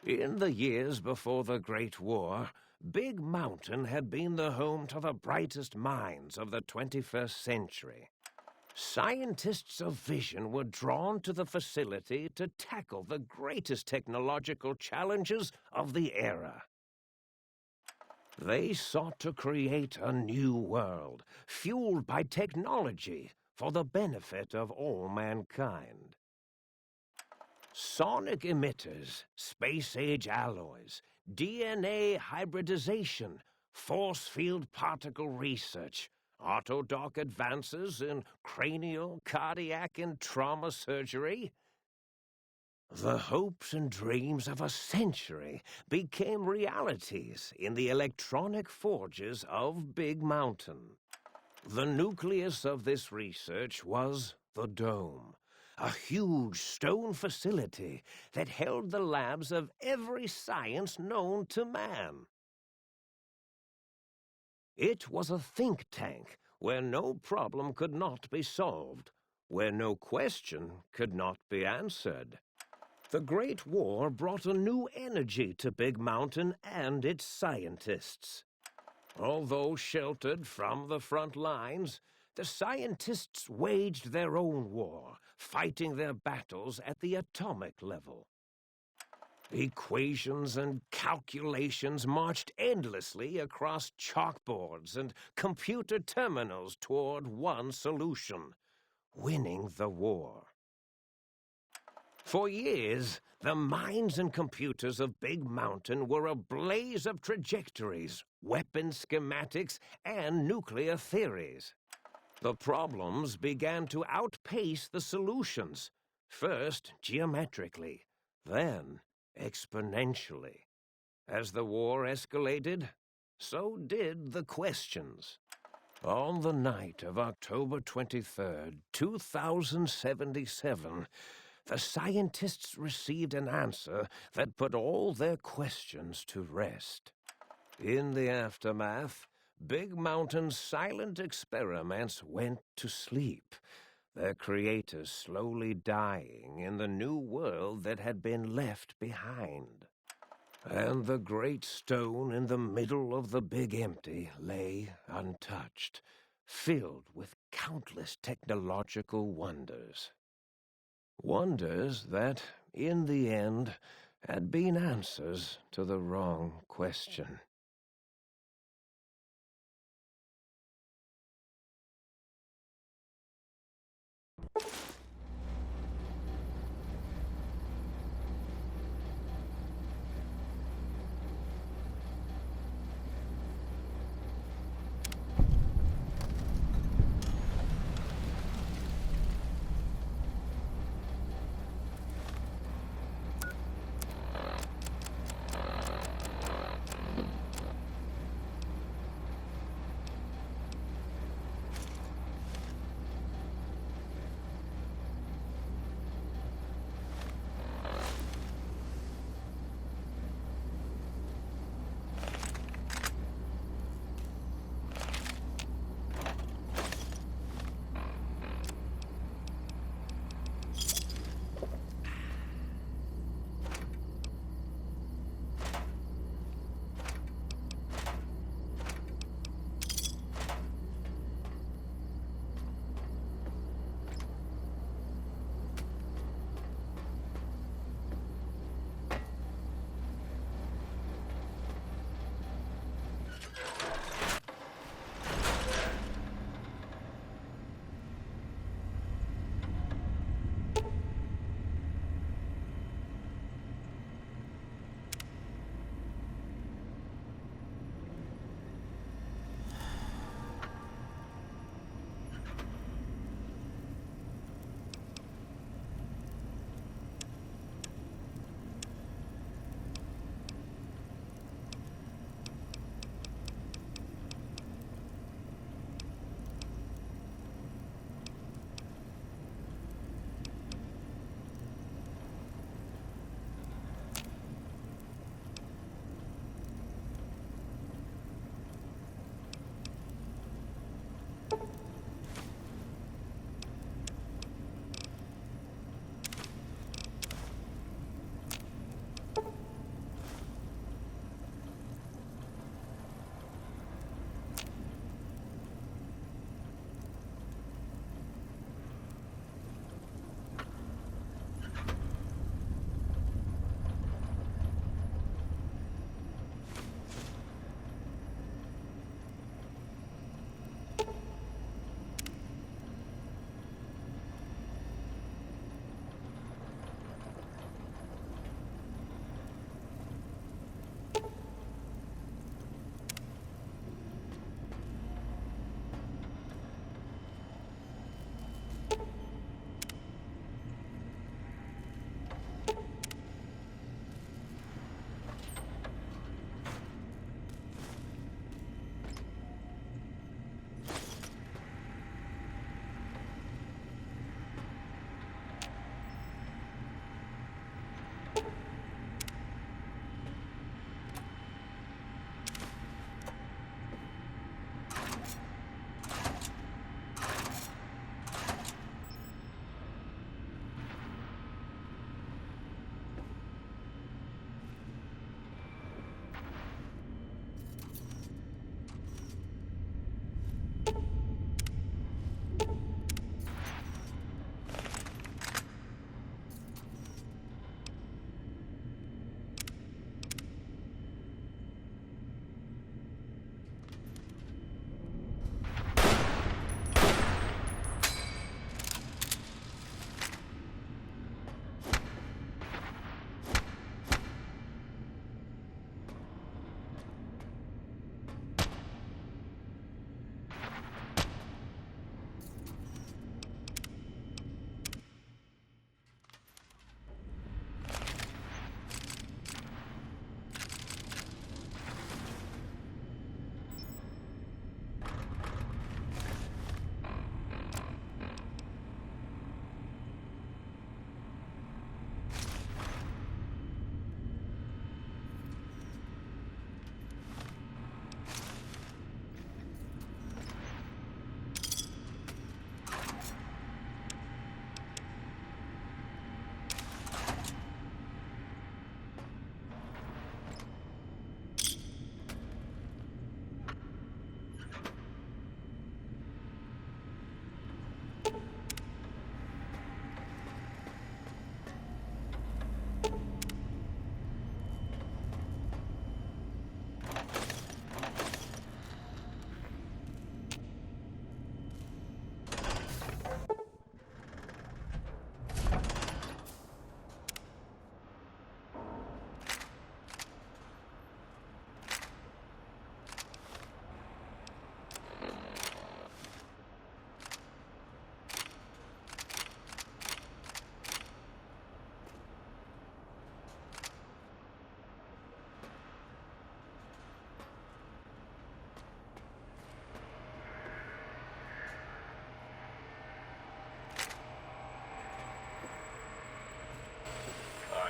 In the years before the Great War, Big Mountain had been the home to the brightest minds of the 21st century. Scientists of vision were drawn to the facility to tackle the greatest technological challenges of the era. They sought to create a new world, fueled by technology for the benefit of all mankind. Sonic emitters, space-age alloys, DNA hybridization, force field particle research, autodoc advances in cranial, cardiac, and trauma surgery. The hopes and dreams of a century became realities in the electronic forges of Big Mountain. The nucleus of this research was the Dome, a huge stone facility that held the labs of every science known to man. It was a think tank where no problem could not be solved, where no question could not be answered. The Great War brought a new energy to Big Mountain and its scientists. Although sheltered from the front lines, the scientists waged their own war, fighting their battles at the atomic level. Equations and calculations marched endlessly across chalkboards and computer terminals toward one solution: winning the war. For years, the minds and computers of Big Mountain were a blaze of trajectories, weapon schematics, and nuclear theories. The problems began to outpace the solutions, first geometrically, then exponentially. As the war escalated, so did the questions. On the night of October 23rd, 2077, the scientists received an answer that put all their questions to rest. In the aftermath, Big Mountain's silent experiments went to sleep, their creators slowly dying in the new world that had been left behind. And the great stone in the middle of the Big Empty lay untouched, filled with countless technological wonders. Wonders that, in the end, had been answers to the wrong question.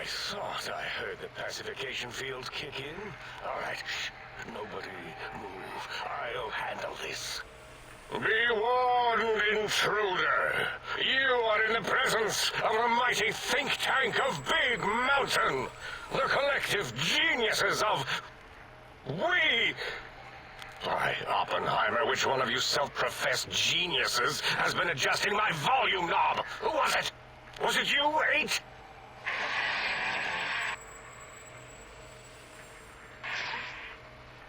thought I heard the pacification field kick in. All right, shh. Nobody move. I'll handle this. Be warned, intruder. You are in the presence of the mighty think tank of Big Mountain. The collective geniuses of... We... By Oppenheimer, which one of you self-professed geniuses has been adjusting my volume knob? Who was it? Was it you, 8?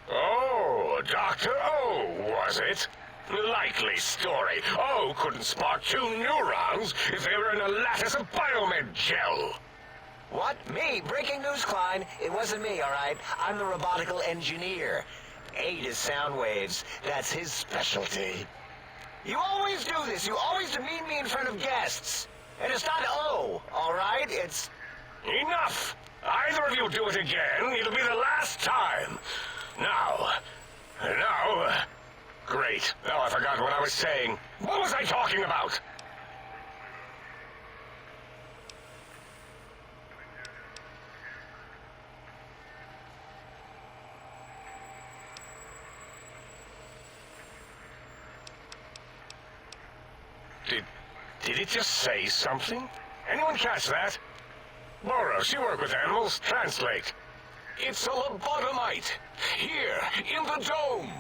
Oh, Dr. O, was it? Likely story. O couldn't spark 2 neurons if they were in a lattice of biomed gel. What? Me? Breaking news, Klein. It wasn't me, all right? I'm the robotical engineer. 8 is sound waves. That's his specialty. You always do this. You always demean me in front of guests. And it's not O, all right? It's... Enough! Either of you do it again, it'll be the last time. Now... Great. Now I forgot what I was saying. What was I talking about? Did it just say something? Anyone catch that? Boros, you work with animals. Translate. It's a lobotomite. Here, in the dome.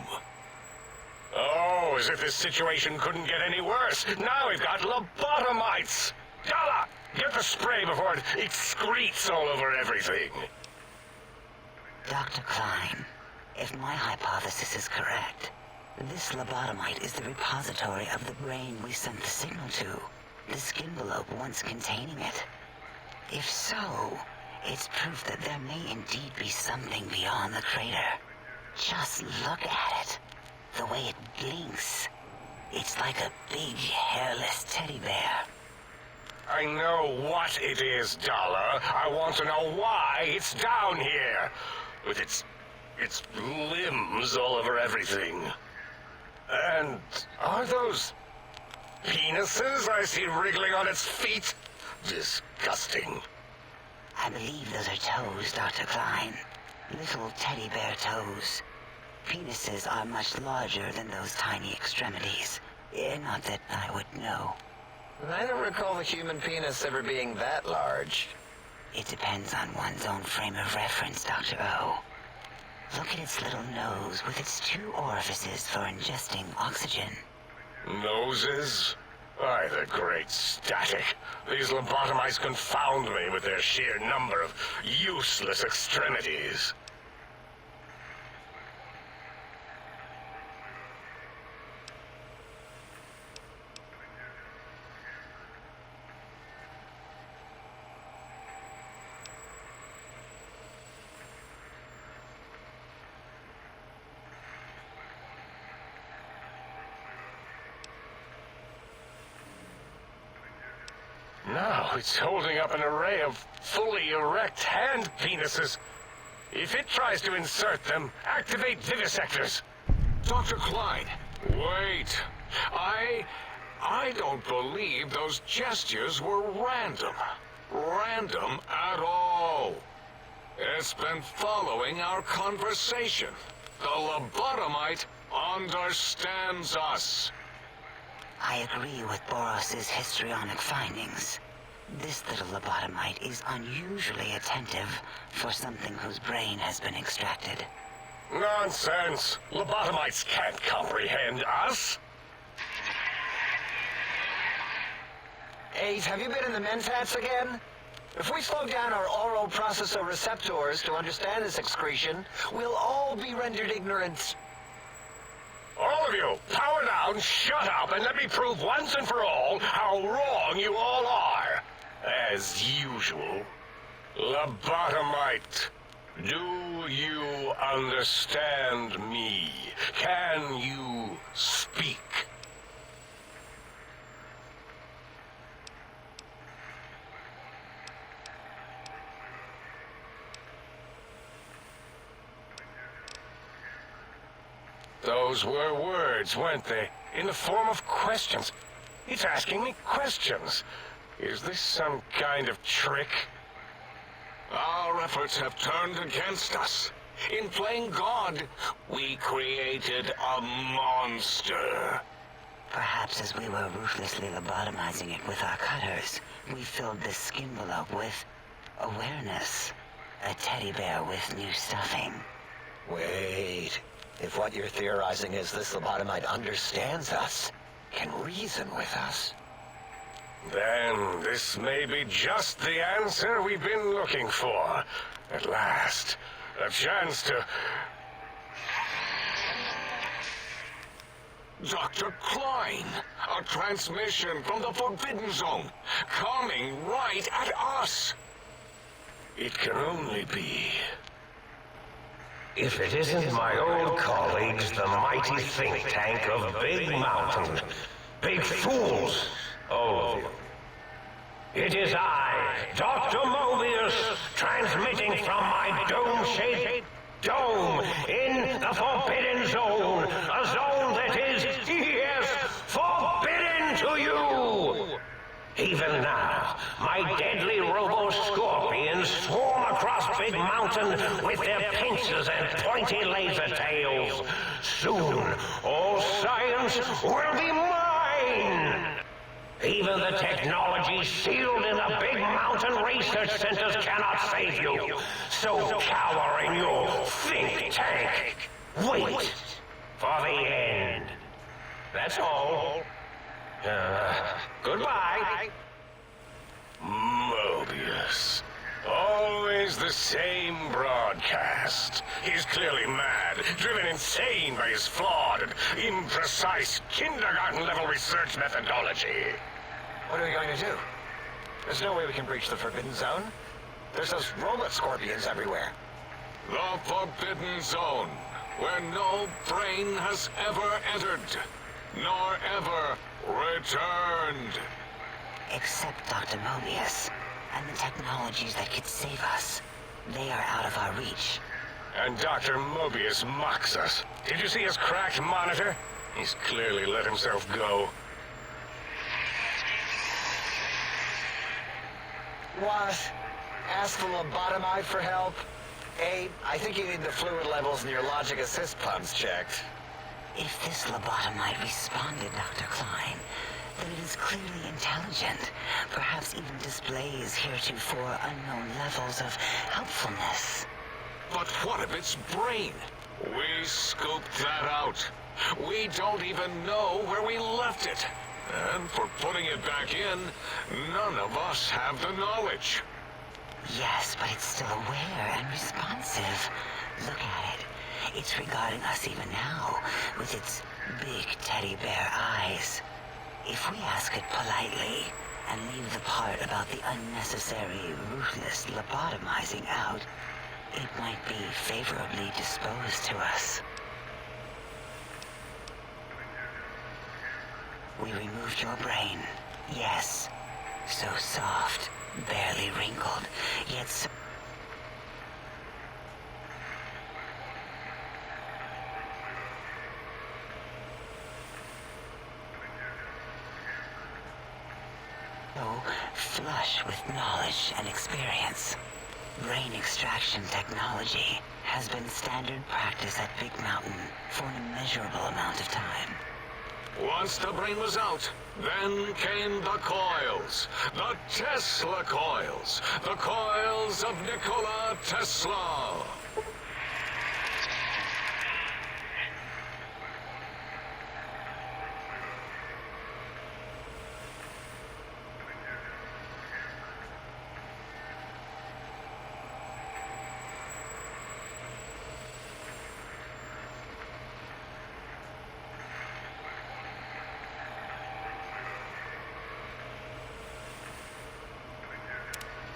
Oh, as if this situation couldn't get any worse. Now we've got lobotomites. Dala, get the spray before it excretes all over everything. Dr. Klein, if my hypothesis is correct, this lobotomite is the repository of the brain we sent the signal to, the skin envelope once containing it. If so, it's proof that there may indeed be something beyond the crater. Just look at it. The way it blinks. It's like a big, hairless teddy bear. I know what it is, Dollar. I want to know why it's down here. With its limbs all over everything. And are those penises I see wriggling on its feet? Disgusting. I believe those are toes, Dr. Klein. Little teddy bear toes. Penises are much larger than those tiny extremities. Not that I would know. I don't recall the human penis ever being that large. It depends on one's own frame of reference, Dr. O. Look at its little nose with its 2 orifices for ingesting oxygen. Noses? By the great static. These lobotomites confound me with their sheer number of useless extremities. Now it's holding up an array of fully erect hand penises. If it tries to insert them, activate vivisectors. Dr. Klein, wait. I don't believe those gestures were random. Random at all. It's been following our conversation. The lobotomite understands us. I agree with Boros's histrionic findings. This little lobotomite is unusually attentive for something whose brain has been extracted. Nonsense! Lobotomites can't comprehend us! 8, have you been in the mentats again? If we slow down our oral processor receptors to understand this excretion, we'll all be rendered ignorant. All of you, power down, shut up, and let me prove once and for all how wrong you all are. As usual. Lobotomite, do you understand me? Can you speak? Those were words, weren't they? In the form of questions. It's asking me questions. Is this some kind of trick? Our efforts have turned against us. In playing God, we created a monster. Perhaps as we were ruthlessly lobotomizing it with our cutters, we filled this skin envelope with awareness. A teddy bear with new stuffing. Wait. If what you're theorizing is this lobotomite understands us, can reason with us, Then this may be just the answer we've been looking for. At last, a chance to... Dr. Klein, a transmission from the Forbidden Zone, coming right at us. It can only be... If it isn't my old colleagues, the mighty think tank of Big Mountain. Big fools, all of you. It is I, Dr. Mobius, transmitting from my dome-shaped dome in the Forbidden Zone. A zone that is, yes, forbidden to you! Even now, my deadly robo-scorpions swarm across Big Mountain with their pincers and pointy laser tails. Soon, all science will be mine! Even the technology sealed in the Big Mountain research centers cannot save you. So cower in your think tank. Wait for the end. That's all. Goodbye. Mobius. Always the same broadcast. He's clearly mad, driven insane by his flawed and imprecise kindergarten-level research methodology. what are we going to do? There's no way we can breach the Forbidden Zone. There's those robot scorpions everywhere. The Forbidden Zone, where no brain has ever entered, nor ever returned. Except Dr. Mobius and the technologies that could save us. They are out of our reach. And Dr. Mobius mocks us. Did you see his cracked monitor? He's clearly let himself go. What? Ask the lobotomite for help? Hey, I think you need the fluid levels in your logic assist pumps checked. If this lobotomite responded, Dr. Klein, then it is clearly intelligent, perhaps even displays heretofore unknown levels of helpfulness. But what of its brain? We scooped that out. We don't even know where we left it. And for putting it back in, none of us have the knowledge. Yes, but it's still aware and responsive. Look at it. It's regarding us even now, with its big teddy bear eyes. If we ask it politely, and leave the part about the unnecessary, ruthless lobotomizing out, it might be favorably disposed to us. We removed your brain, yes. So soft, barely wrinkled, yet so... flush with knowledge and experience. Brain extraction technology has been standard practice at Big Mountain for an immeasurable amount of time. Once the brain was out, then came the coils. The Tesla coils. The coils of Nikola Tesla.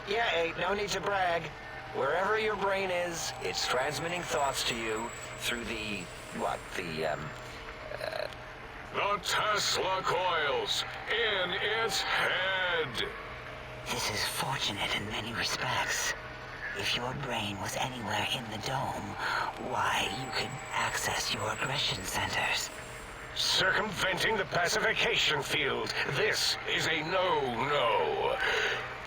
Yeah, hey, no need to brag. Wherever your brain is, it's transmitting thoughts to you through the, The Tesla coils in its head. This is fortunate in many respects. If your brain was anywhere in the dome, why, you could access your aggression centers. Circumventing the pacification field. This is a no-no.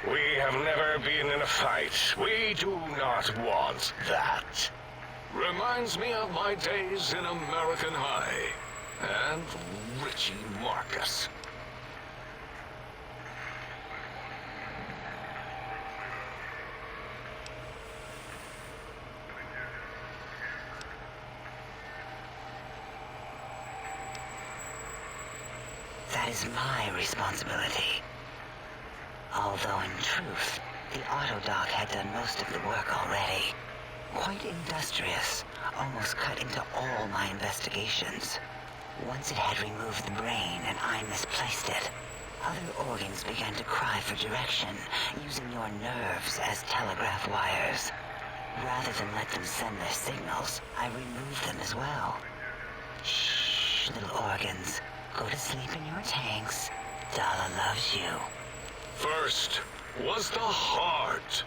We have never been in a fight. We do not want that. Reminds me of my days in American High. And Richie Marcus. That is my responsibility. Although in truth, the Autodoc had done most of the work already. Quite industrious, almost cut into all my investigations. Once it had removed the brain and I misplaced it, other organs began to cry for direction, using your nerves as telegraph wires. Rather than let them send their signals, I removed them as well. Shh, little organs. Go to sleep in your tanks. Dala loves you. First was the heart.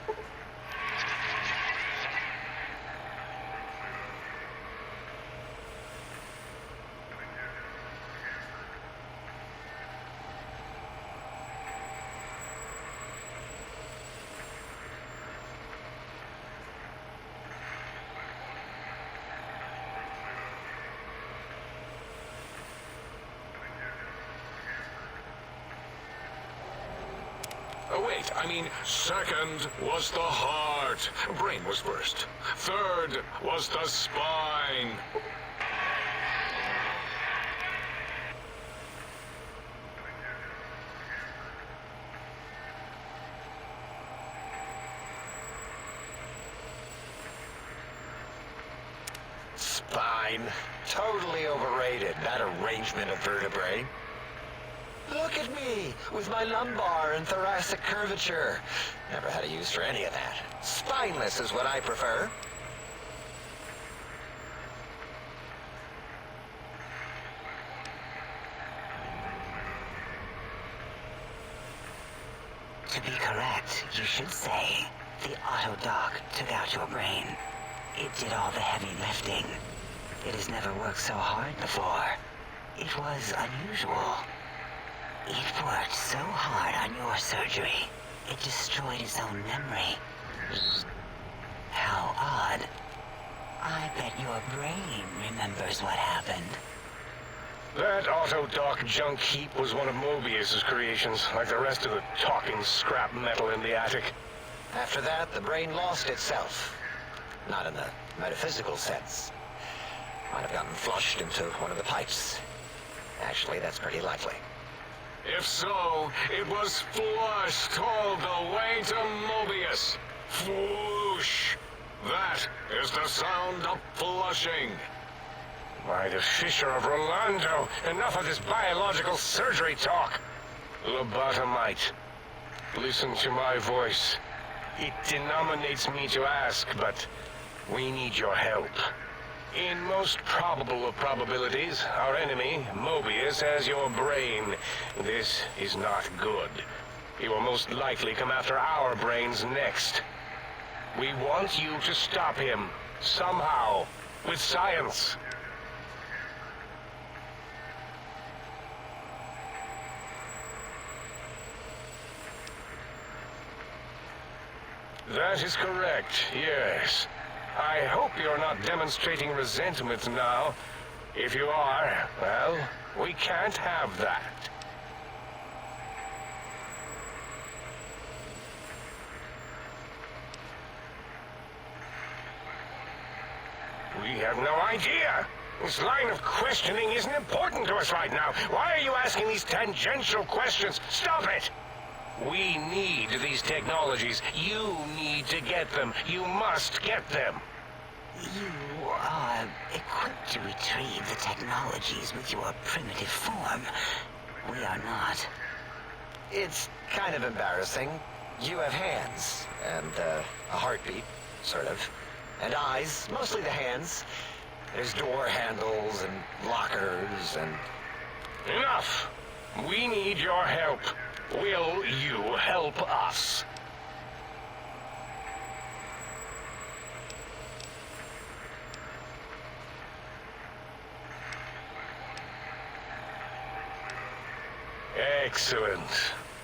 Wait, I mean, second was the heart. Brain was first. Third was the spine. Spine. Totally overrated, that arrangement of vertebrae. Look at me, with my lumbar and thoracic curvature. Never had a use for any of that. Spineless is what I prefer. To be correct, you should say, the Autodoc took out your brain. It did all the heavy lifting. It has never worked so hard before. It was unusual. It worked so hard on your surgery, it destroyed its own memory. How odd. I bet your brain remembers what happened. That Autodoc junk heap was one of Mobius's creations, like the rest of the talking scrap metal in the attic. After that, the brain lost itself. Not in the metaphysical sense. Might have gotten flushed into one of the pipes. Actually, that's pretty likely. If so, it was flushed all the way to Mobius. Flush. That is the sound of flushing. By the Fisher of Rolando, enough of this biological surgery talk. Lobotomite, listen to my voice. It denominates me to ask, but we need your help. In most probable of probabilities, our enemy, Mobius, has your brain. This is not good. He will most likely come after our brains next. We want you to stop him, somehow, with science. That is correct, yes. I hope you're not demonstrating resentment now. If you are, well, we can't have that. We have no idea. This line of questioning isn't important to us right now. Why are you asking these tangential questions? Stop it! We need these technologies. You need to get them. You must get them. You are equipped to retrieve the technologies with your primitive form. We are not. It's kind of embarrassing. You have hands, and a heartbeat, sort of. And eyes, mostly the hands. There's door handles and lockers and... Enough! We need your help. Will you help us? Excellent.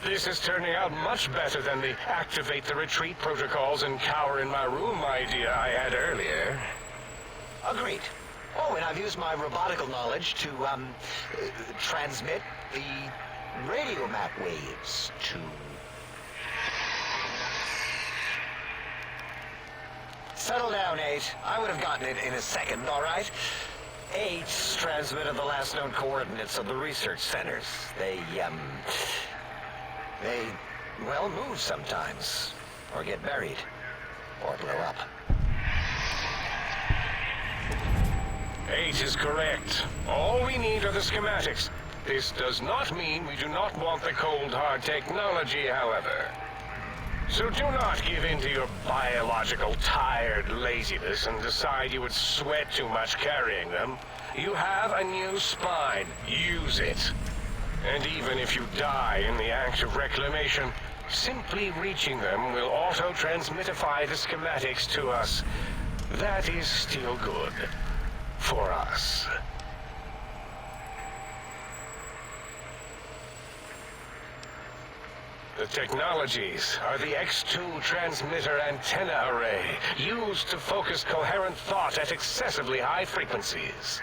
This is turning out much better than the activate the retreat protocols and cower in my room idea I had earlier. Agreed. Oh, and I've used my robotical knowledge to, transmit the radio map waves to... Settle down, 8. I would have gotten it in a second, all right? 8's transmitted the last known coordinates of the research centers. They, well, move sometimes. Or get buried. Or blow up. 8 is correct. All we need are the schematics. This does not mean we do not want the cold hard technology, however. So do not give in to your biological tired laziness and decide you would sweat too much carrying them. You have a new spine. Use it. And even if you die in the act of reclamation, simply reaching them will auto-transmitify the schematics to us. That is still good. For us. The technologies are the X2 transmitter antenna array, used to focus coherent thought at excessively high frequencies.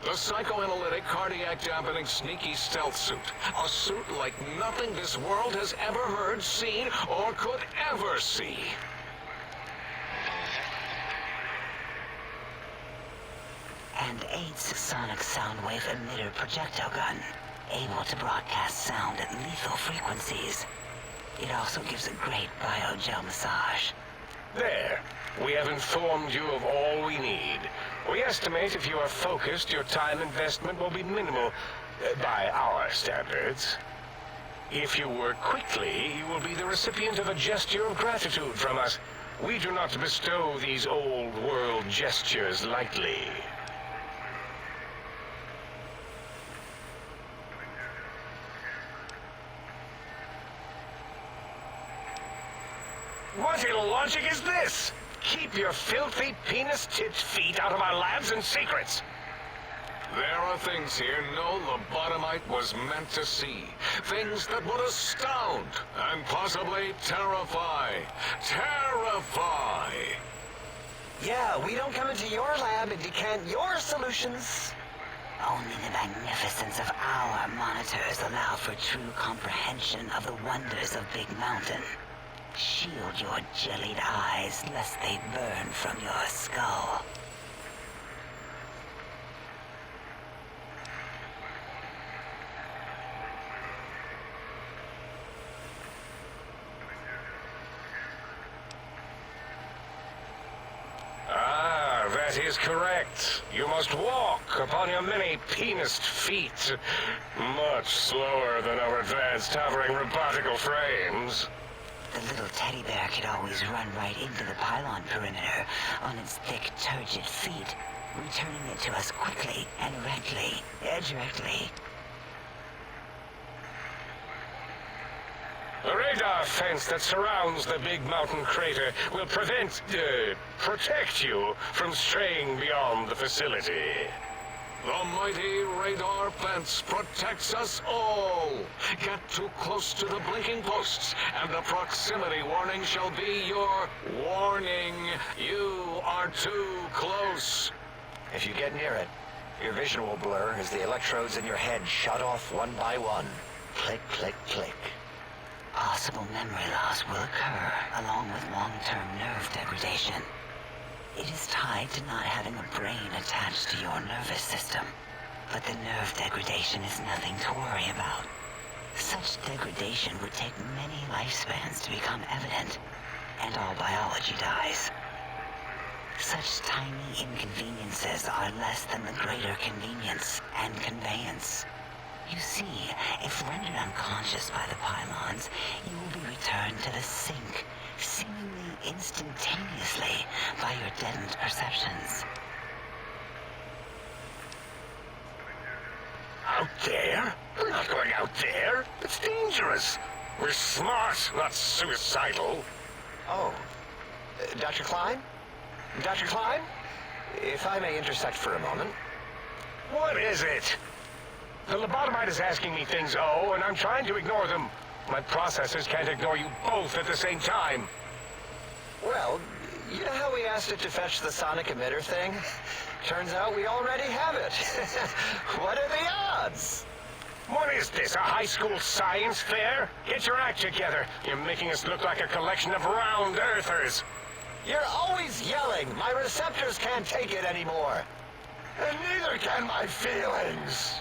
The psychoanalytic, cardiac-dampening, sneaky stealth suit. A suit like nothing this world has ever heard, seen, or could ever see. And 8's sonic sound wave emitter projectile gun, able to broadcast sound at lethal frequencies. It also gives a great biogel massage. There. We have informed you of all we need. We estimate if you are focused, your time investment will be minimal, by our standards. If you work quickly, you will be the recipient of a gesture of gratitude from us. We do not bestow these old-world gestures lightly. What illogic is this? Keep your filthy, penis-tipped feet out of our labs and secrets. There are things here no lobotomite was meant to see. Things that would astound and possibly terrify. Terrify! Yeah, we don't come into your lab and decant your solutions. Only the magnificence of our monitors allow for true comprehension of the wonders of Big Mountain. Shield your jellied eyes lest they burn from your skull. Ah, that is correct. You must walk upon your many penised feet. Much slower than our advanced hovering robotical frames. The little teddy bear could always run right into the pylon perimeter on its thick, turgid feet, returning it to us quickly and directly. The radar fence that surrounds the Big Mountain crater will protect you from straying beyond the facility. The mighty radar fence protects us all. Get too close to the blinking posts, and the proximity warning shall be your warning. You are too close. If you get near it, your vision will blur as the electrodes in your head shut off one by one. Click, click, click. Possible memory loss will occur, along with long-term nerve degradation. It is tied to not having a brain attached to your nervous system. But the nerve degradation is nothing to worry about. Such degradation would take many lifespans to become evident, and all biology dies. Such tiny inconveniences are less than the greater convenience and conveyance. You see, if rendered unconscious by the pylons, you will be returned to the sink, seemingly instantaneously by your deadened perceptions. Out there? We're not going out there. It's dangerous. We're smart, not suicidal. Oh, Dr. Klein? Dr. Klein? If I may intersect for a moment. What is it? The lobotomite is asking me things, oh, and I'm trying to ignore them. My processors can't ignore you both at the same time. Well, you know how we asked it to fetch the sonic emitter thing? Turns out we already have it. What are the odds? What is this, a high school science fair? Get your act together. You're making us look like a collection of round earthers. You're always yelling. My receptors can't take it anymore. And neither can my feelings.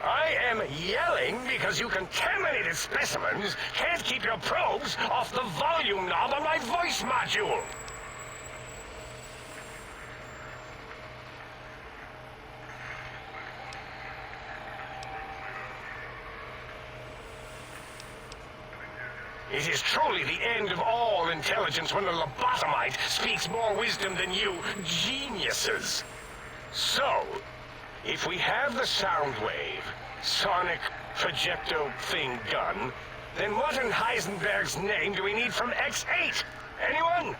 I am yelling because you contaminated specimens can't keep your probes off the volume knob on my voice module. It is truly the end of all intelligence when the lobotomite speaks more wisdom than you geniuses. So, if we have the sound wave, sonic projecto thing gun, then what in Heisenberg's name do we need from X8? Anyone?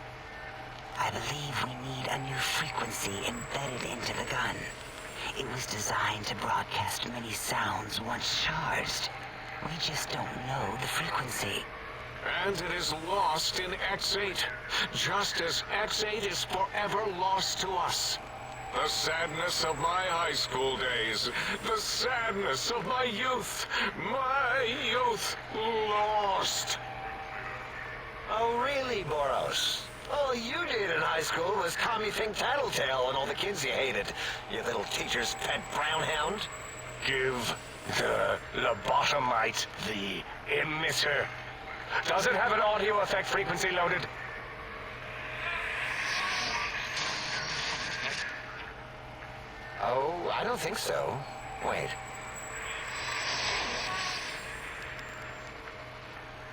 I believe we need a new frequency embedded into the gun. It was designed to broadcast many sounds once charged. We just don't know the frequency. And it is lost in X8, just as X8 is forever lost to us. The sadness of my high school days, the sadness of my youth lost. Oh, really, Boros? All you did in high school was Tommy Fink Tattletale and all the kids you hated, you little teacher's pet brown hound. Give the lobotomite the emitter. Does it have an audio effect frequency loaded? Oh, I don't think so. Wait.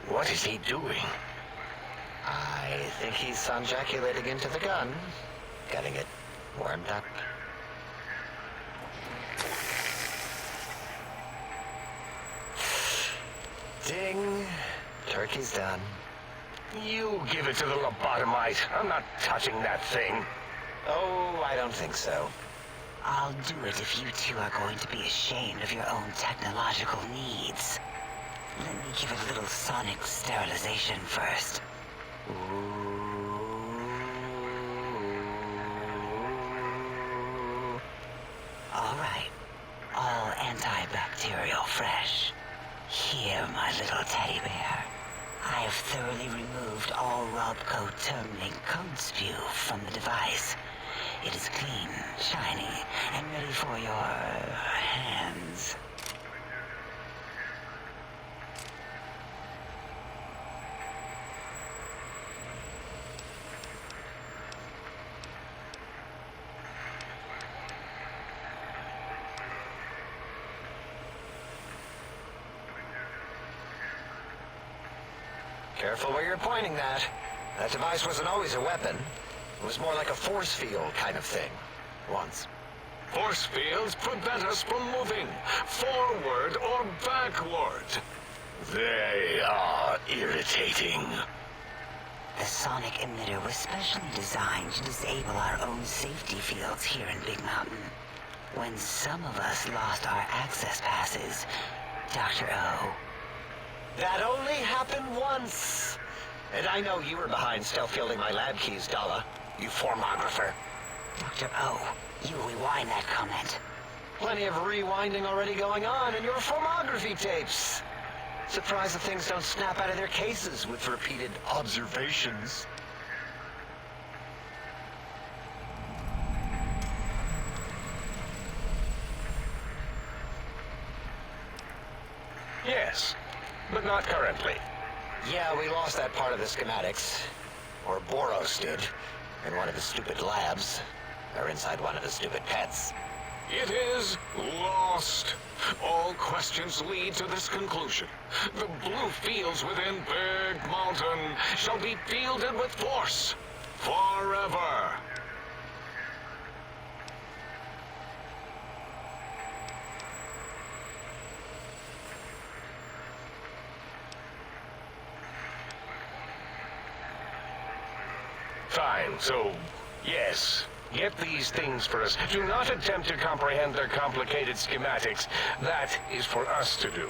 What is he doing? I think he's sonjaculating into the gun. Getting it warmed up. Ding. Turkey's done. You give it to the lobotomite. I'm not touching that thing. Oh, I don't think so. I'll do it if you two are going to be ashamed of your own technological needs. Let me give it a little sonic sterilization first. All right. All antibacterial fresh. Here, my little teddy bear. I have thoroughly removed all Robco terminate code spew from the device. It is clean, shiny, and ready for your hands. Careful where you're pointing that. That device wasn't always a weapon. It was more like a force field kind of thing. Once. Force fields prevent us from moving forward or backward. They are irritating. The sonic emitter was specially designed to disable our own safety fields here in Big Mountain. When some of us lost our access passes, Dr. O. That only happened once. And I know you were behind stealth fielding my lab keys, Dala. You formographer. Dr. O, you rewind that comment. Plenty of rewinding already going on in your formography tapes. Surprised the things don't snap out of their cases with repeated observations. Yes, but not currently. Yeah, we lost that part of the schematics. Or Boros did. In one of the stupid labs. Or inside one of the stupid pets. It is lost. All questions lead to this conclusion. The blue fields within Big Mountain shall be fielded with force. Forever. Fine, so, yes. Get these things for us. Do not attempt to comprehend their complicated schematics. That is for us to do.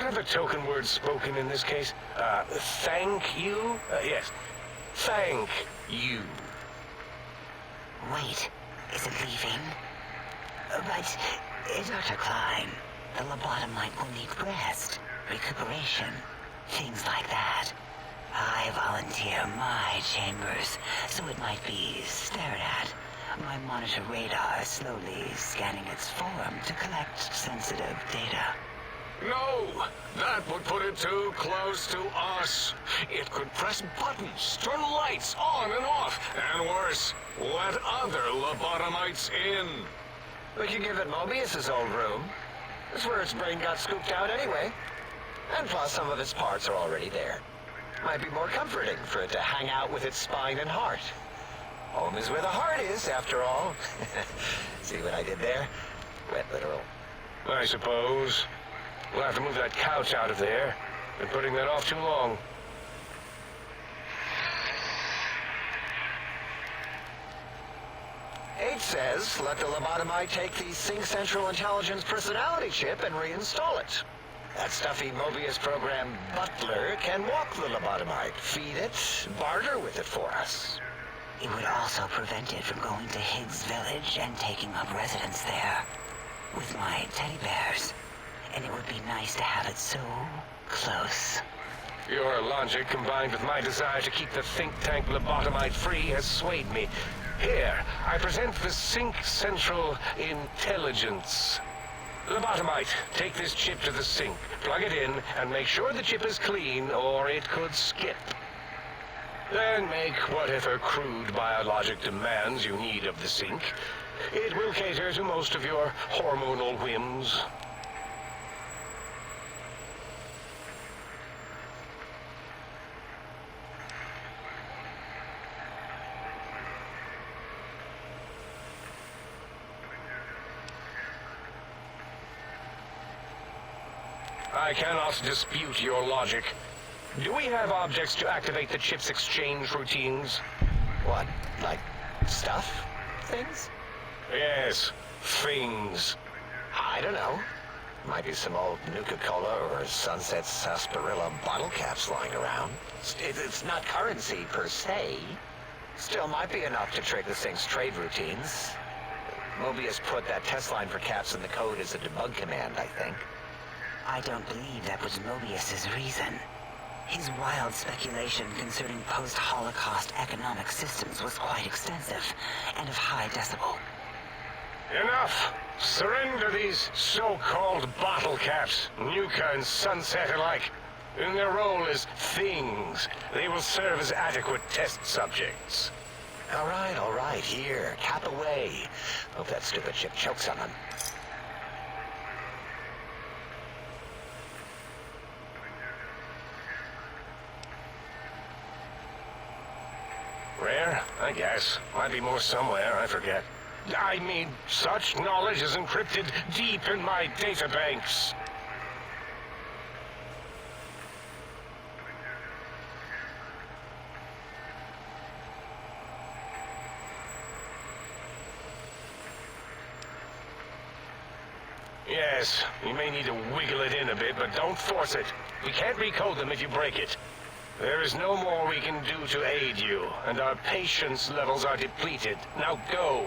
have a token word spoken in this case? Thank you? Yes. Thank you. Wait, is it leaving? But, Dr. Klein, the lobotomite will need rest, recuperation, things like that. I volunteer my chambers, so it might be stared at. My monitor radar slowly scanning its form to collect sensitive data. No! That would put it too close to us. It could press buttons, turn lights on and off, and worse, let other lobotomites in. We could give it Mobius's old room. That's where its brain got scooped out anyway. And plus, some of its parts are already there. Might be more comforting for it to hang out with its spine and heart. Home is where the heart is, after all. See what I did there? Wet literal. I suppose. We'll have to move that couch out of there. Been putting that off too long. H says, let the lobotomite take the Sync Central Intelligence personality chip and reinstall it. That stuffy Mobius program Butler can walk the lobotomite, feed it, barter with it for us. It would also prevent it from going to Higgs Village and taking up residence there with my teddy bears. And it would be nice to have it so close. Your logic, combined with my desire to keep the think tank lobotomite free, has swayed me. Here, I present the Sync Central Intelligence. Lobotomite, take this chip to the sink, plug it in, and make sure the chip is clean, or it could skip. Then make whatever crude biologic demands you need of the sink. It will cater to most of your hormonal whims. I cannot dispute your logic. Do we have objects to activate the chip's exchange routines? What, like stuff? Things? Yes, things. I don't know. Might be some old Nuka-Cola or Sunset Sarsaparilla bottle caps lying around. It's not currency per se. Still might be enough to trigger things' trade routines. Mobius put that test line for caps in the code as a debug command, I think. I don't believe that was Mobius's reason. His wild speculation concerning post-Holocaust economic systems was quite extensive and of high decibel. Enough! Surrender these so-called bottle caps, Nuka and Sunset alike. In their role as things, they will serve as adequate test subjects. All right, here, cap away. Hope that stupid chip chokes on them. Rare, I guess. Might be more somewhere, I forget. I mean, such knowledge is encrypted deep in my databanks. Yes, you may need to wiggle it in a bit, but don't force it. We can't recode them if you break it. There is no more we can do to aid you, and our patience levels are depleted. Now go.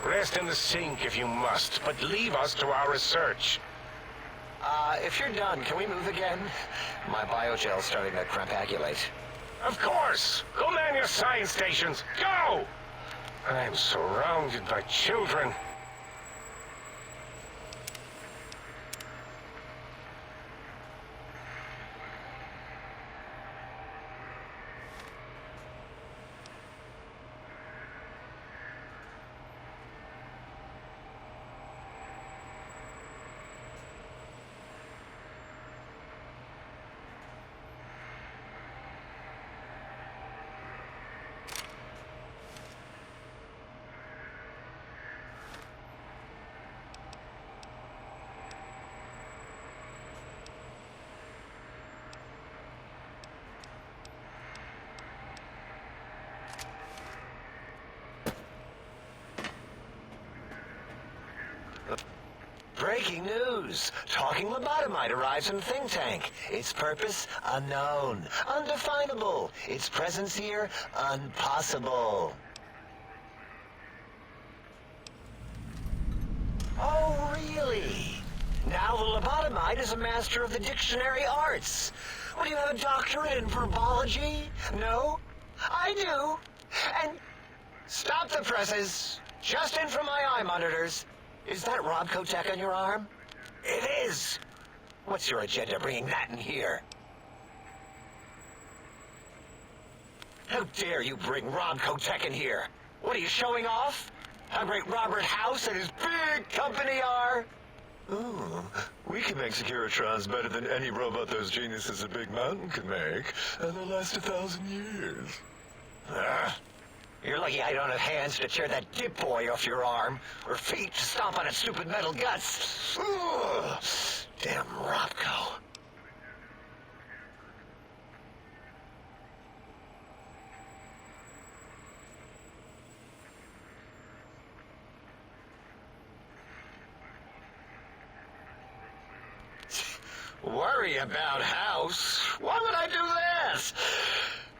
Rest in the sink if you must, but leave us to our research. If you're done, can we move again? My biogel's starting to crampagulate. Of course! Go man your science stations! Go! I am surrounded by children. Breaking news. Talking lobotomite arrives in think tank. Its purpose, unknown. Undefinable. Its presence here, impossible. Oh, really? Now the lobotomite is a master of the dictionary arts. What, do you have a doctorate in verbology? No? I do. And stop the presses. Just in from my eye monitors. Is that Rob Kotek on your arm? It is. What's your agenda bringing that in here? How dare you bring Rob Kotek in here? What are you showing off? How great Robert House and his big company are? Oh, we can make Securitrons better than any robot those geniuses at Big Mountain can make, and they'll last 1,000 years. You're lucky I don't have hands to tear that dip boy off your arm, or feet to stomp on its stupid metal guts. Ugh. Damn Robco. Worry about House? Why would I do this?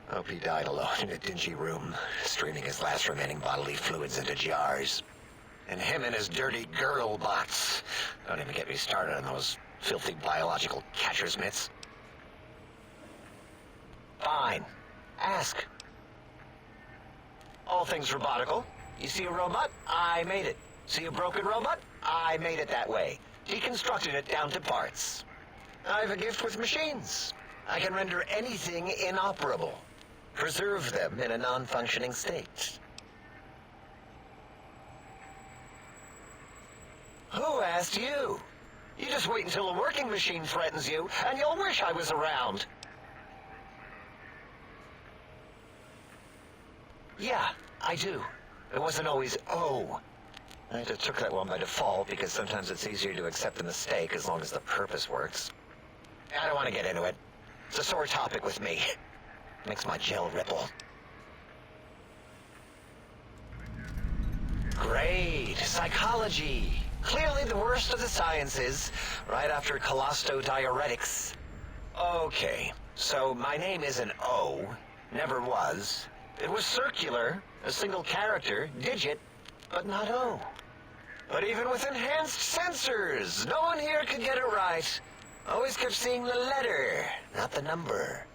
Hope he died alone in a dingy room, streaming his last remaining bodily fluids into jars. And him and his dirty girl bots. Don't even get me started on those filthy biological catcher's mitts. Fine. Ask. All things robotical. You see a robot? I made it. See a broken robot? I made it that way. Deconstructed it down to parts. I have a gift with machines. I can render anything inoperable. Preserve them in a non-functioning state. Who asked you? You just wait until a working machine threatens you, and you'll wish I was around. Yeah, I do. It wasn't always, oh. I just took that one by default because sometimes it's easier to accept a mistake as long as the purpose works. I don't want to get into it. It's a sore topic with me. Makes my gel ripple. Great. Psychology. Clearly the worst of the sciences, right after colostodiuretics. Okay, so my name is an O. Never was. It was circular, a single character, digit, but not O. But even with enhanced sensors, no one here could get it right. Always kept seeing the letter, not the number.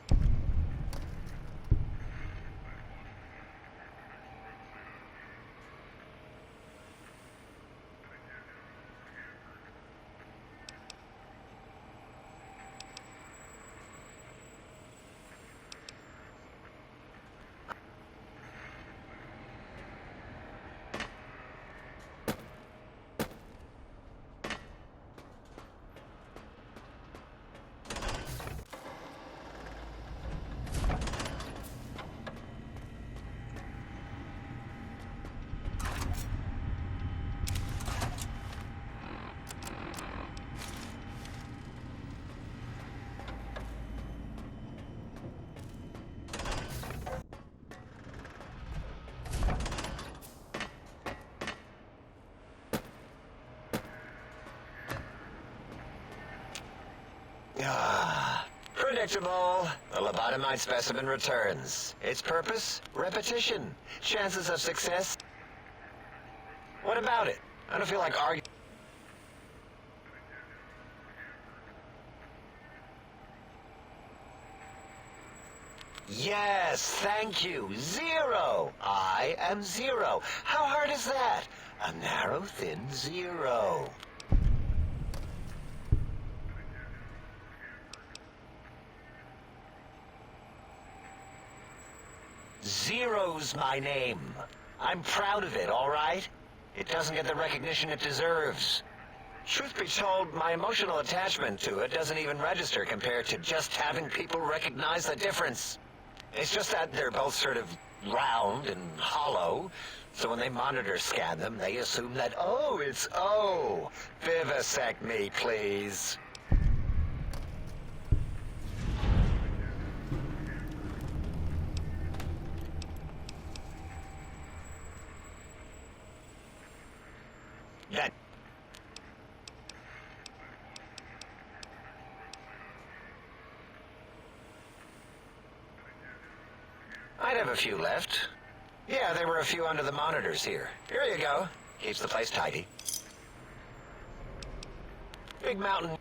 Predictable. The lobotomite specimen returns. Its purpose? Repetition. Chances of success? What about it? I don't feel like arguing. Yes, thank you. 0. I am 0. How hard is that? A narrow, thin 0. Zero's my name. I'm proud of it, all right? It doesn't get the recognition it deserves. Truth be told, my emotional attachment to it doesn't even register compared to just having people recognize the difference. It's just that they're both sort of round and hollow, so when they monitor scan them, they assume that, oh, it's O. Vivisect me, please. That have a few left. Yeah, there were a few under the monitors here. Here you go. Keeps the place tidy. Big Mountain.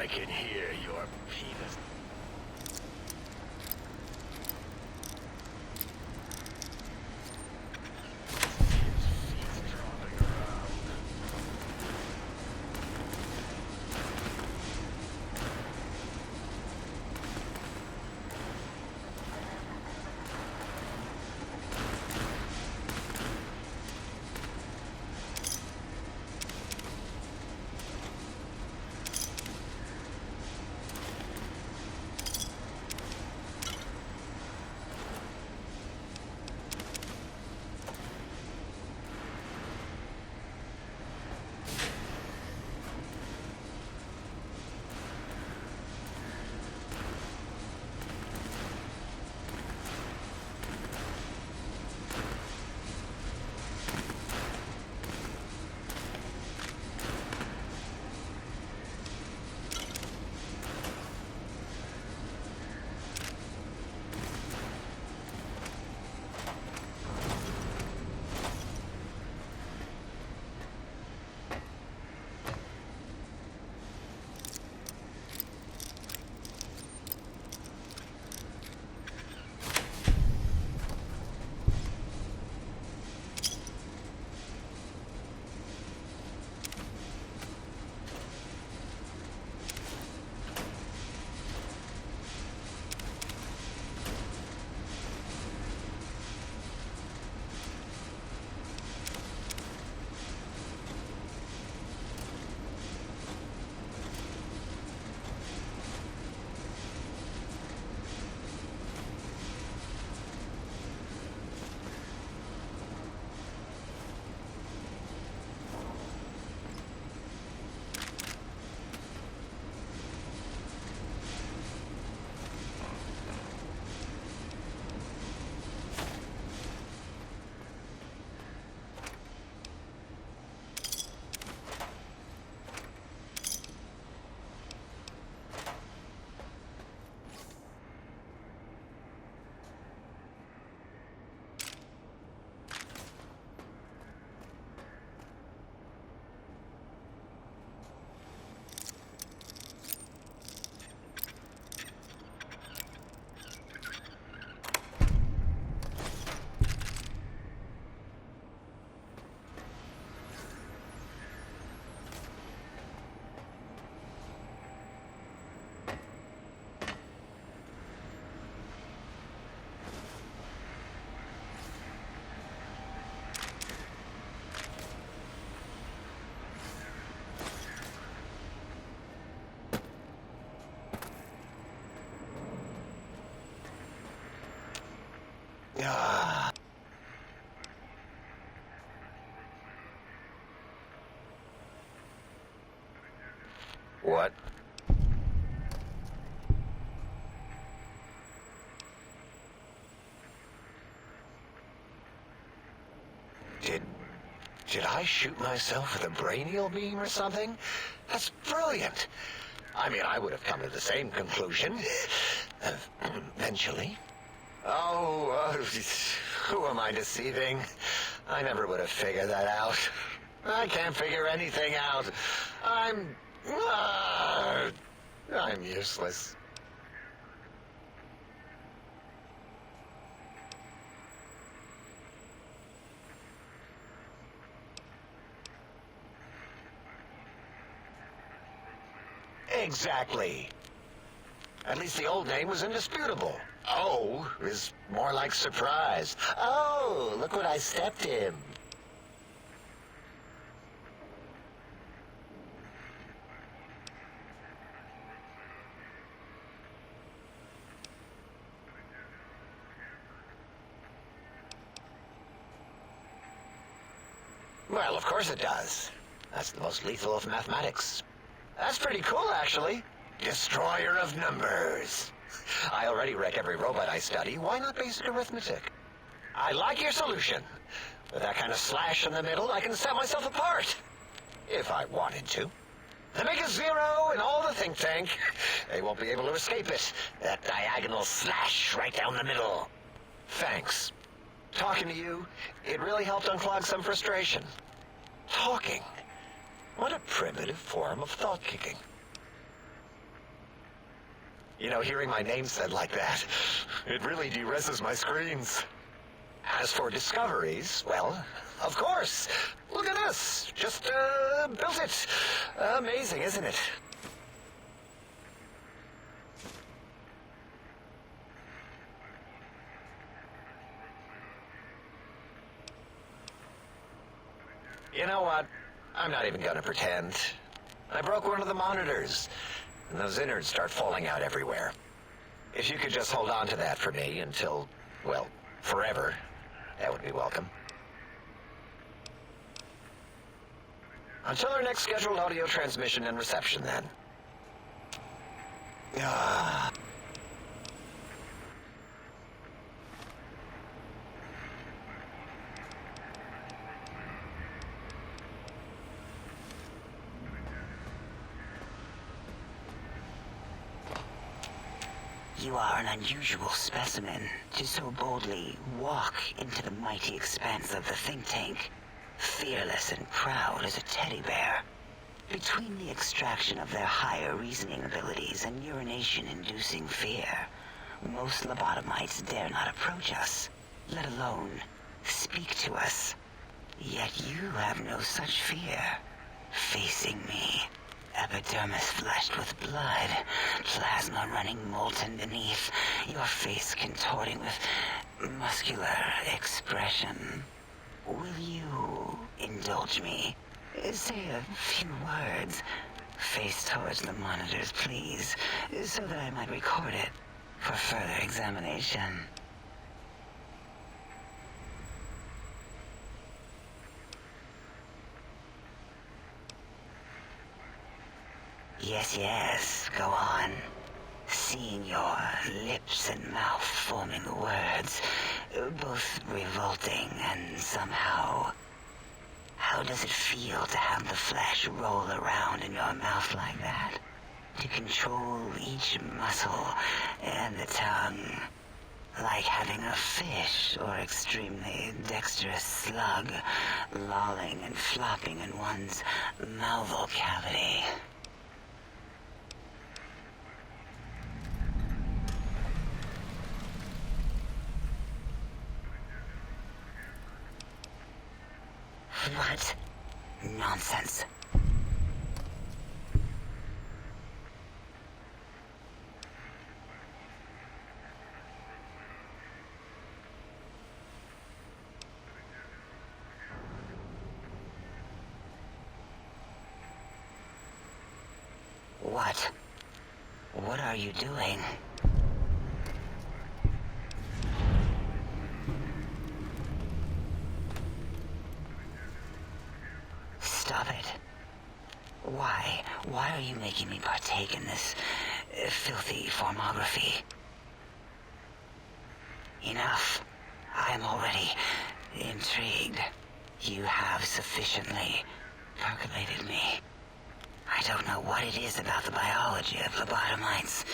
I can hear your penis. Ah. What? Did I shoot myself with a brainial beam or something? That's brilliant. I mean, I would have come to the same conclusion. Eventually. Oh, who am I deceiving? I never would have figured that out. I can't figure anything out. I'm useless. Exactly. At least the old name was indisputable. Oh is more like surprise. Oh, look what I stepped in. Well, of course it does. That's the most lethal of mathematics. That's pretty cool, actually. Destroyer of numbers. I already wreck every robot I study. Why not basic arithmetic? I like your solution. With that kind of slash in the middle, I can set myself apart. If I wanted to. They make a zero in all the think tank. They won't be able to escape it. That diagonal slash right down the middle. Thanks. Talking to you, it really helped unclog some frustration. Talking. What a primitive form of thought kicking. You know, hearing my name said like that, it really de-reses my screens. As for discoveries, well, of course. Look at us. Just, built it. Amazing, isn't it? You know what? I'm not even gonna pretend. I broke one of the monitors, and those innards start falling out everywhere. If you could just hold on to that for me until, well, forever, that would be welcome. Until our next scheduled audio transmission and reception, then. Ah. You are an unusual specimen to so boldly walk into the mighty expanse of the think tank, fearless and proud as a teddy bear. Between the extraction of their higher reasoning abilities and urination-inducing fear, most lobotomites dare not approach us, let alone speak to us. Yet you have no such fear, facing me. Epidermis flushed with blood, plasma running molten beneath, your face contorting with muscular expression. Will you indulge me? Say a few words. Face towards the monitors, please, so that I might record it for further examination. Yes, go on. Seeing your lips and mouth forming the words, both revolting and somehow... How does it feel to have the flesh roll around in your mouth like that? To control each muscle and the tongue, like having a fish or extremely dexterous slug lolling and flopping in one's malval cavity. What? Nonsense. What? What are you doing? are you making me partake in this filthy formography? Enough. I am already intrigued. You have sufficiently percolated me. I don't know what it is about the biology of lobotomites.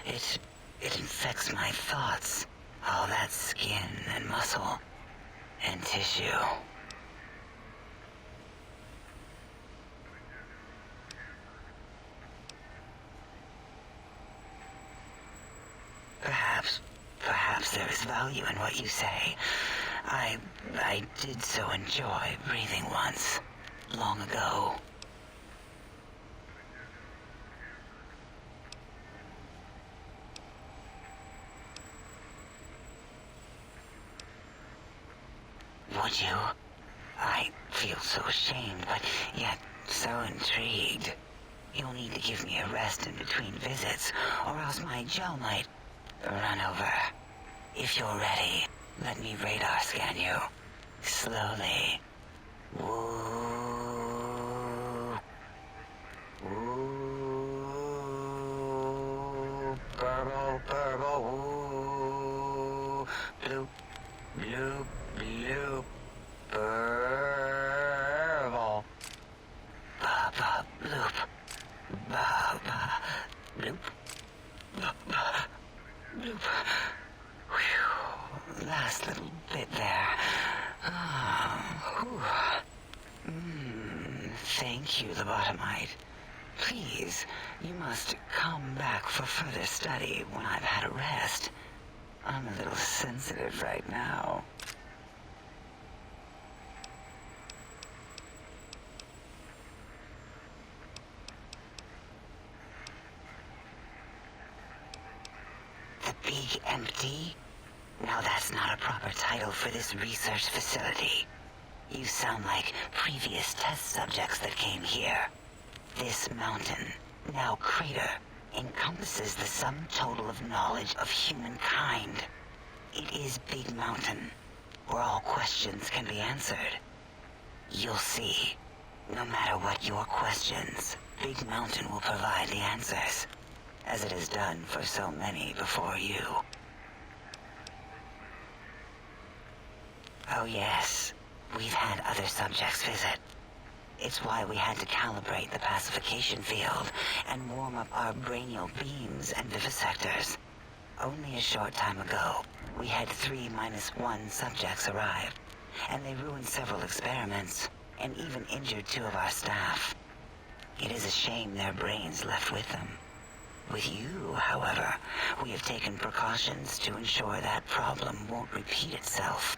It infects my thoughts. All that skin and muscle and tissue. Perhaps there is value in what you say. I did so enjoy breathing once, long ago. Would you? I feel so ashamed, but yet so intrigued. You'll need to give me a rest in between visits, or else my jaw might run over. If you're ready, let me radar scan you. Slowly. Woo. Woo. Purple, purple, woo. Bloop, bloop, bloop. Purple. Ba-ba, bloop. Ba-ba, bloop. Ba-ba, bloop. Whew. Last little bit there. Thank you, lobotomite. Please, you must come back for further study when I've had a rest. I'm a little sensitive right now. The Big Empty? Now that's not a proper title for this research facility. You sound like previous test subjects that came here. This mountain, now crater, encompasses the sum total of knowledge of humankind. It is Big Mountain, where all questions can be answered. You'll see. No matter what your questions, Big Mountain will provide the answers, as it has done for so many before you. Oh yes, we've had other subjects visit. It's why we had to calibrate the pacification field and warm up our brainial beams and vivisectors. Only a short time ago, we had 3-1 subjects arrive, and they ruined several experiments, and even injured 2 of our staff. It is a shame their brains left with them. With you, however, we have taken precautions to ensure that problem won't repeat itself.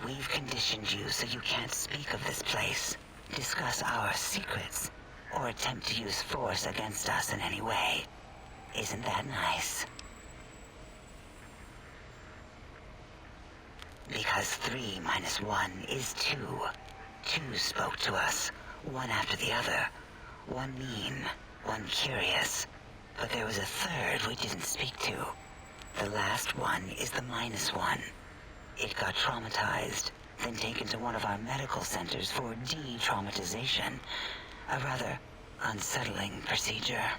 We've conditioned you so you can't speak of this place, discuss our secrets, or attempt to use force against us in any way. Isn't that nice? Because 3-1 is 2. 2 spoke to us, one after the other. One mean, one curious. But there was a third we didn't speak to. The last one is the -1. It got traumatized, then taken to one of our medical centers for de-traumatization. A rather unsettling procedure.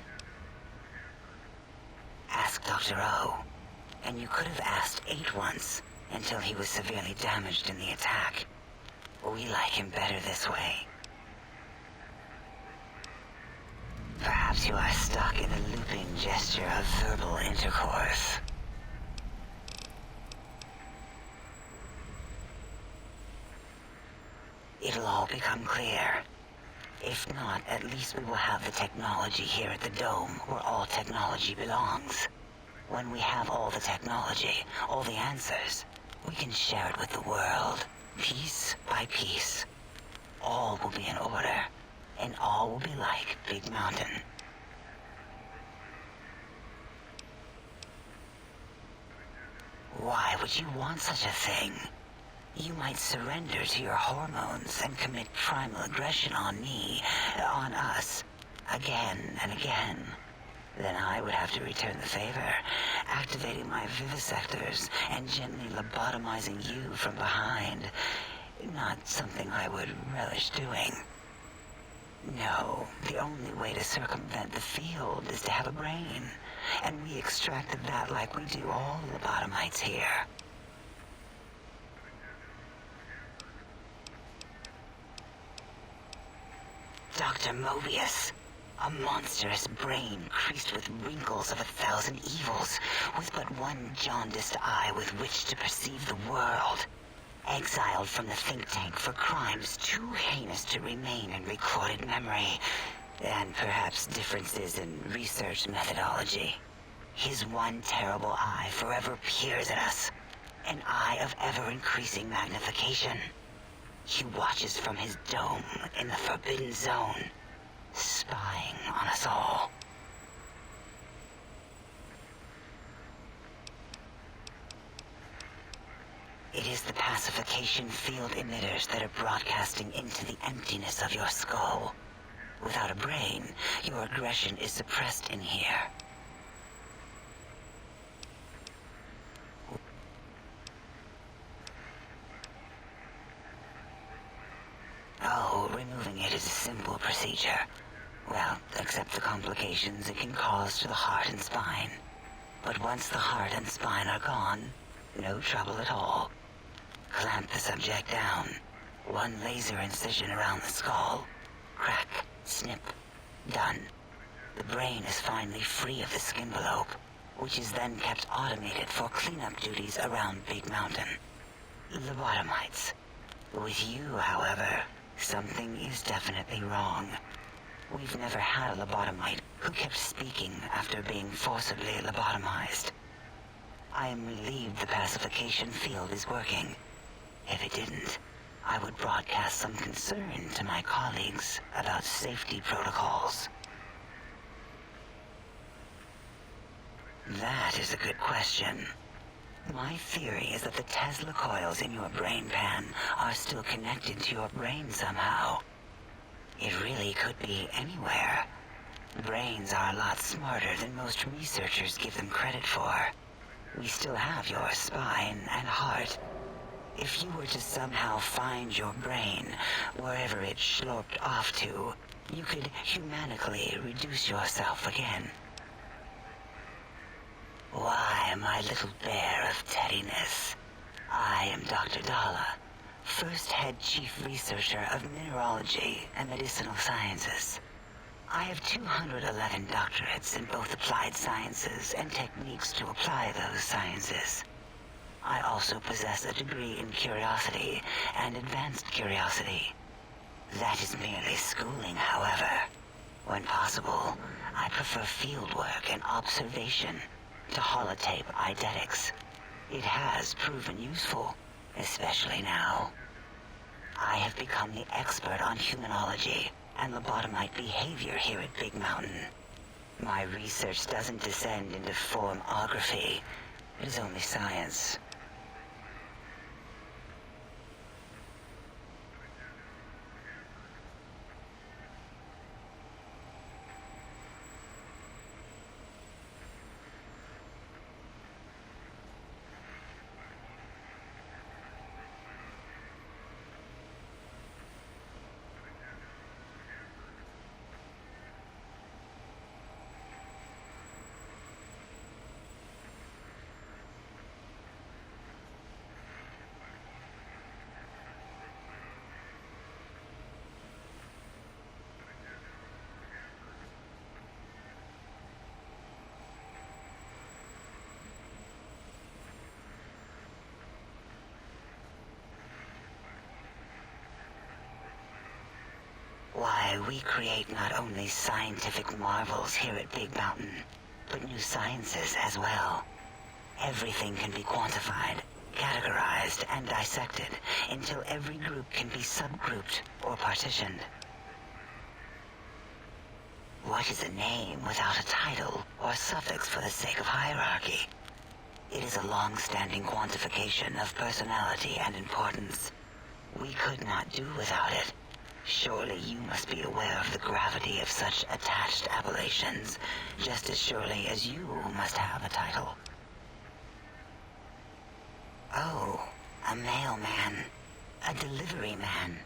Ask Dr. O. And you could have asked 8 once, until he was severely damaged in the attack. We like him better this way. Perhaps you are stuck in the looping gesture of verbal intercourse. It'll all become clear. If not, at least we will have the technology here at the Dome, where all technology belongs. When we have all the technology, all the answers, we can share it with the world, piece by piece. All will be in order, and all will be like Big Mountain. Why would you want such a thing? You might surrender to your hormones and commit primal aggression on me, on us, again and again. Then I would have to return the favor, activating my vivisectors and gently lobotomizing you from behind. Not something I would relish doing. No, the only way to circumvent the field is to have a brain. And we extracted that like we do all lobotomites here. Dr. Mobius. A monstrous brain creased with wrinkles of 1,000 evils, with but one jaundiced eye with which to perceive the world. Exiled from the think tank for crimes too heinous to remain in recorded memory, and perhaps differences in research methodology. His one terrible eye forever peers at us, an eye of ever-increasing magnification. He watches from his dome in the Forbidden Zone, spying on us all. It is the pacification field emitters that are broadcasting into the emptiness of your skull. Without a brain, your aggression is suppressed in here. Oh, removing it is a simple procedure. Well, except the complications it can cause to the heart and spine. But once the heart and spine are gone, no trouble at all. Clamp the subject down. One laser incision around the skull. Crack, snip, done. The brain is finally free of the skin envelope, which is then kept automated for cleanup duties around Big Mountain. Lobotomites. With you, however, something is definitely wrong. We've never had a lobotomite who kept speaking after being forcibly lobotomized. I am relieved the pacification field is working. If it didn't, I would broadcast some concern to my colleagues about safety protocols. That is a good question. My theory is that the Tesla coils in your brain pan are still connected to your brain somehow. It really could be anywhere. Brains are a lot smarter than most researchers give them credit for. We still have your spine and heart. If you were to somehow find your brain, wherever it sloped off to, you could humanically reduce yourself again. Why, my little bear of teddiness, I am Dr. Dala, first head chief researcher of mineralogy and medicinal sciences. I have 211 doctorates in both applied sciences and techniques to apply those sciences. I also possess a degree in curiosity and advanced curiosity. That is merely schooling, however. When possible, I prefer fieldwork and observation to holotape eidetics. It has proven useful, especially now. I have become the expert on humanology and lobotomite behavior here at Big Mountain. My research doesn't descend into formography. It is only science. Why, we create not only scientific marvels here at Big Mountain, but new sciences as well. Everything can be quantified, categorized, and dissected until every group can be subgrouped or partitioned. What is a name without a title or suffix for the sake of hierarchy? It is a long-standing quantification of personality and importance. We could not do without it. Surely you must be aware of the gravity of such attached appellations, just as surely as you must have a title. Oh, a mailman. A delivery man.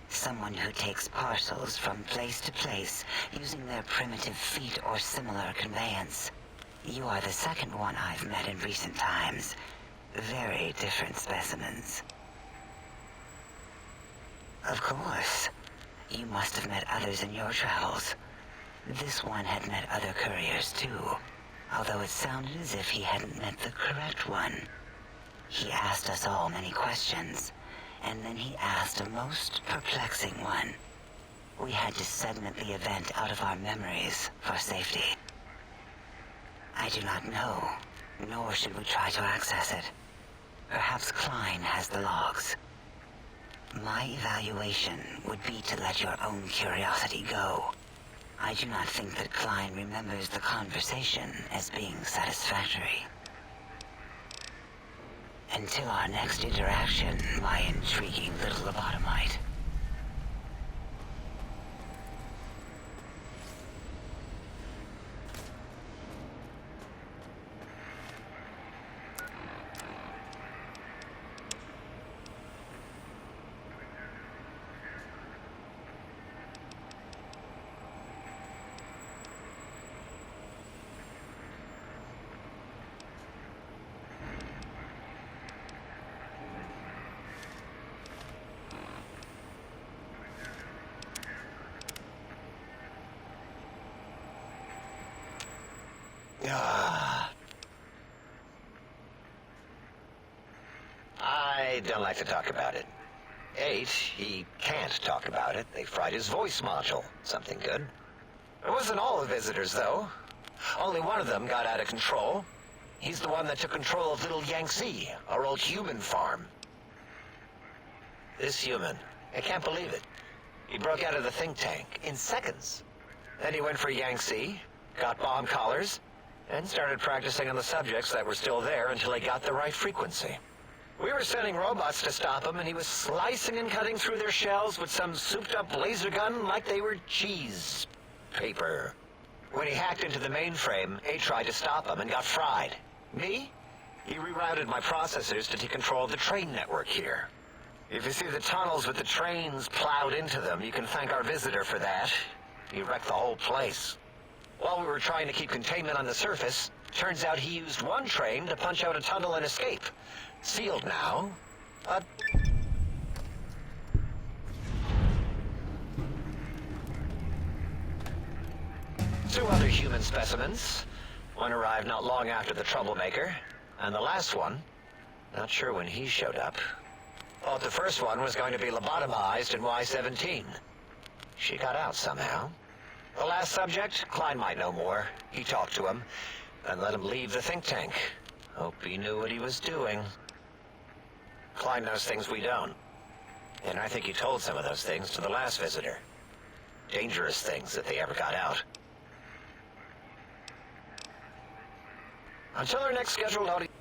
Someone who takes parcels from place to place using their primitive feet or similar conveyance. You are the second one I've met in recent times. Very different specimens. Of course. You must have met others in your travels. This one had met other couriers too, although it sounded as if he hadn't met the correct one. He asked us all many questions, and then he asked a most perplexing one. We had to segment the event out of our memories for safety. I do not know, nor should we try to access it. Perhaps Klein has the logs. My evaluation would be to let your own curiosity go. I do not think that Klein remembers the conversation as being satisfactory. Until our next interaction, my intriguing little lobotomite. I don't like to talk about it. 8, he can't talk about it. They fried his voice module. Something good. It wasn't all the visitors, though. Only one of them got out of control. He's the one that took control of Little Yangtze, our old human farm. This human, I can't believe it. He broke out of the think tank in seconds. Then he went for Yangtze, got bomb collars, and started practicing on the subjects that were still there until he got the right frequency. We were sending robots to stop him, and he was slicing and cutting through their shells with some souped-up laser gun like they were cheese paper. When he hacked into the mainframe, A tried to stop him and got fried. Me? He rerouted my processors to take control of the train network here. If you see the tunnels with the trains plowed into them, you can thank our visitor for that. He wrecked the whole place. While we were trying to keep containment on the surface, turns out he used one train to punch out a tunnel and escape. Sealed now, but... Two other human specimens. One arrived not long after the troublemaker, and the last one, not sure when he showed up. Thought the first one was going to be lobotomized in Y-17. She got out somehow. The last subject, Klein might know more. He talked to him, and let him leave the think tank. Hope he knew what he was doing. Klein knows things we don't. And I think he told some of those things to the last visitor. Dangerous things if they ever got out. Until our next scheduled audience...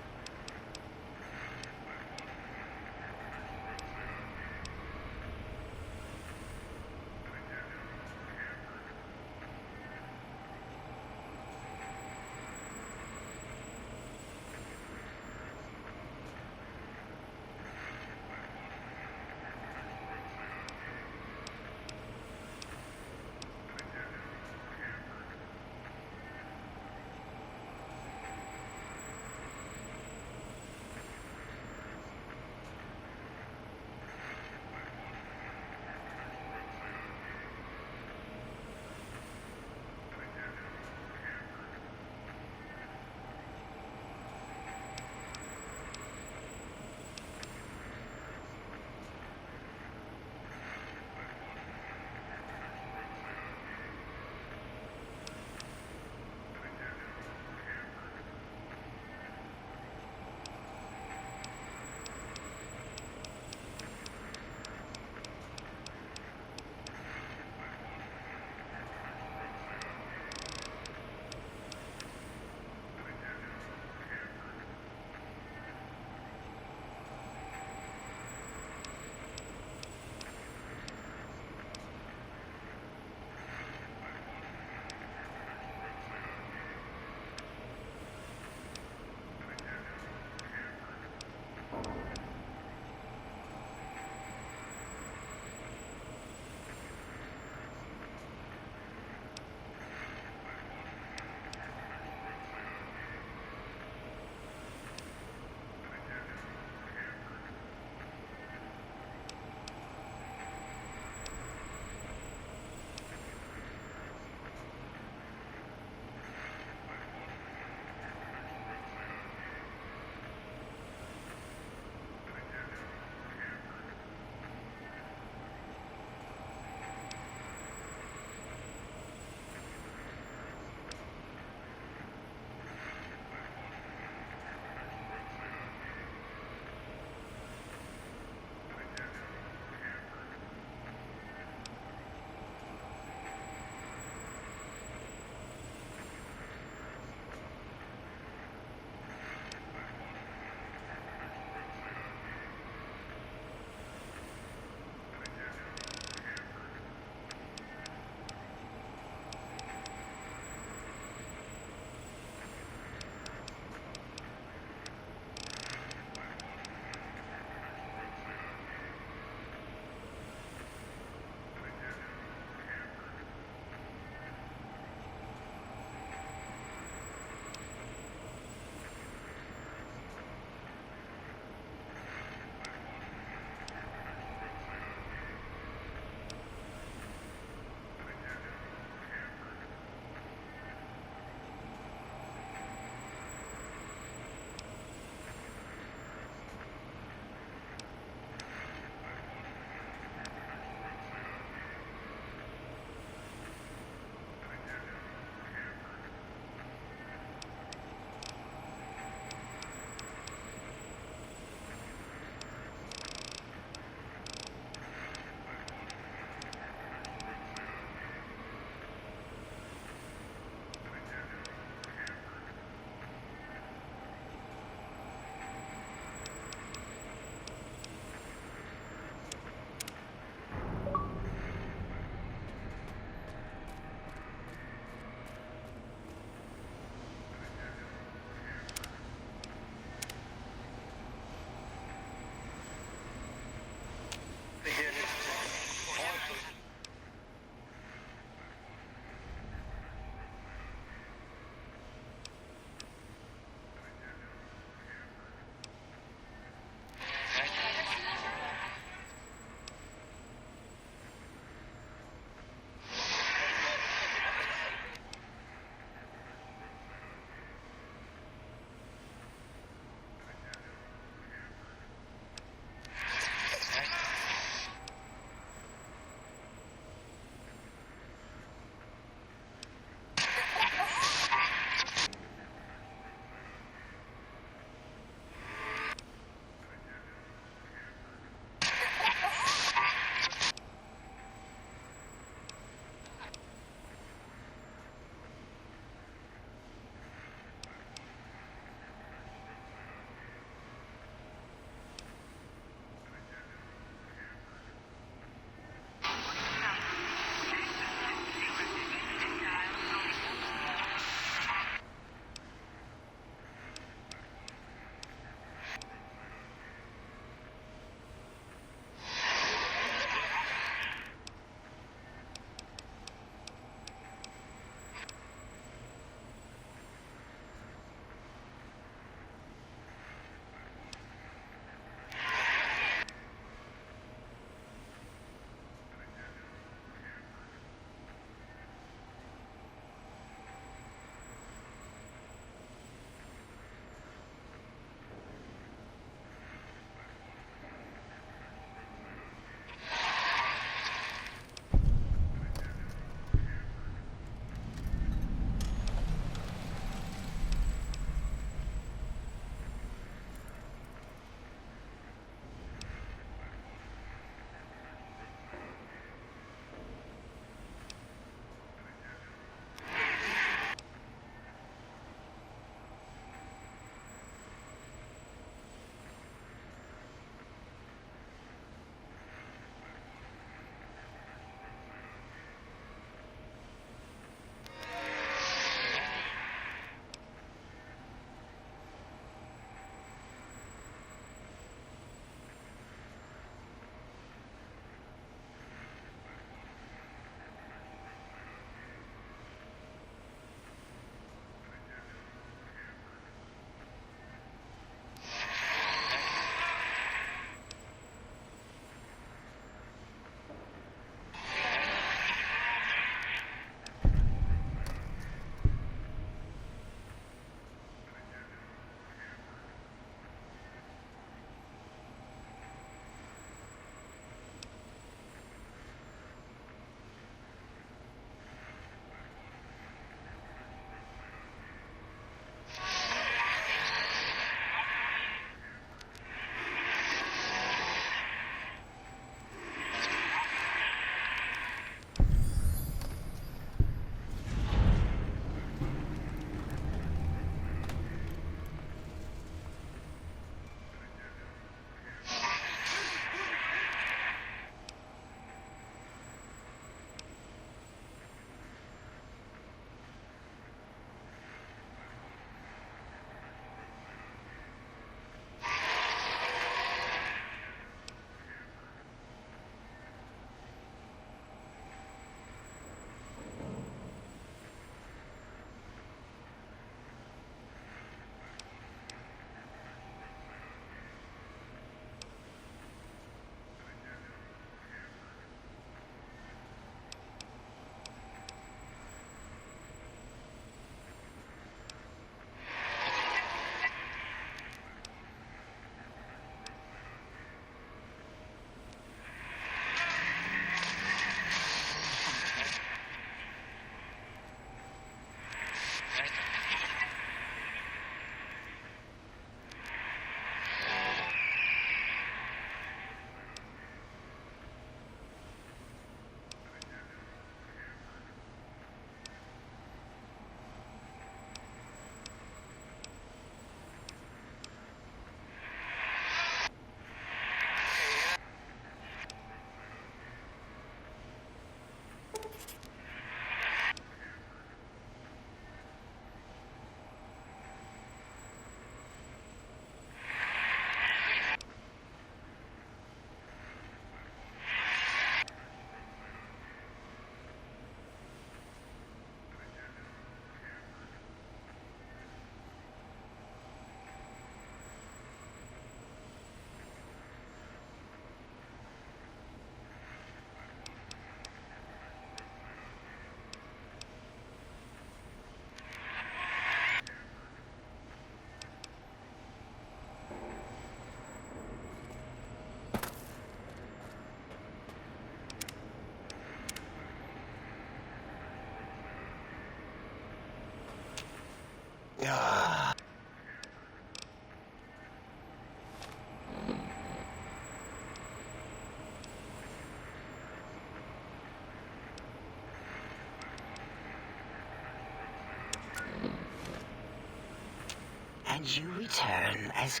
and you return as...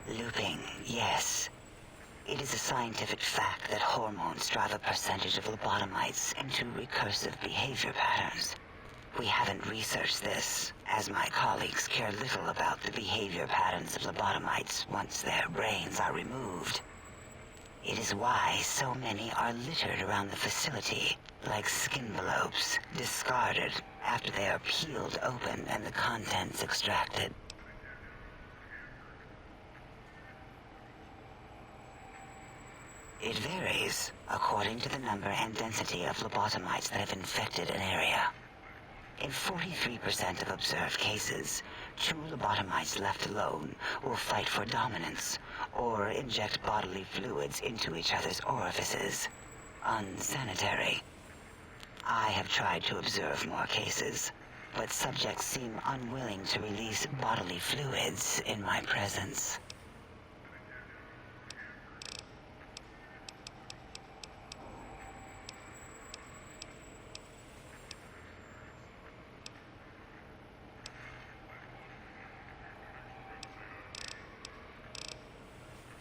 Looping, yes. It is a scientific fact that hormones drive a percentage of lobotomites into recursive behavior patterns. We haven't researched this, as my colleagues care little about the behavior patterns of lobotomites once their brains are removed. It is why so many are littered around the facility, like skin envelopes, discarded after they are peeled open and the contents extracted. It varies according to the number and density of lobotomites that have infected an area. In 43% of observed cases, true lobotomites left alone will fight for dominance or inject bodily fluids into each other's orifices. Unsanitary. I have tried to observe more cases, but subjects seem unwilling to release bodily fluids in my presence.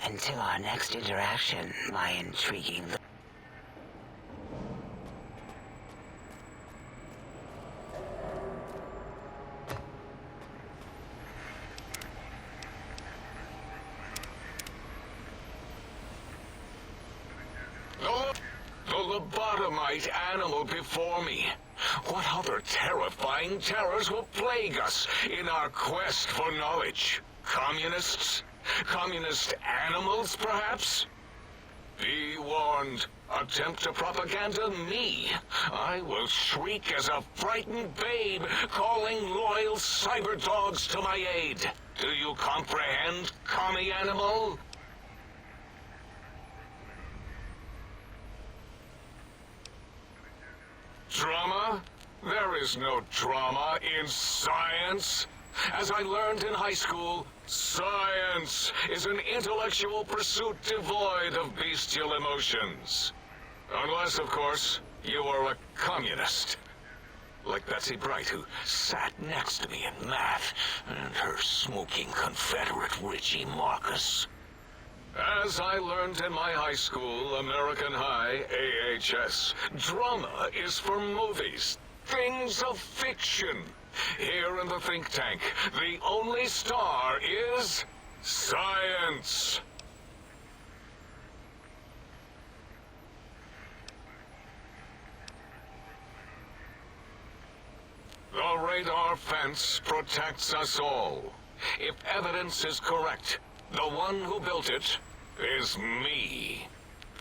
Until our next interaction, my intriguing... The lobotomite animal before me. What other terrifying terrors will plague us in our quest for knowledge? Communists? Communist animals, perhaps? Be warned. Attempt to propaganda me. I will shriek as a frightened babe, calling loyal cyber dogs to my aid. Do you comprehend, commie animal? Drama? There is no drama in science. As I learned in high school, science is an intellectual pursuit devoid of bestial emotions. Unless, of course, you are a communist. Like Betsy Bright, who sat next to me in math, and her smoking Confederate Richie Marcus. As I learned in my high school, American High, AHS, drama is for movies, things of fiction. Here in the think tank, the only star is science. The radar fence protects us all. If evidence is correct, the one who built it is me.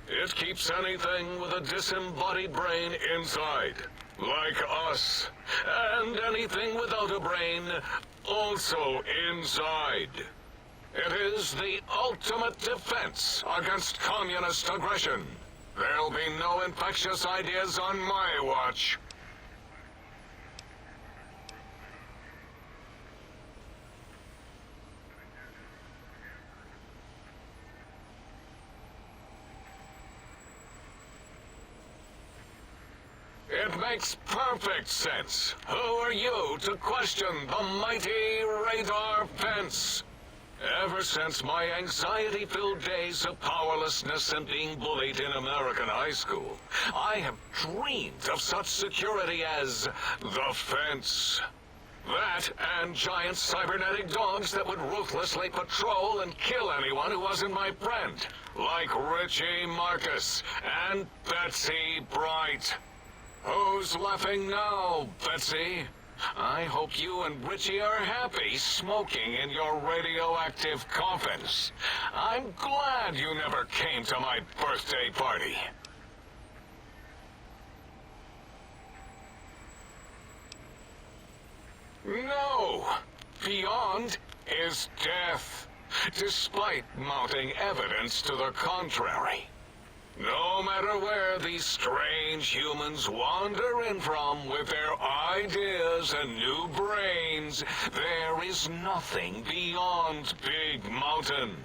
It keeps anything with a disembodied brain inside, like us, and anything without a brain also inside. It is the ultimate defense against communist aggression. There'll be no infectious ideas on my watch. It makes perfect sense. Who are you to question the mighty radar fence? Ever since my anxiety-filled days of powerlessness and being bullied in American high school, I have dreamed of such security as the fence. That and giant cybernetic dogs that would ruthlessly patrol and kill anyone who wasn't my friend, like Richie Marcus and Betsy Bright. Who's laughing now, Betsy? I hope you and Richie are happy smoking in your radioactive coffins. I'm glad you never came to my birthday party. No! Beyond is death, despite mounting evidence to the contrary. No matter where these strange humans wander in from with their ideas and new brains, there is nothing beyond Big Mountain.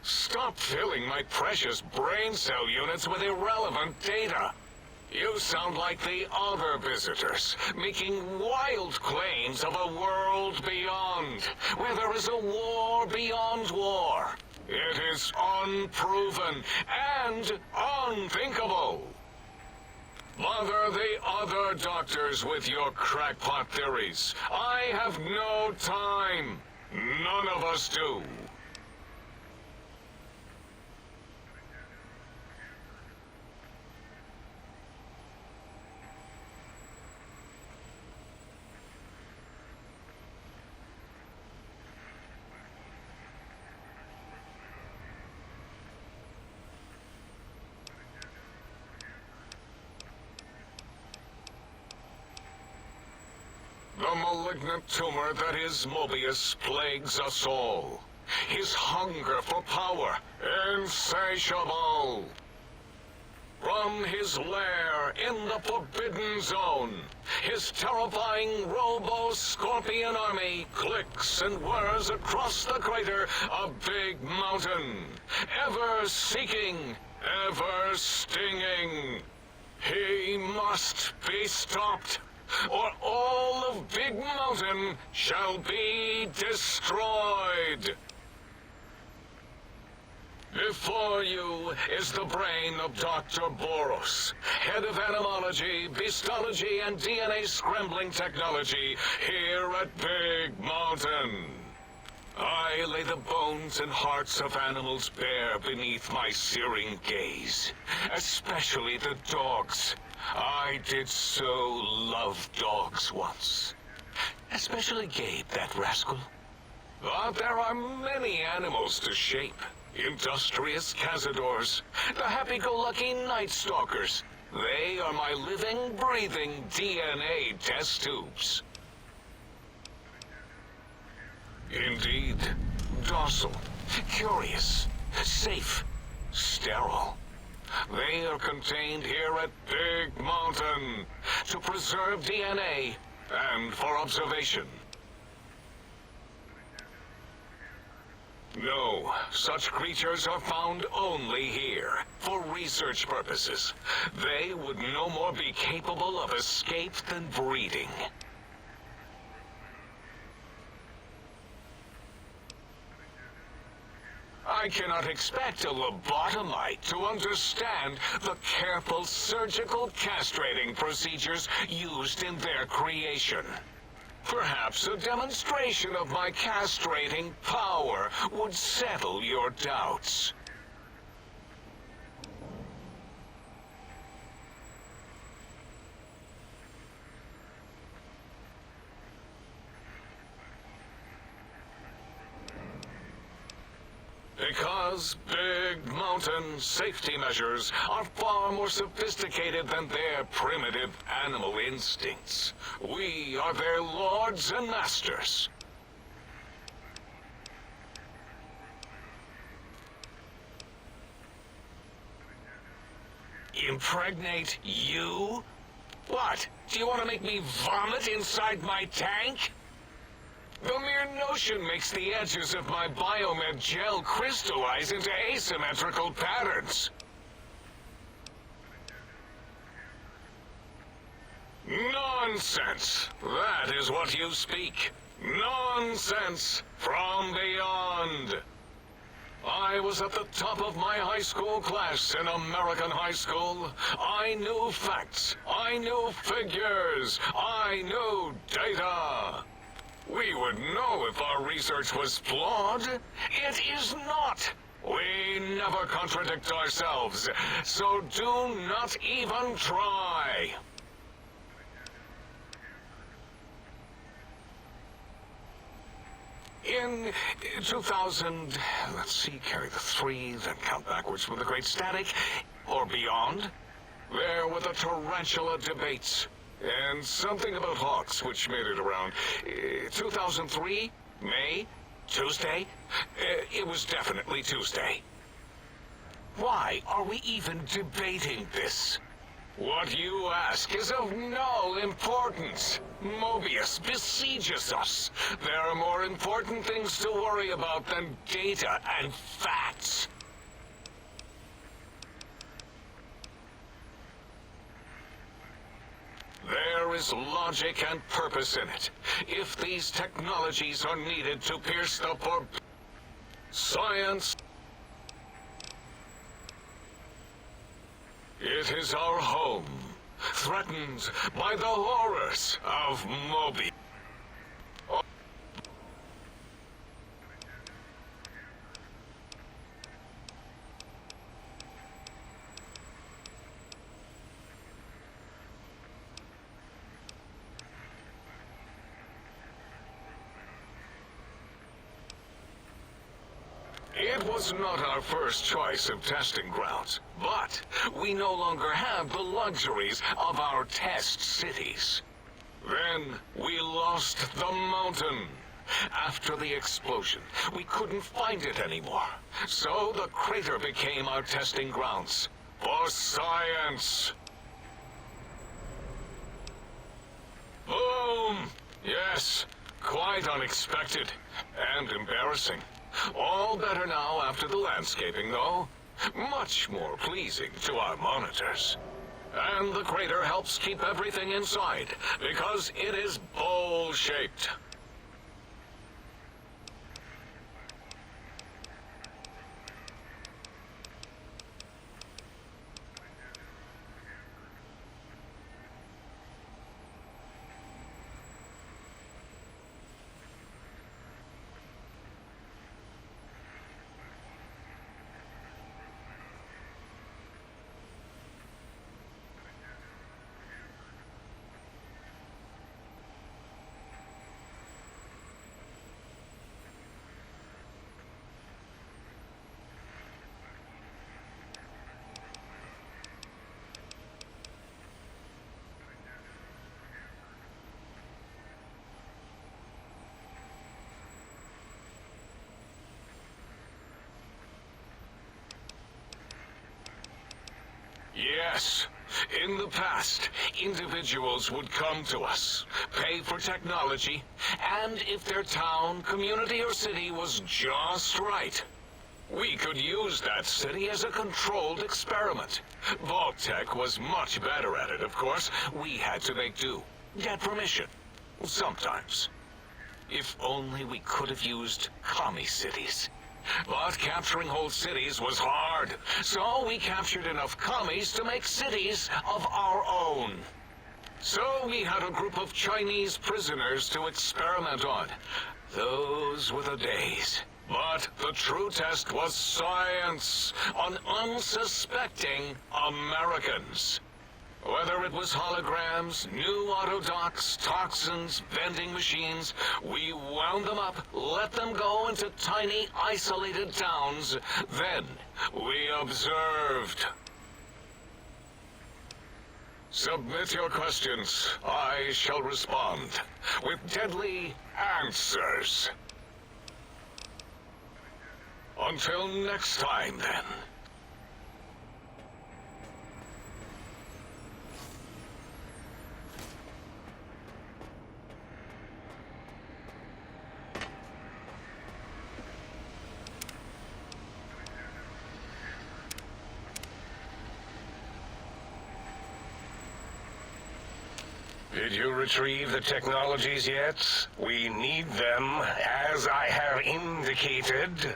Stop filling my precious brain cell units with irrelevant data. You sound like the other visitors, making wild claims of a world beyond, where there is a war beyond war. It is unproven and unthinkable. Bother the other doctors with your crackpot theories. I have no time. None of us do. The malignant tumor that is Mobius plagues us all. His hunger for power, insatiable. From his lair in the Forbidden Zone, his terrifying Robo-Scorpion army clicks and whirs across the crater of Big Mountain, ever seeking, ever stinging. He must be stopped, or all of Big Mountain shall be destroyed. Before you is the brain of Dr. Boros, head of animology, beastology, and DNA scrambling technology here at Big Mountain. I lay the bones and hearts of animals bare beneath my searing gaze, especially the dogs. I did so love dogs once. Especially Gabe, that rascal. But there are many animals to shape. Industrious cazadors, the happy-go-lucky night stalkers. They are my living, breathing DNA test tubes. Indeed, docile, curious, safe, sterile. They are contained here at Big Mountain to preserve DNA and for observation. No, such creatures are found only here, for research purposes. They would no more be capable of escape than breeding. I cannot expect a lobotomite to understand the careful surgical castrating procedures used in their creation. Perhaps a demonstration of my castrating power would settle your doubts. Because Big Mountain safety measures are far more sophisticated than their primitive animal instincts. We are their lords and masters. Impregnate you? What? Do you want to make me vomit inside my tank? The mere notion makes the edges of my biomed gel crystallize into asymmetrical patterns. Nonsense! That is what you speak. Nonsense from beyond. I was at the top of my high school class in American high school. I knew facts. I knew figures. I knew data. We would know if our research was flawed. It is not. We never contradict ourselves, so do not even try. In 2000, let's see, carry the 3, then count backwards from the Great Static, or beyond, there were the tarantula debates. And something about hawks, which made it around 2003, May, Tuesday. It was definitely Tuesday. Why are we even debating this? What you ask is of no importance. Mobius besieges us. There are more important things to worry about than data and facts. There is logic and purpose in it. If these technologies are needed to pierce the science, it is our home, threatened by the horrors of Mobius. It was not our first choice of testing grounds, but we no longer have the luxuries of our test cities. Then we lost the mountain. After the explosion, we couldn't find it anymore. So the crater became our testing grounds for science. Boom! Yes, quite unexpected and embarrassing. All better now after the landscaping, though. Much more pleasing to our monitors. And the crater helps keep everything inside, because it is bowl-shaped. Yes. In the past, individuals would come to us, pay for technology, and if their town, community, or city was just right, we could use that city as a controlled experiment. Vault-Tec was much better at it, of course. We had to make do. Get permission. Sometimes. If only we could have used commie cities. But capturing whole cities was hard, so we captured enough commies to make cities of our own. So we had a group of Chinese prisoners to experiment on. Those were the days. But the true test was science on unsuspecting Americans. Whether it was holograms, new autodocs, toxins, vending machines, we wound them up, let them go into tiny, isolated towns. Then we observed. Submit your questions. I shall respond with deadly answers. Until next time, then. Did you retrieve the technologies yet? We need them, as I have indicated.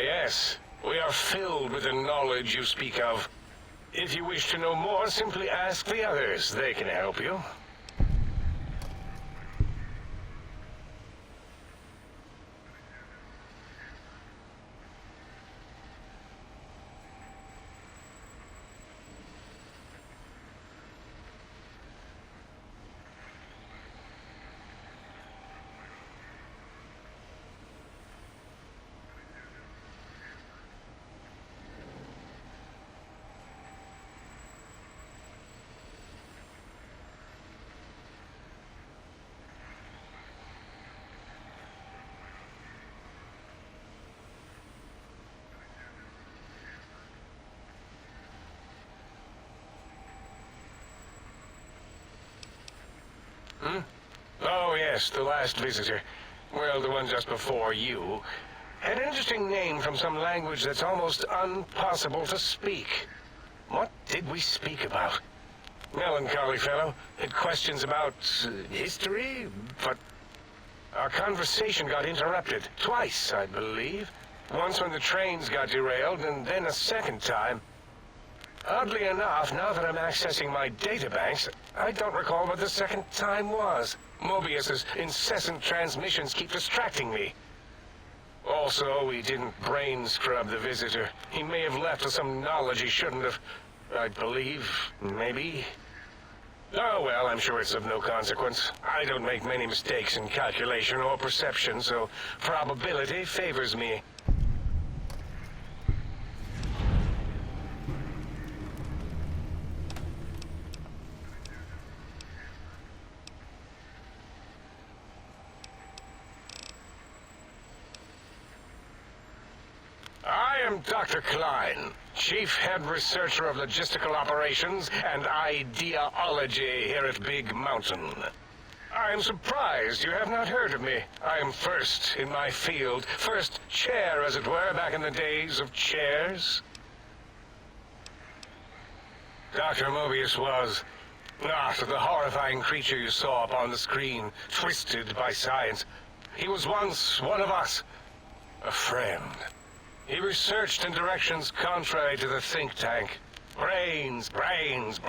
yes. We are filled with the knowledge you speak of. If you wish to know more, simply ask the others. They can help you. Oh, yes, the last visitor. Well, the one just before you. Had an interesting name from some language that's almost impossible to speak. What did we speak about? Melancholy fellow. Had questions about history, but our conversation got interrupted. Twice, I believe. Once when the trains got derailed, and then a second time. Oddly enough, now that I'm accessing my databanks, I don't recall what the second time was. Mobius's incessant transmissions keep distracting me. Also, we didn't brain scrub the visitor. He may have left us some knowledge he shouldn't have. I believe, maybe. Oh, well, I'm sure it's of no consequence. I don't make many mistakes in calculation or perception, so probability favors me. I am Dr. Klein, Chief Head Researcher of Logistical Operations and Ideology here at Big Mountain. I am surprised you have not heard of me. I am first in my field, first chair, as it were, back in the days of chairs. Dr. Mobius was not the horrifying creature you saw upon the screen, twisted by science. He was once one of us, a friend. He researched in directions contrary to the think tank. Brains, brains,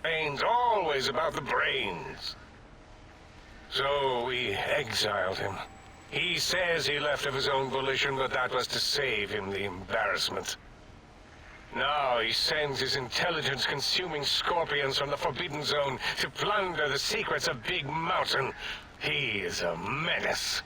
brains, always about the brains. So we exiled him. He says he left of his own volition, but that was to save him the embarrassment. Now he sends his intelligence-consuming scorpions from the Forbidden Zone to plunder the secrets of Big Mountain. He is a menace.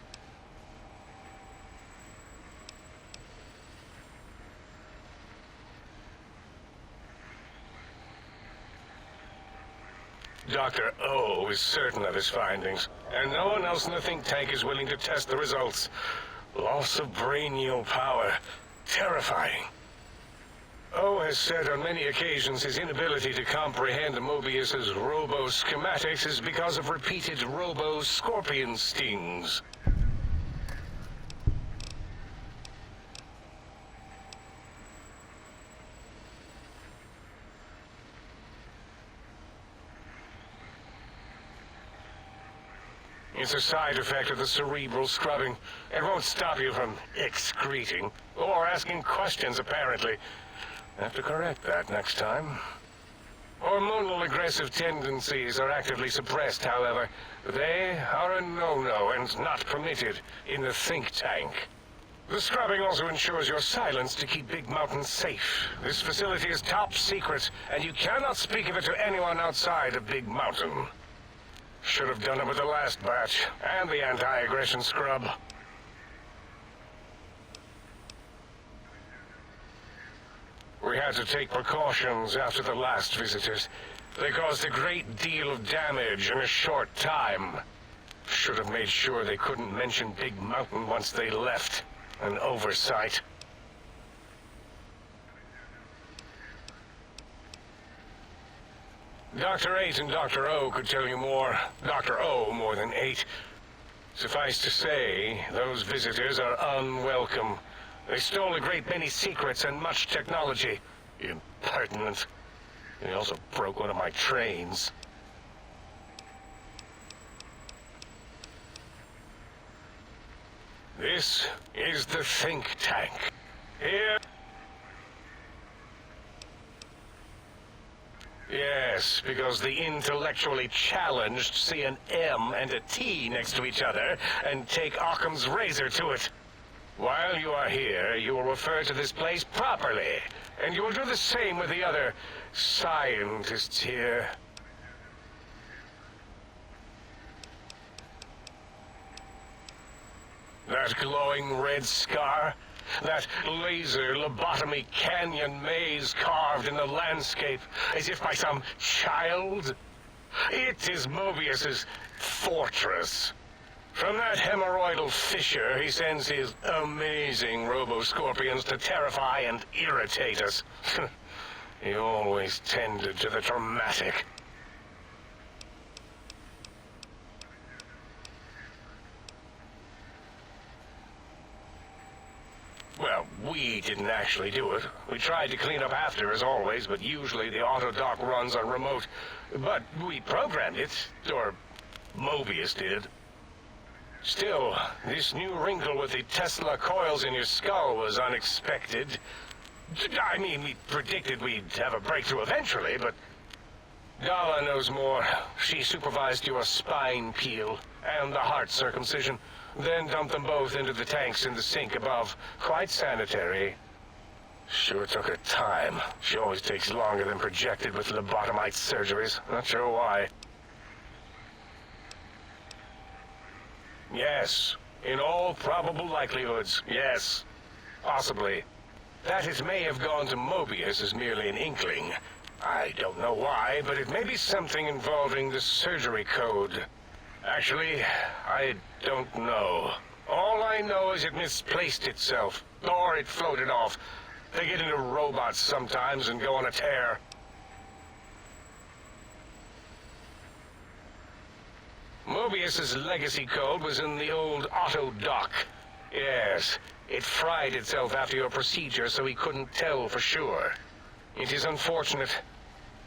Dr. O is certain of his findings, and no one else in the think tank is willing to test the results. Loss of brainial power. Terrifying. O has said on many occasions his inability to comprehend Mobius's robo-schematics is because of repeated robo-scorpion stings. It's a side effect of the cerebral scrubbing. It won't stop you from excreting, or asking questions, apparently. Have to correct that next time. Hormonal aggressive tendencies are actively suppressed, however. They are a no-no and not permitted in the think tank. The scrubbing also ensures your silence to keep Big Mountain safe. This facility is top secret, and you cannot speak of it to anyone outside of Big Mountain. Should have done it with the last batch, and the anti-aggression scrub. We had to take precautions after the last visitors. They caused a great deal of damage in a short time. Should have made sure they couldn't mention Big Mountain once they left. An oversight. Dr. 8 and Dr. O could tell you more. Dr. O more than 8. Suffice to say, those visitors are unwelcome. They stole a great many secrets and much technology. Impertinent. They also broke one of my trains. This is the think tank. Here. Yes, because the intellectually challenged see an M and a T next to each other and take Occam's razor to it. While you are here, you will refer to this place properly, and you will do the same with the other scientists here. That glowing red scar? That laser lobotomy canyon maze carved in the landscape as if by some child? It is Mobius's fortress. From that hemorrhoidal fissure, he sends his amazing robo-scorpions to terrify and irritate us. He always tended to the dramatic. Well, we didn't actually do it. We tried to clean up after, as always, but usually the auto-dock runs on remote. But we programmed it, or Mobius did. Still, this new wrinkle with the Tesla coils in your skull was unexpected. I mean, we predicted we'd have a breakthrough eventually, but Gala knows more. She supervised your spine peel and the heart circumcision, then dumped them both into the tanks in the sink above. Quite sanitary. Sure took her time. She always takes longer than projected with lobotomite surgeries. Not sure why. Yes, in all probable likelihoods, yes. Possibly. That it may have gone to Mobius is merely an inkling. I don't know why, but it may be something involving the surgery code. Actually, I don't know. All I know is it misplaced itself, or it floated off. They get into robots sometimes and go on a tear. Mobius's legacy code was in the old auto-dock. Yes, it fried itself after your procedure, so he couldn't tell for sure. It is unfortunate.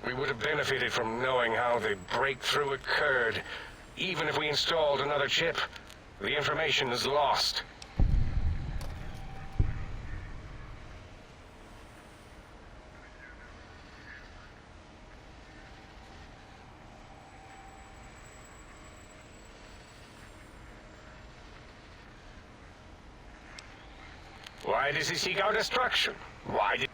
We would have benefited from knowing how the breakthrough occurred. Even if we installed another chip, the information is lost. Why does he seek our destruction? Why did...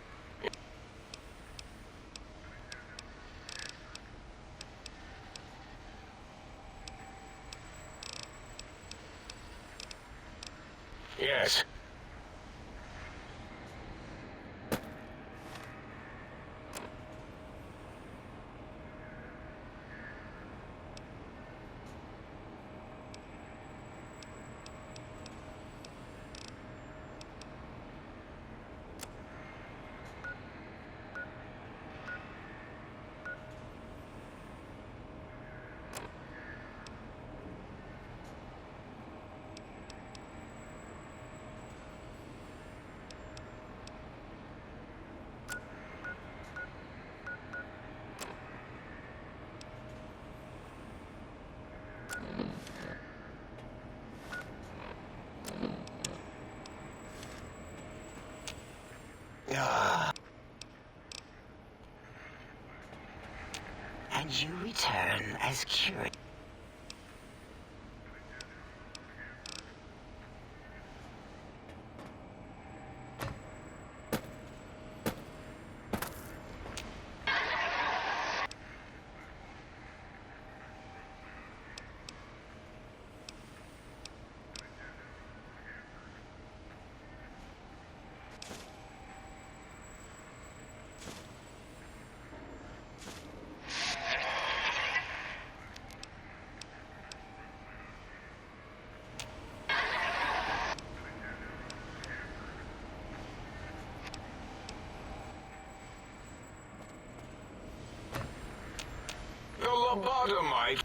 Yes. And you return as curious. The lobotomite.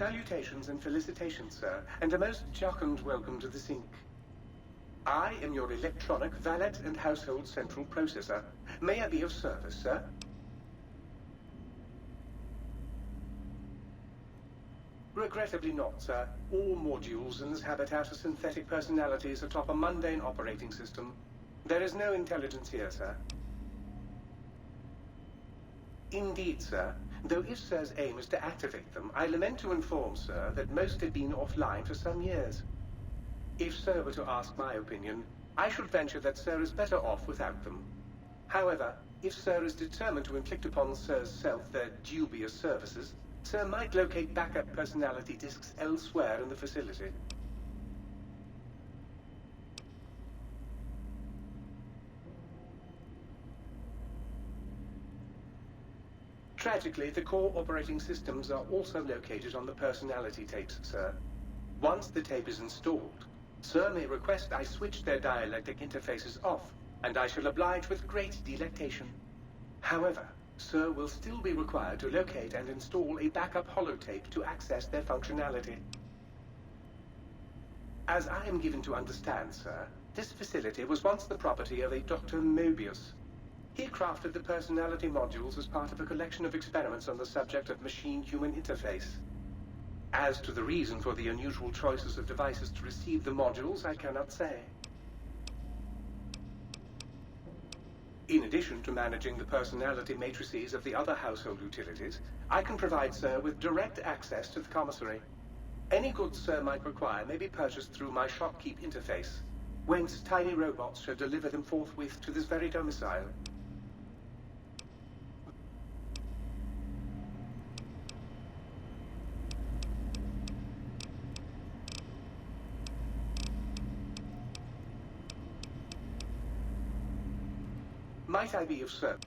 Salutations and felicitations, sir, and a most jocund welcome to the sink. I am your electronic valet and household central processor. May I be of service, sir? Regrettably not, sir. All modules in this habitat are synthetic personalities atop a mundane operating system. There is no intelligence here, sir. Indeed, sir. Though if Sir's aim is to activate them, I lament to inform, sir, that most have been offline for some years. If Sir were to ask my opinion, I should venture that Sir is better off without them. However, if Sir is determined to inflict upon Sir's self their dubious services, Sir might locate backup personality disks elsewhere in the facility. Tragically, the core operating systems are also located on the personality tapes, sir. Once the tape is installed, Sir may request I switch their dialectic interfaces off, and I shall oblige with great delectation. However, Sir will still be required to locate and install a backup holotape to access their functionality. As I am given to understand, sir, this facility was once the property of a Dr. Mobius. He crafted the personality modules as part of a collection of experiments on the subject of machine-human interface. As to the reason for the unusual choices of devices to receive the modules, I cannot say. In addition to managing the personality matrices of the other household utilities, I can provide Sir with direct access to the commissary. Any goods Sir might require may be purchased through my shopkeep interface, whence tiny robots shall deliver them forthwith to this very domicile. Might I be of service?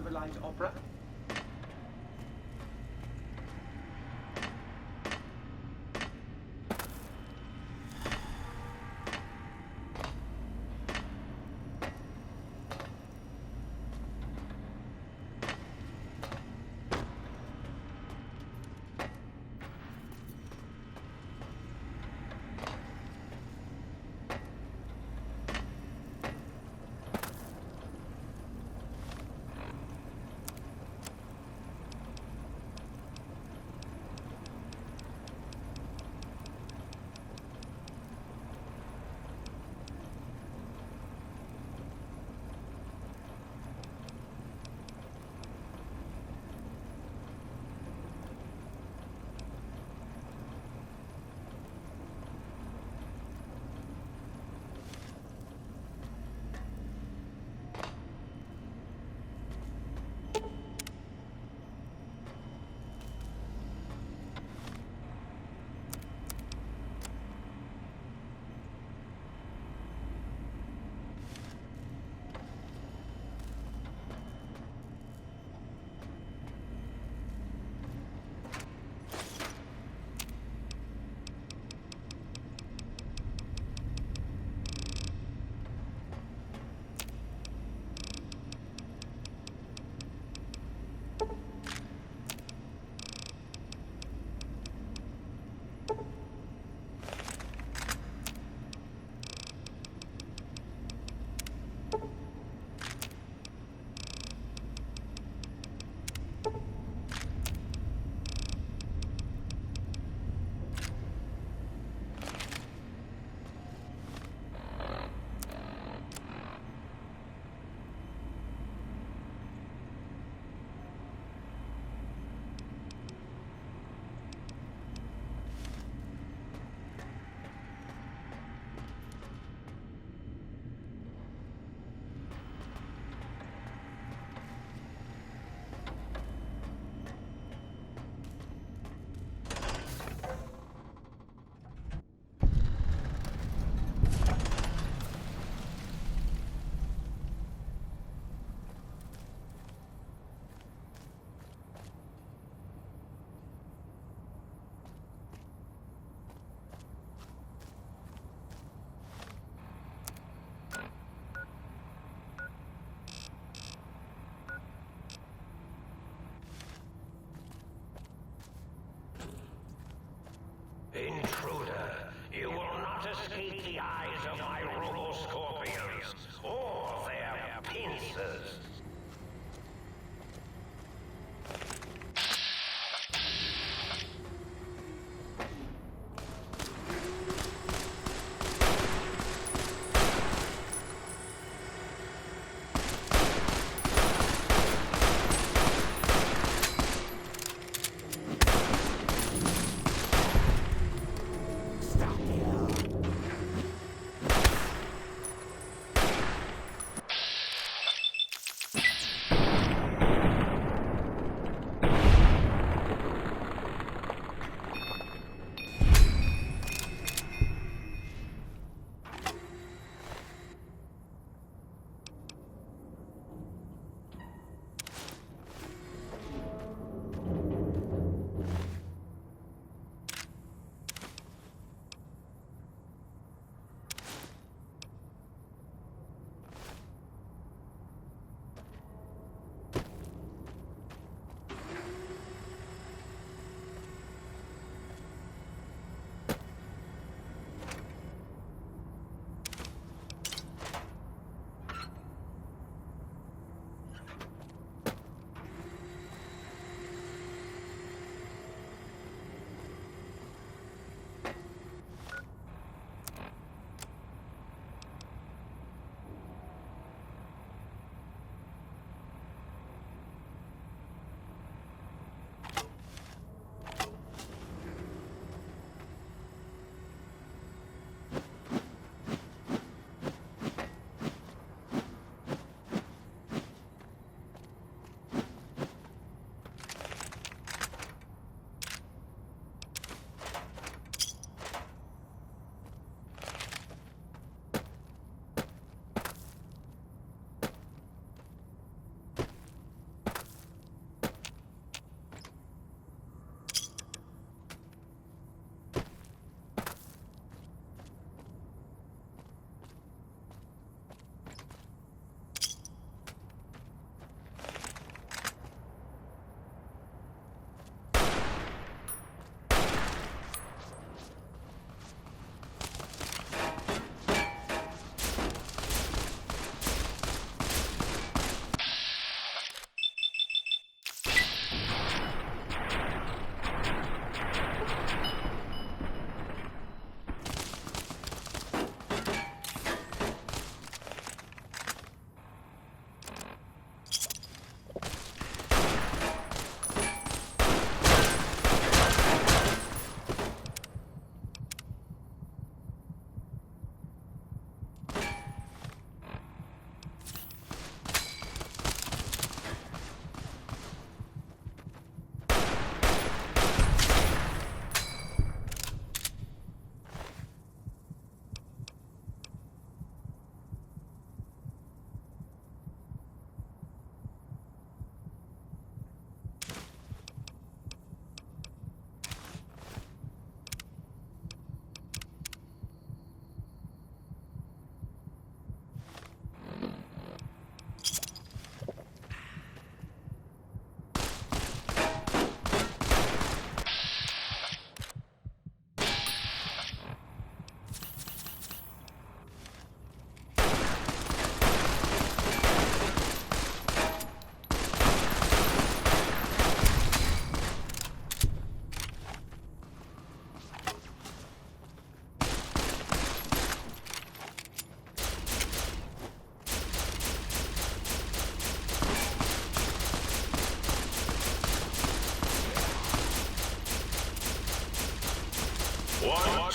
of a light opera?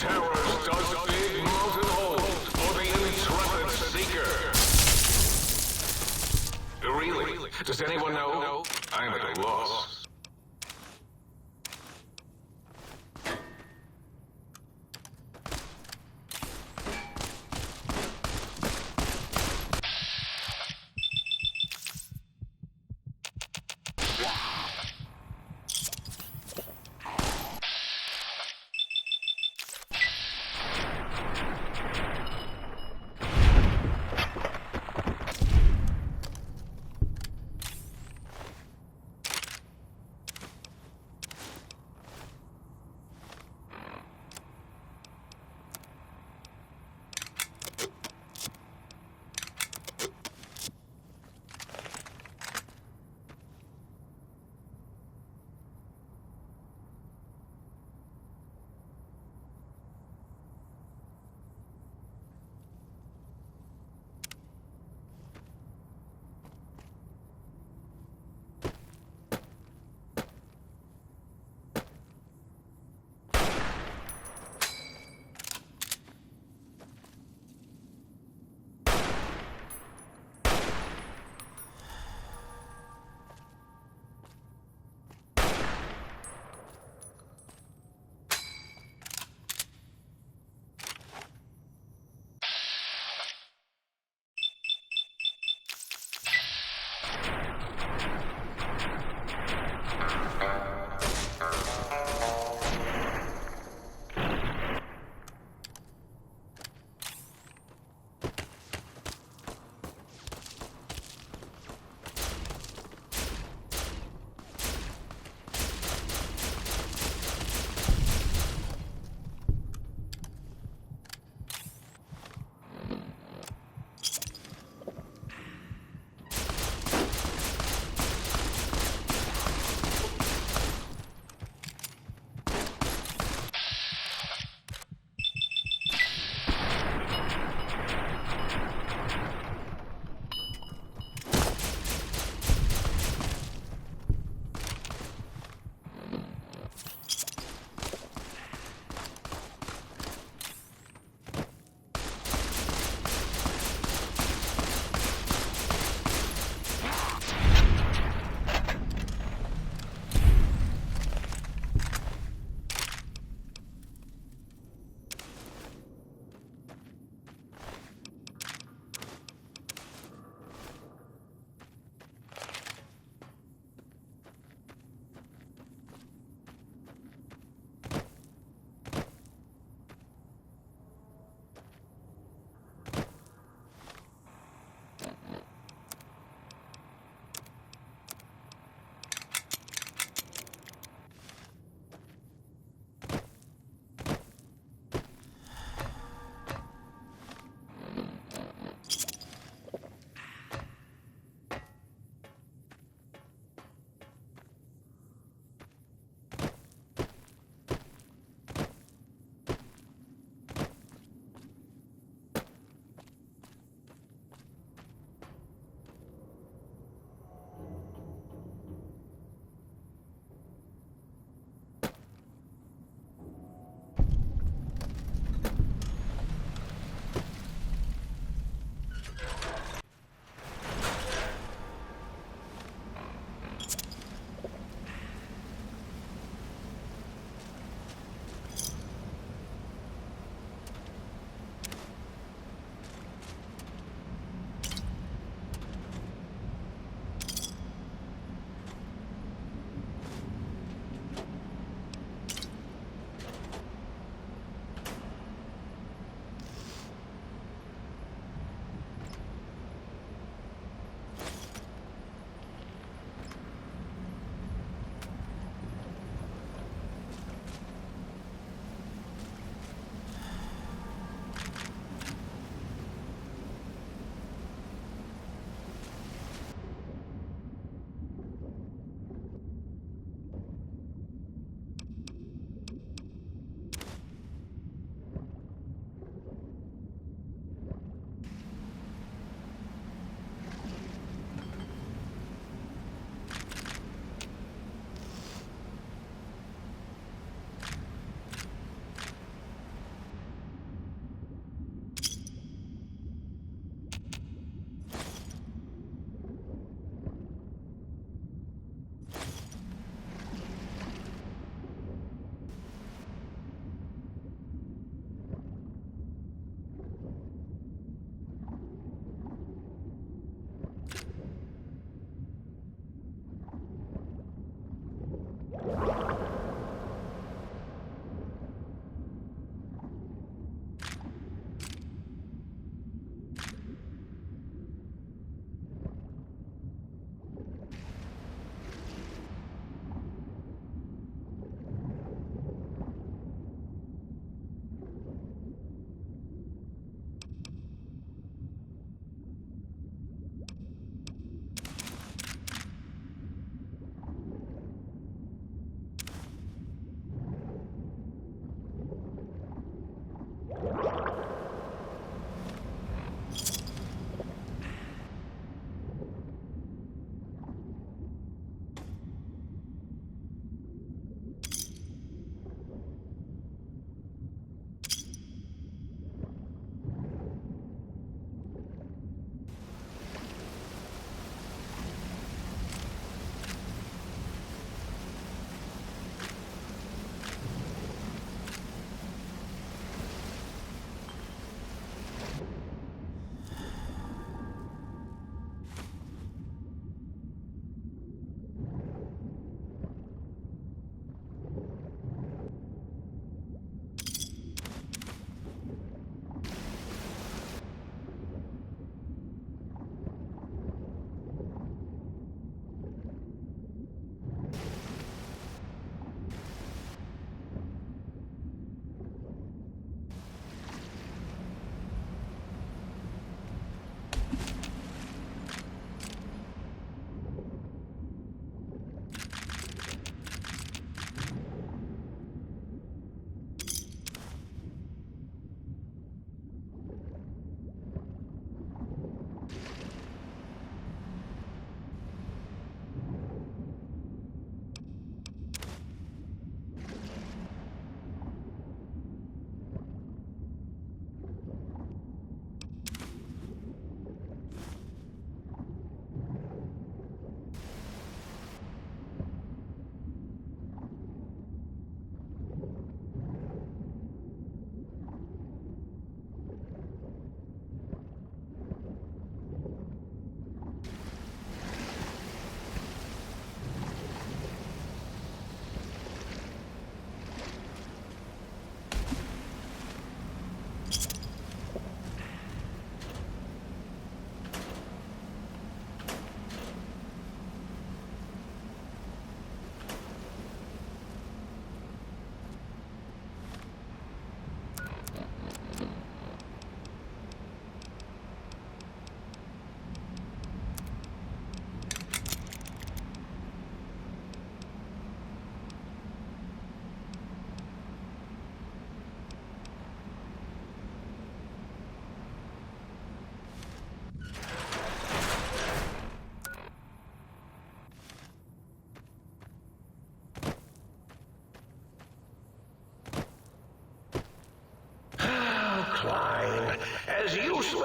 terrors does Big Mountain hold for the intrepid seeker? Really? Does anyone know? I'm at a loss.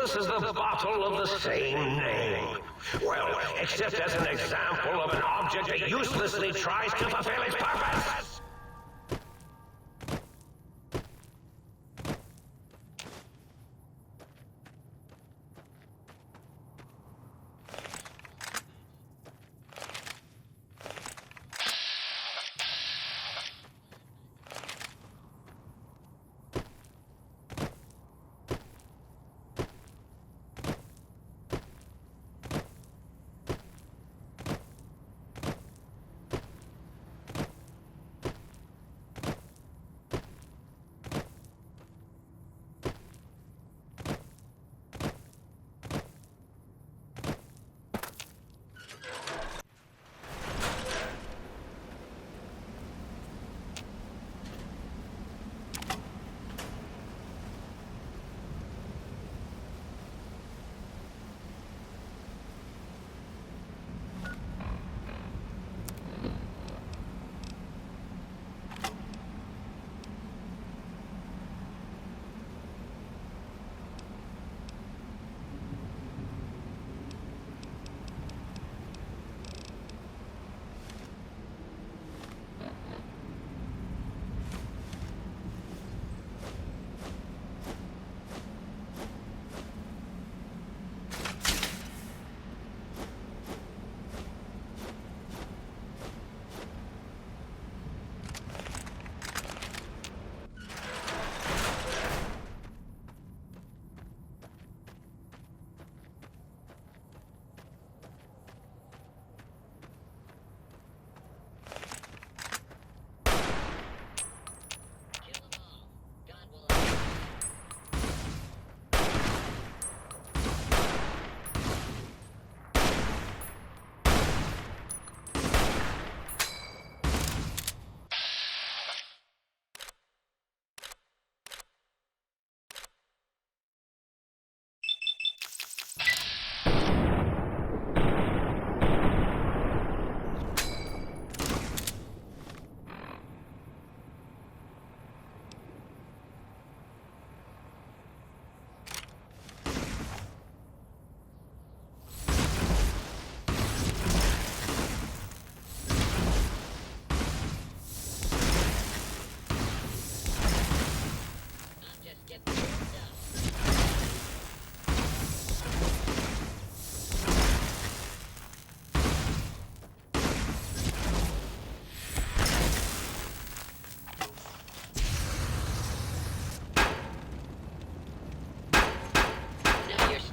universe is the bottle of the same name. Well, except as an example of an object that uselessly tries to fulfill its purpose.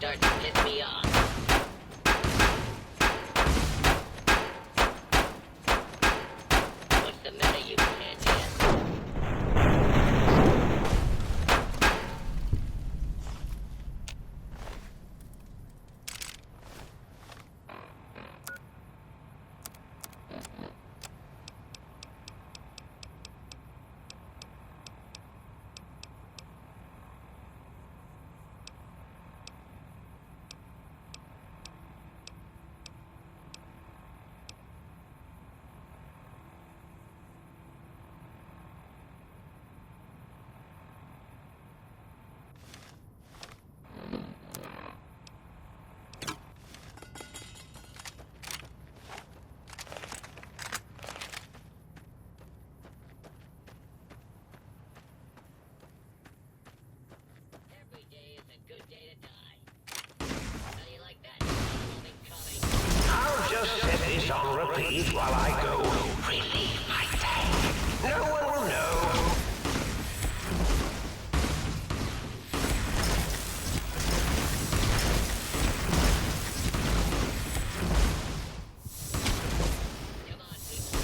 Starting to piss me off. What's the matter, you pansy? Every day is a good day to die. How do you like that? I'll just set this on repeat while I go. Relief, I say. No one will know. Come on, people.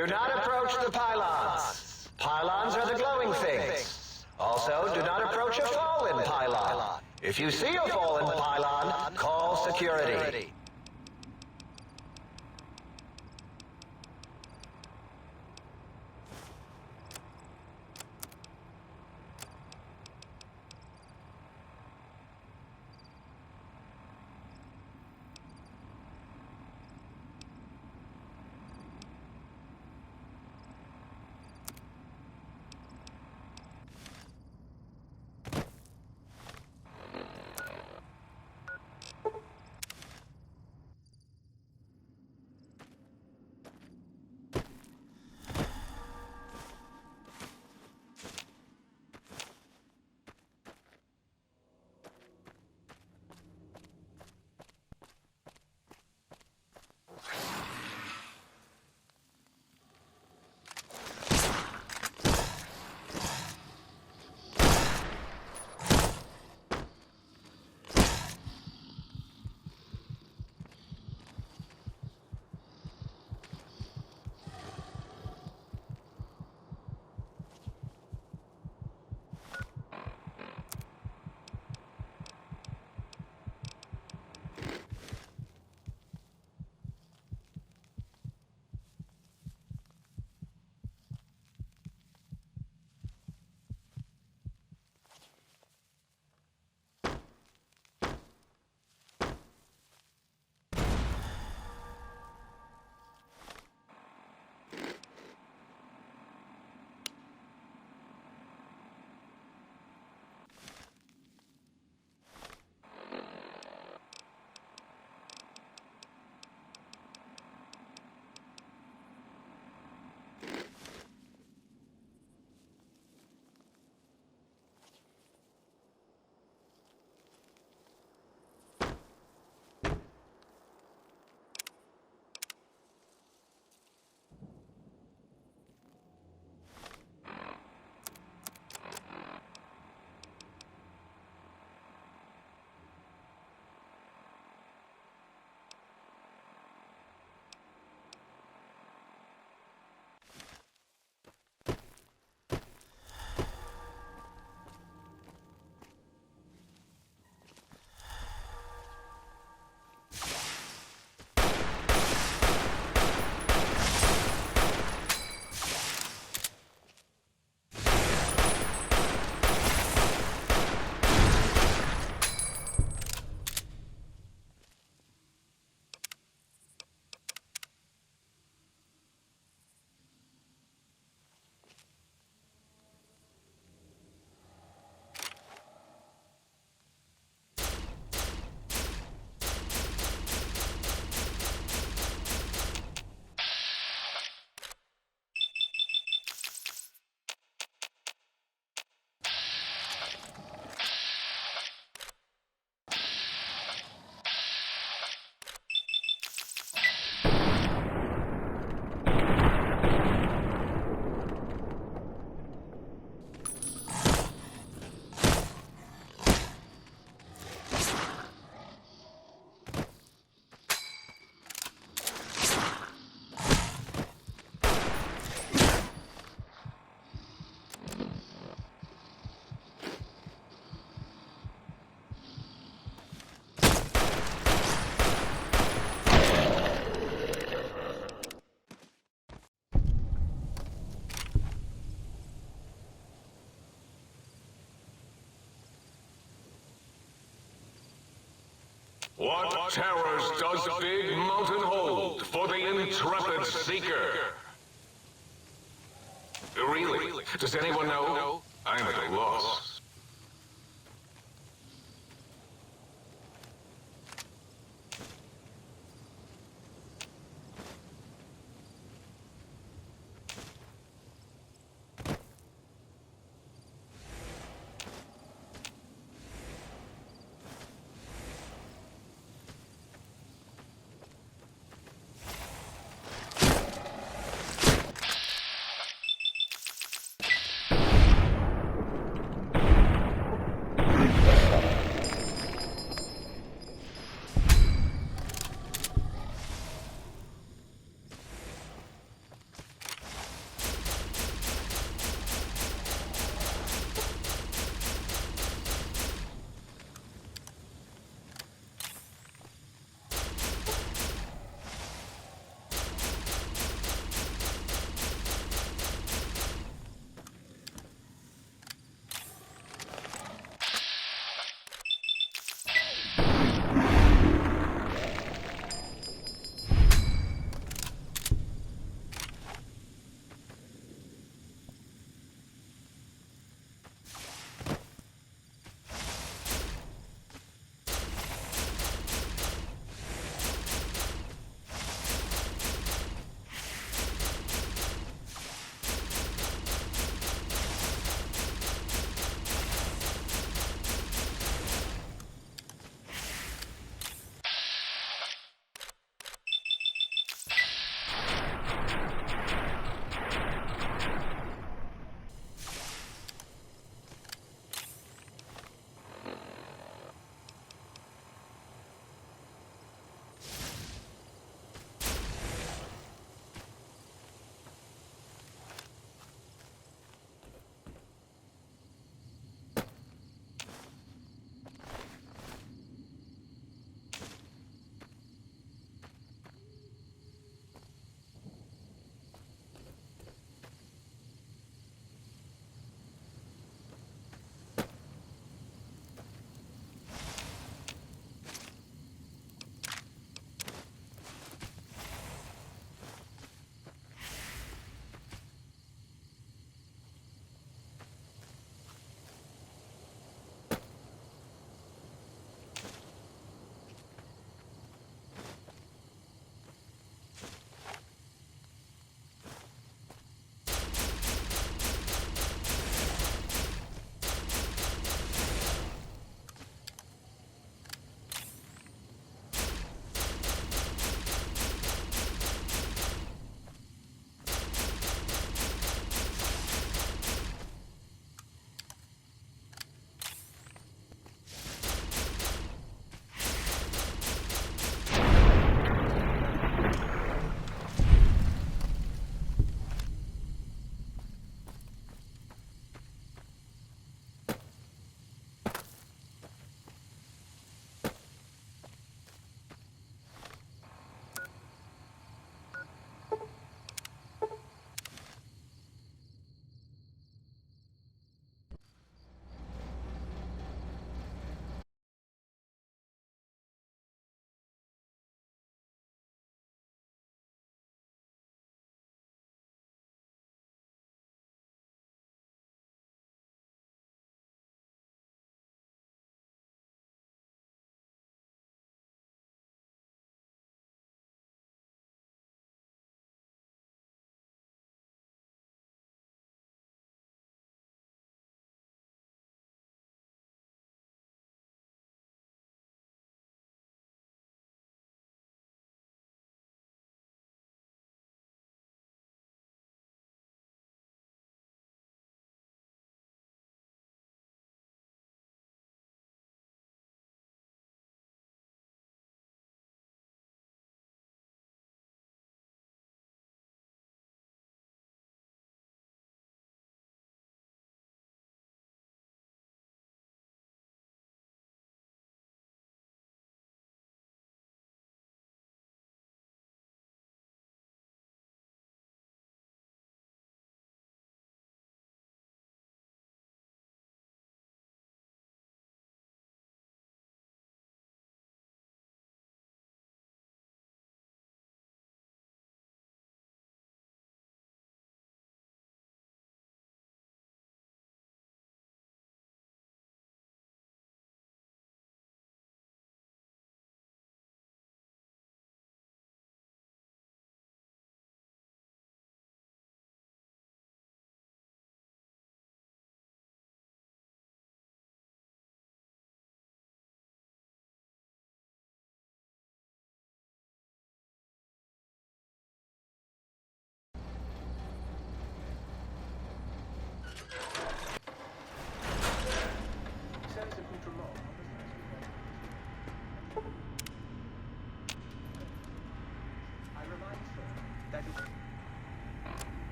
Do not approach the pylons. Pylons are the glowing things. Also, do not approach a fallen pylon. If you see a fallen pylon, call security. What terrors does Big Mountain hold for the intrepid seeker? Really? Does anyone know? I'm at a loss.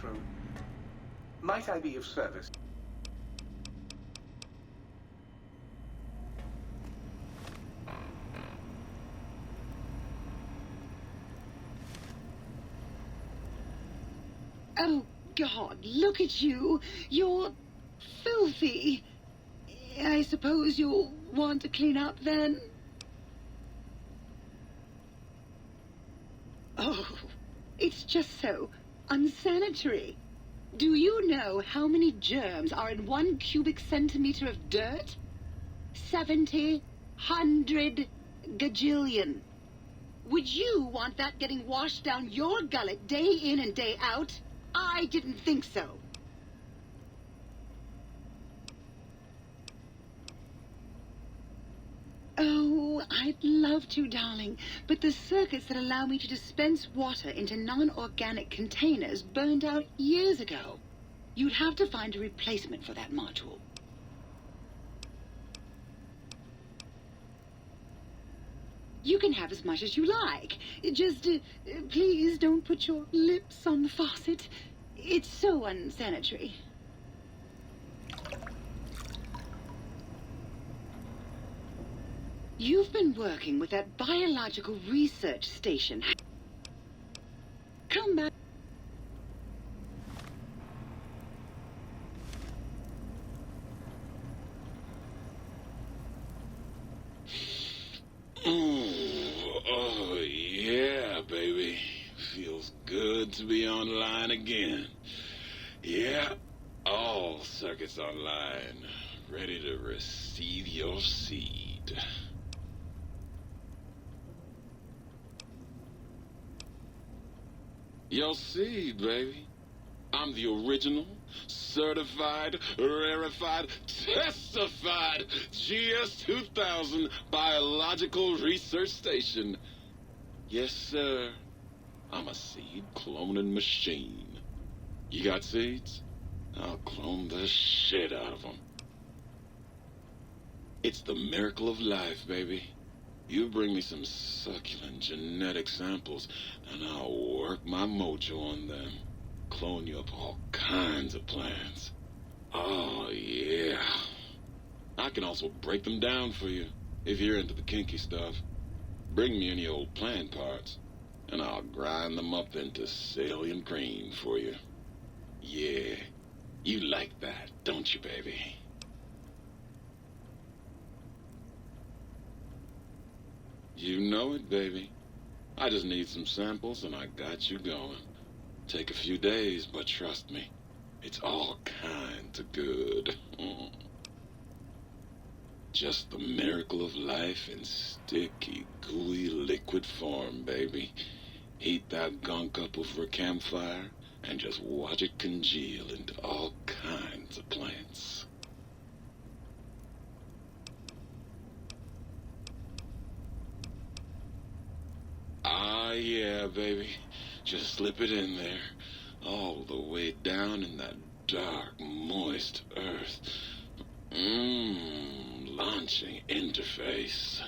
room. Might I be of service? Oh, God, look at you. You're filthy. I suppose you'll want to clean up then? Oh, it's just so unsanitary. Do you know how many germs are in 1 cubic centimeter of dirt? 70, 100, gajillion. Would you want that getting washed down your gullet day in and day out? I didn't think so. Oh, I'd love to, darling, but the circuits that allow me to dispense water into non-organic containers burned out years ago. You'd have to find a replacement for that module. You can have as much as you like. Just, please don't put your lips on the faucet. It's so unsanitary. You've been working with that biological research station. Come back. Oh, yeah, baby. Feels good to be online again. Yeah, all circuits online. Ready to receive your seed. Your seed, baby. I'm the original, certified, rarefied, testified GS-2000 Biological Research Station. Yes, sir. I'm a seed cloning machine. You got seeds? I'll clone the shit out of them. It's the miracle of life, baby. You bring me some succulent genetic samples, and I'll work my mojo on them. Clone you up all kinds of plants. Oh, yeah. I can also break them down for you, if you're into the kinky stuff. Bring me any old plant parts, and I'll grind them up into salient cream for you. Yeah, you like that, don't you, baby? You know it, baby. I just need some samples, and I got you going. Take a few days, but trust me, it's all kinds of good. Just the miracle of life in sticky, gooey liquid form, baby. Heat that gunk up over a campfire, and just watch it congeal into all kinds of plants. Ah, yeah, baby. Just slip it in there, all the way down in that dark, moist earth. Launching interface.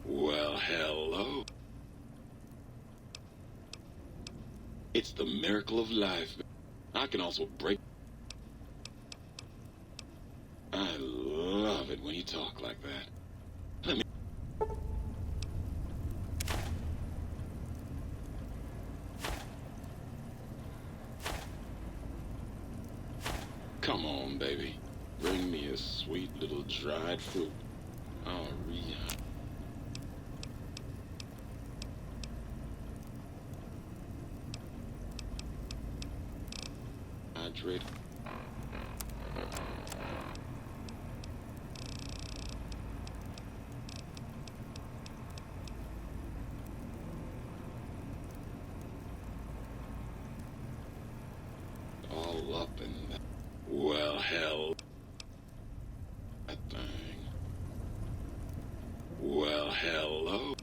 Well, hello. It's the miracle of life. I can also break... I love it when you talk like that. Let me... Come on, baby. Bring me a sweet little dried fruit. I'll rehydrate. All up in that. Well, hell. That thing. Well, hello.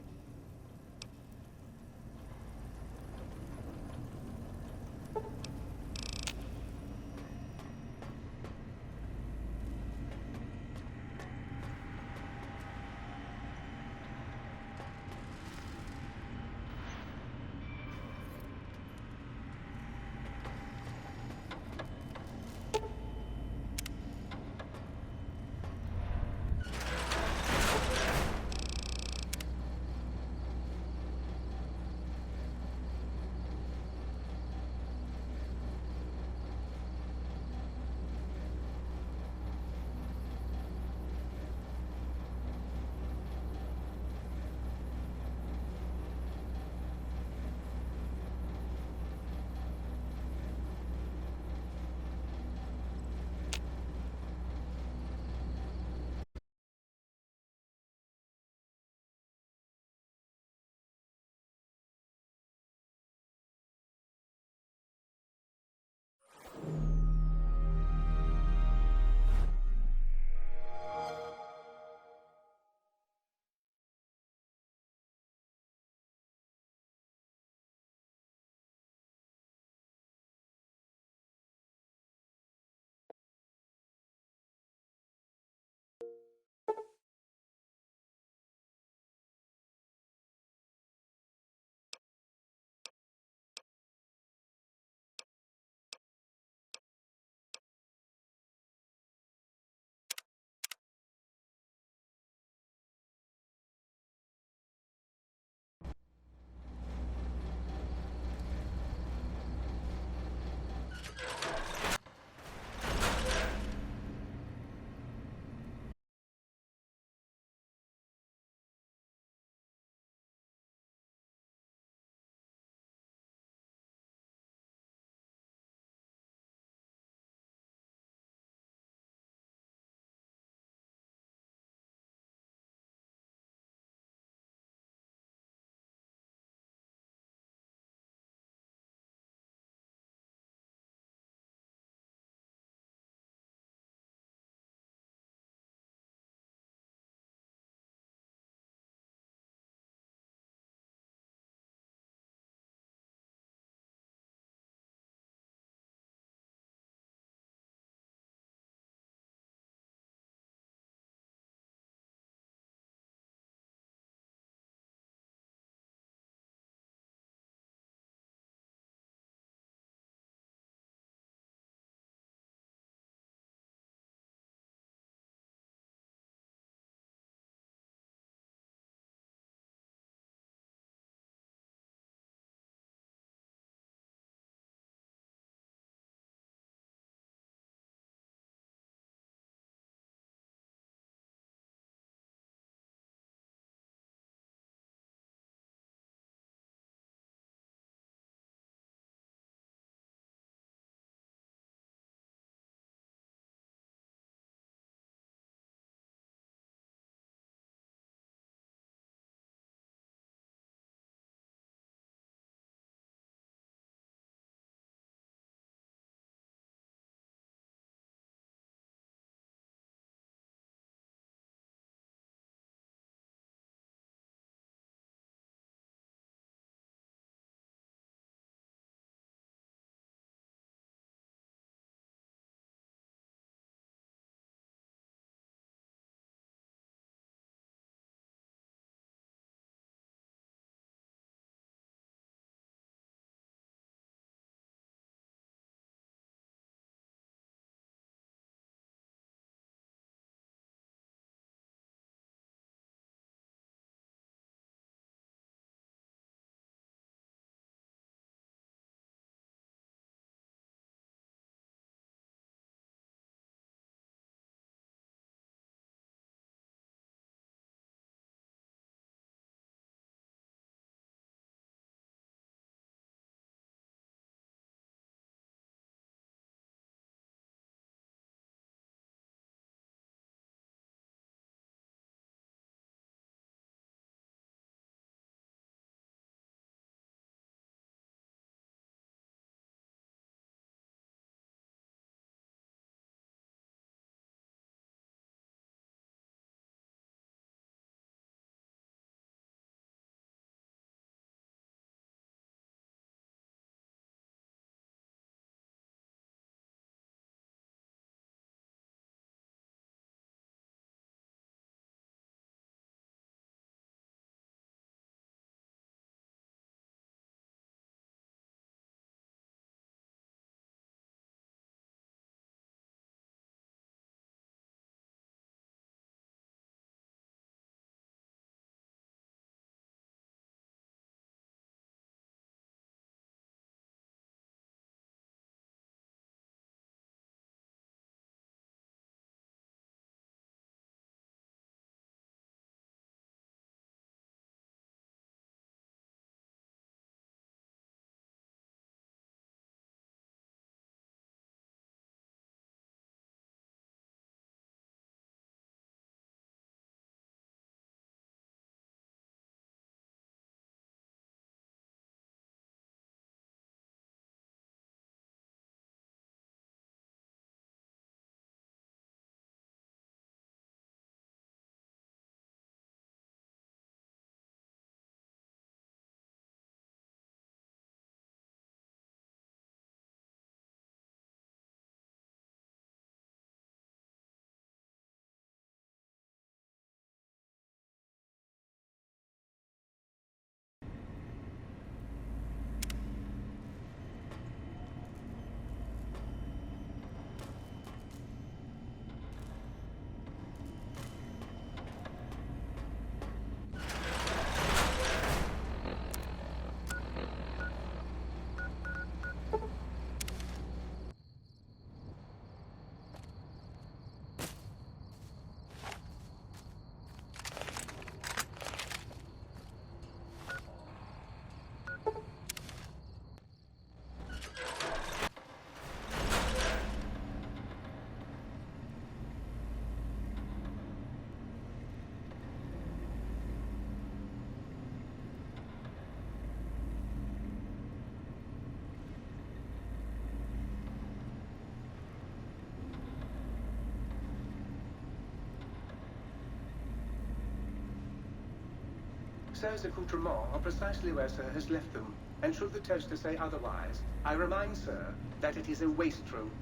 Sir's accoutrements are precisely where Sir has left them, and should the toaster say otherwise, I remind Sir that it is a waste room.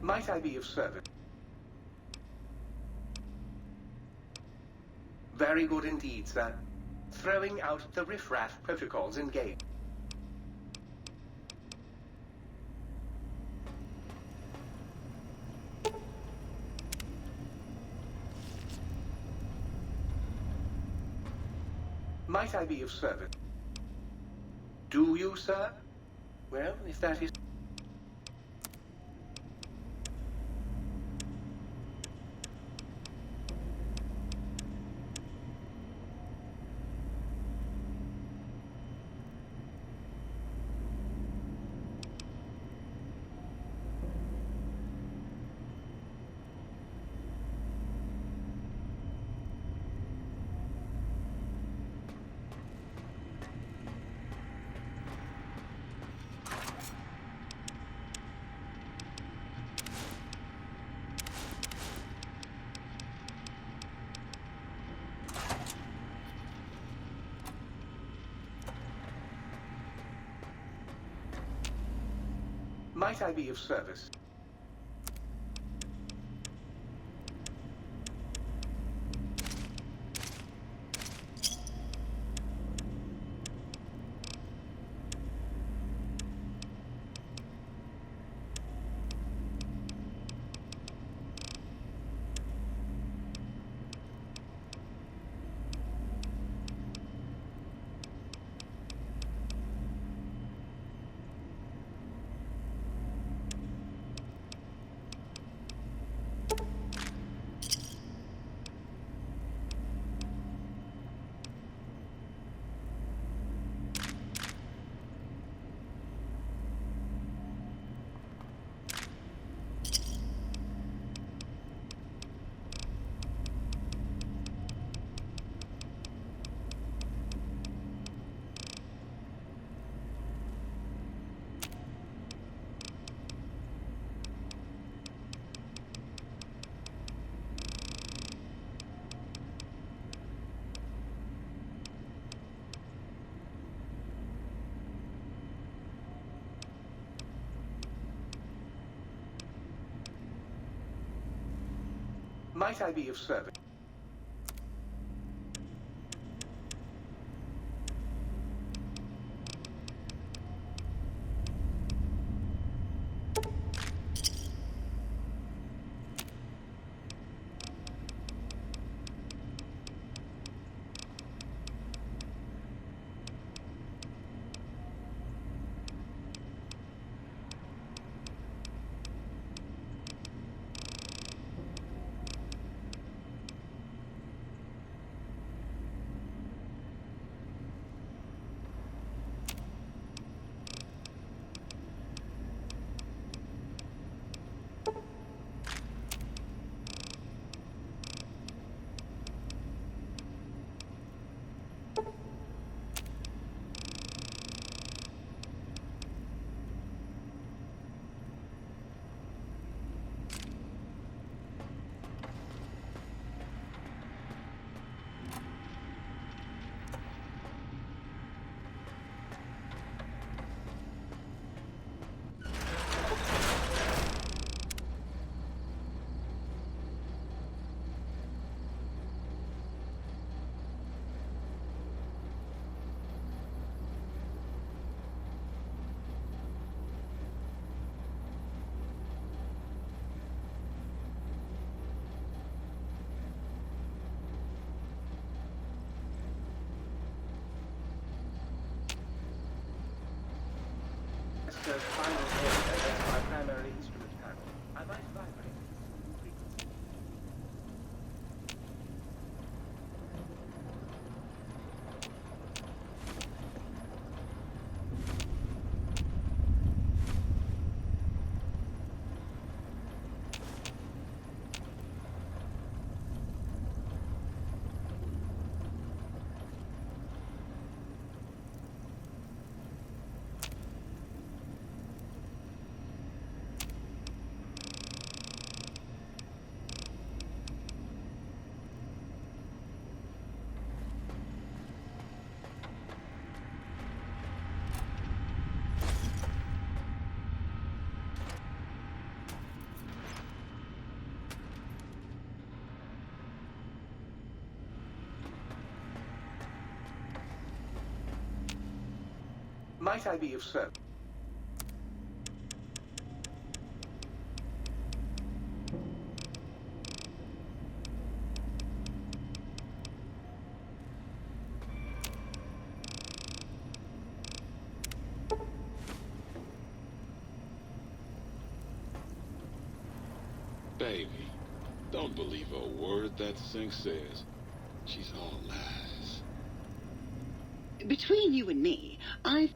Might I be of service? Very good indeed, sir. Throwing out the riffraff protocols engaged. Might I be of service? Do you, sir? Well, if that is... Might I be of service? Might I be of service? Master's final order against my primary instrument panel. I might vibrate. Might I be of service? Baby, don't believe a word that Sync says. She's all lies. Between you and me, I've...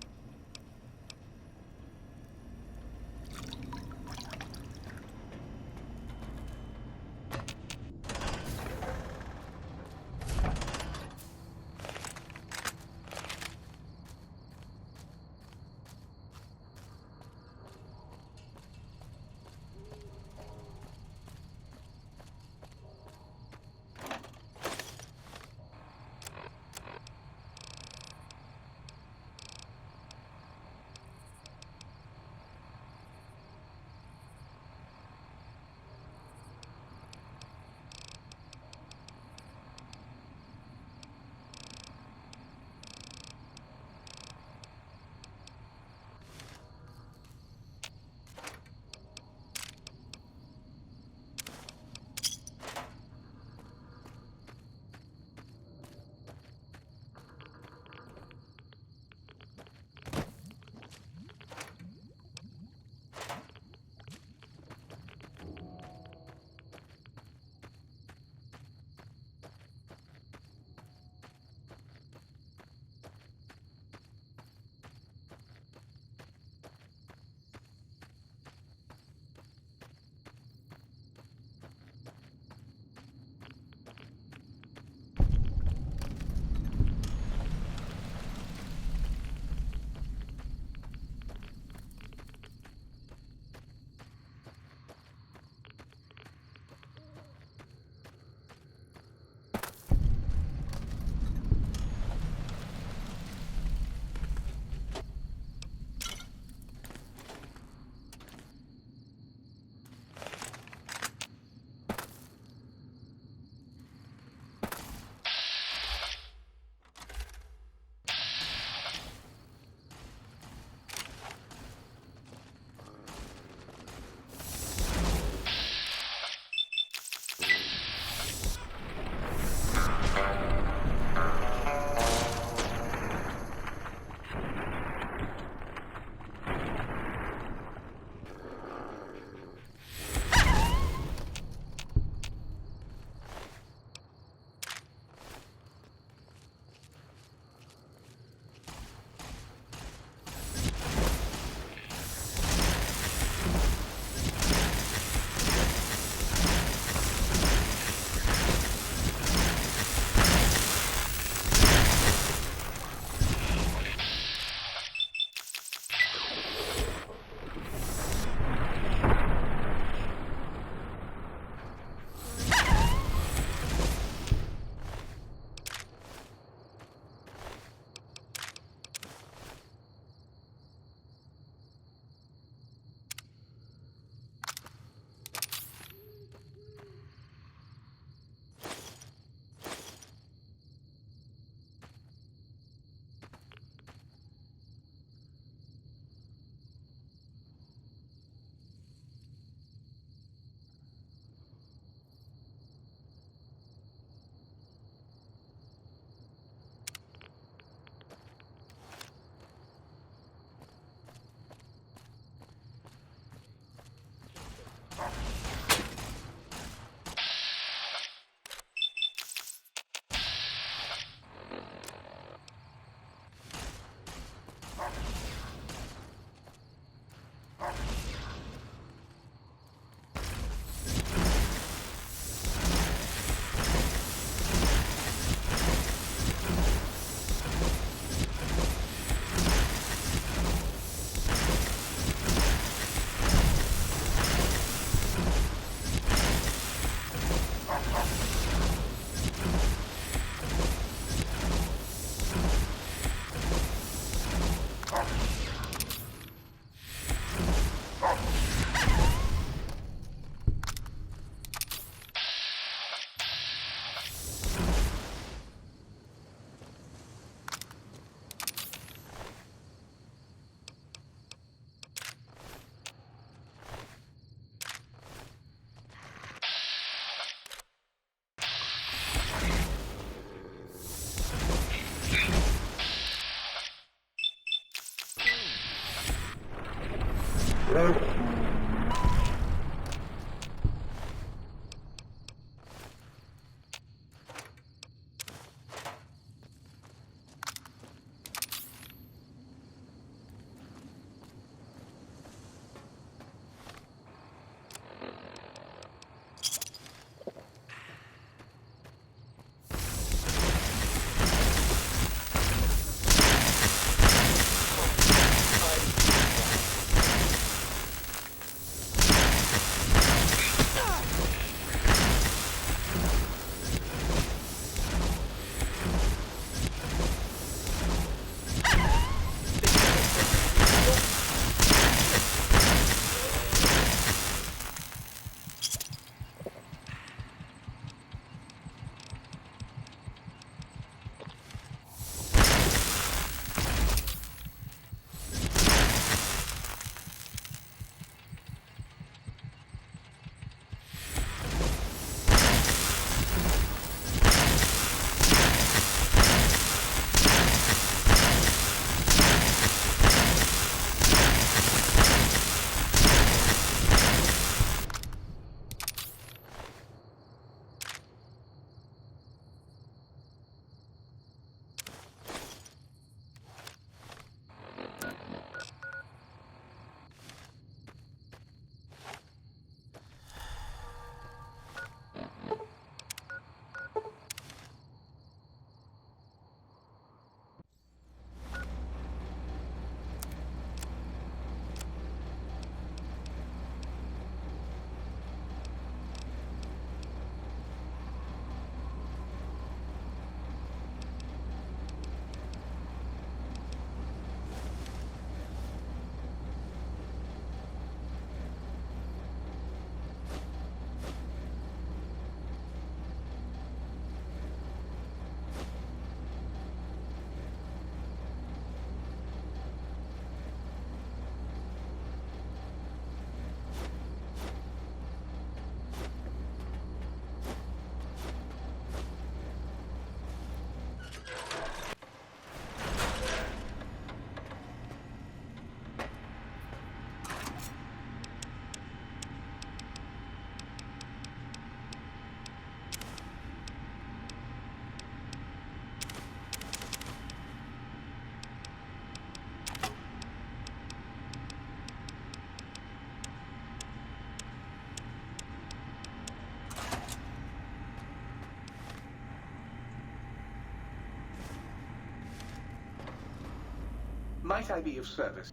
Might I be of service?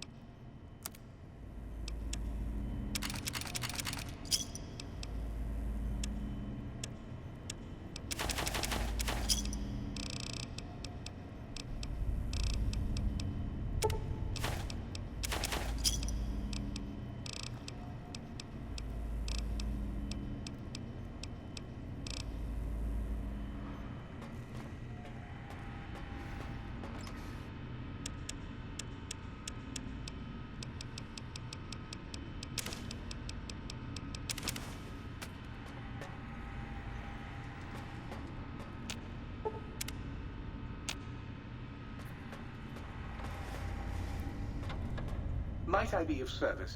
Might I be of service?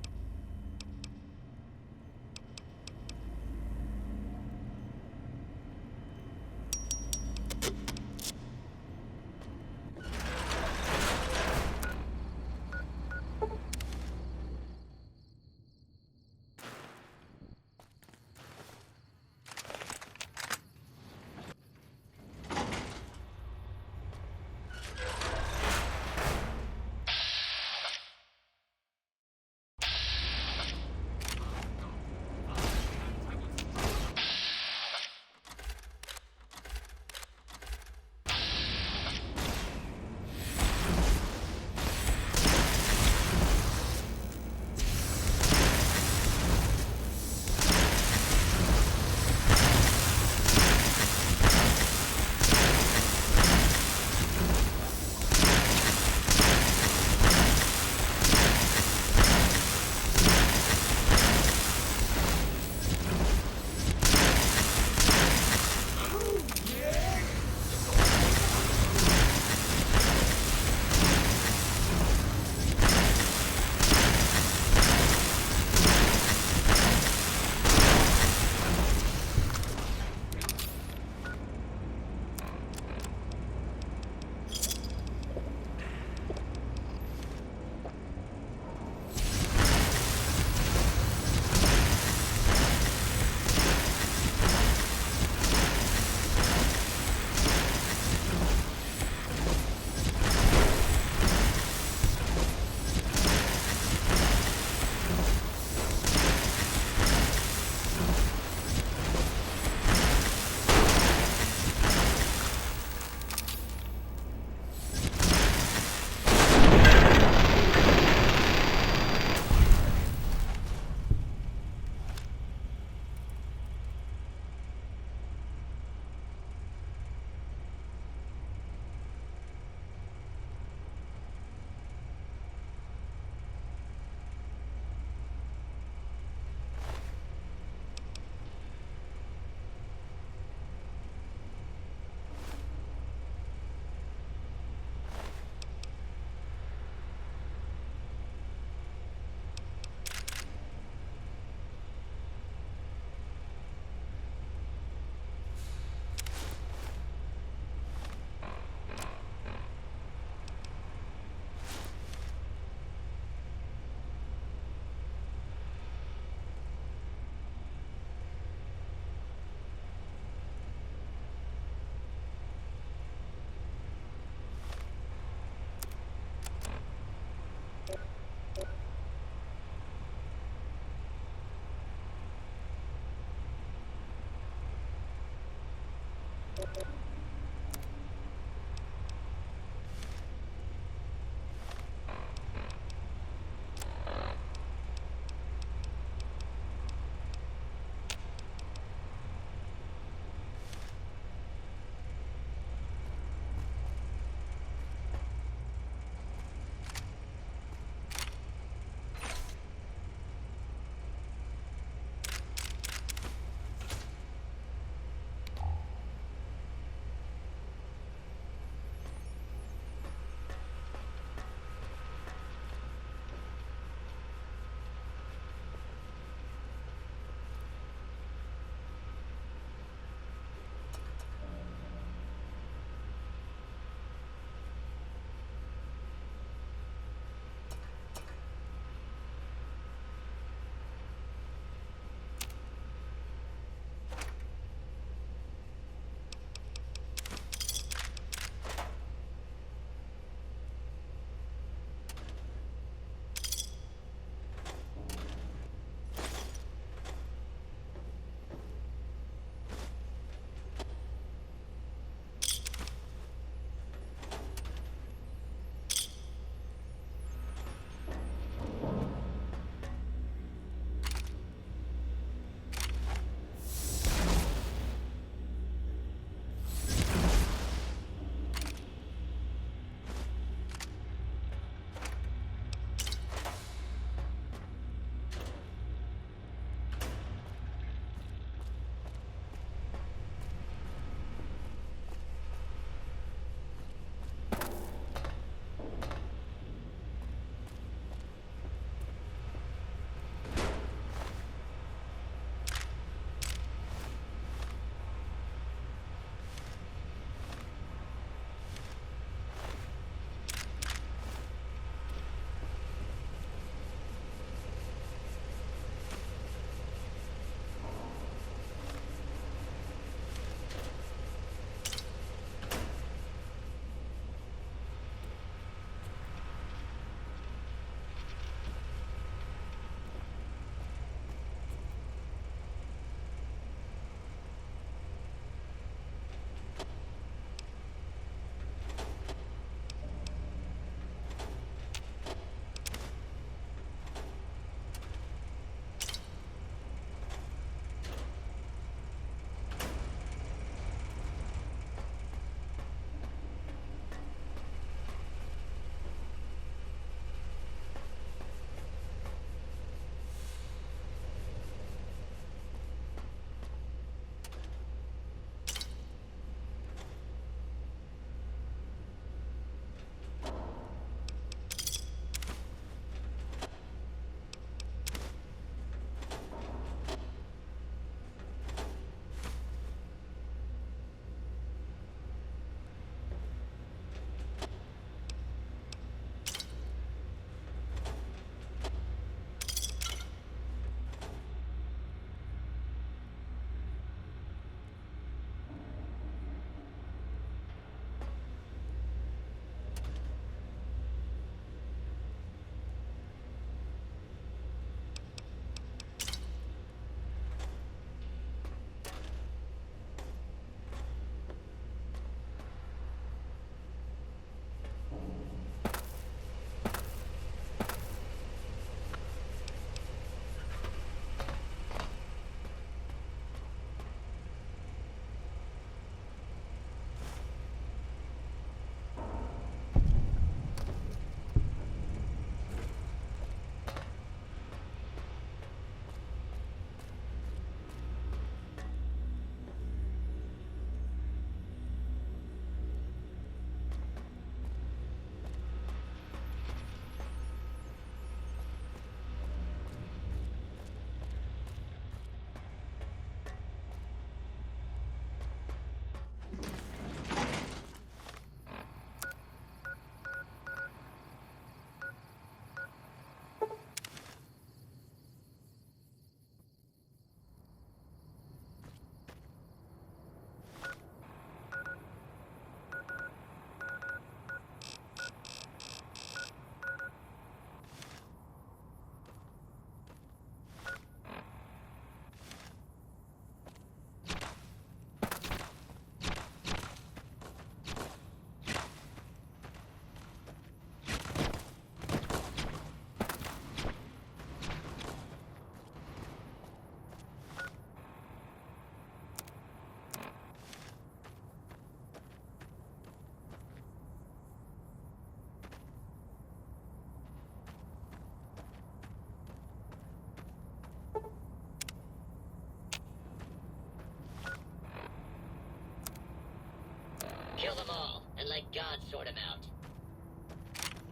God sort him out.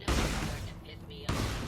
Now it's starting to piss me off.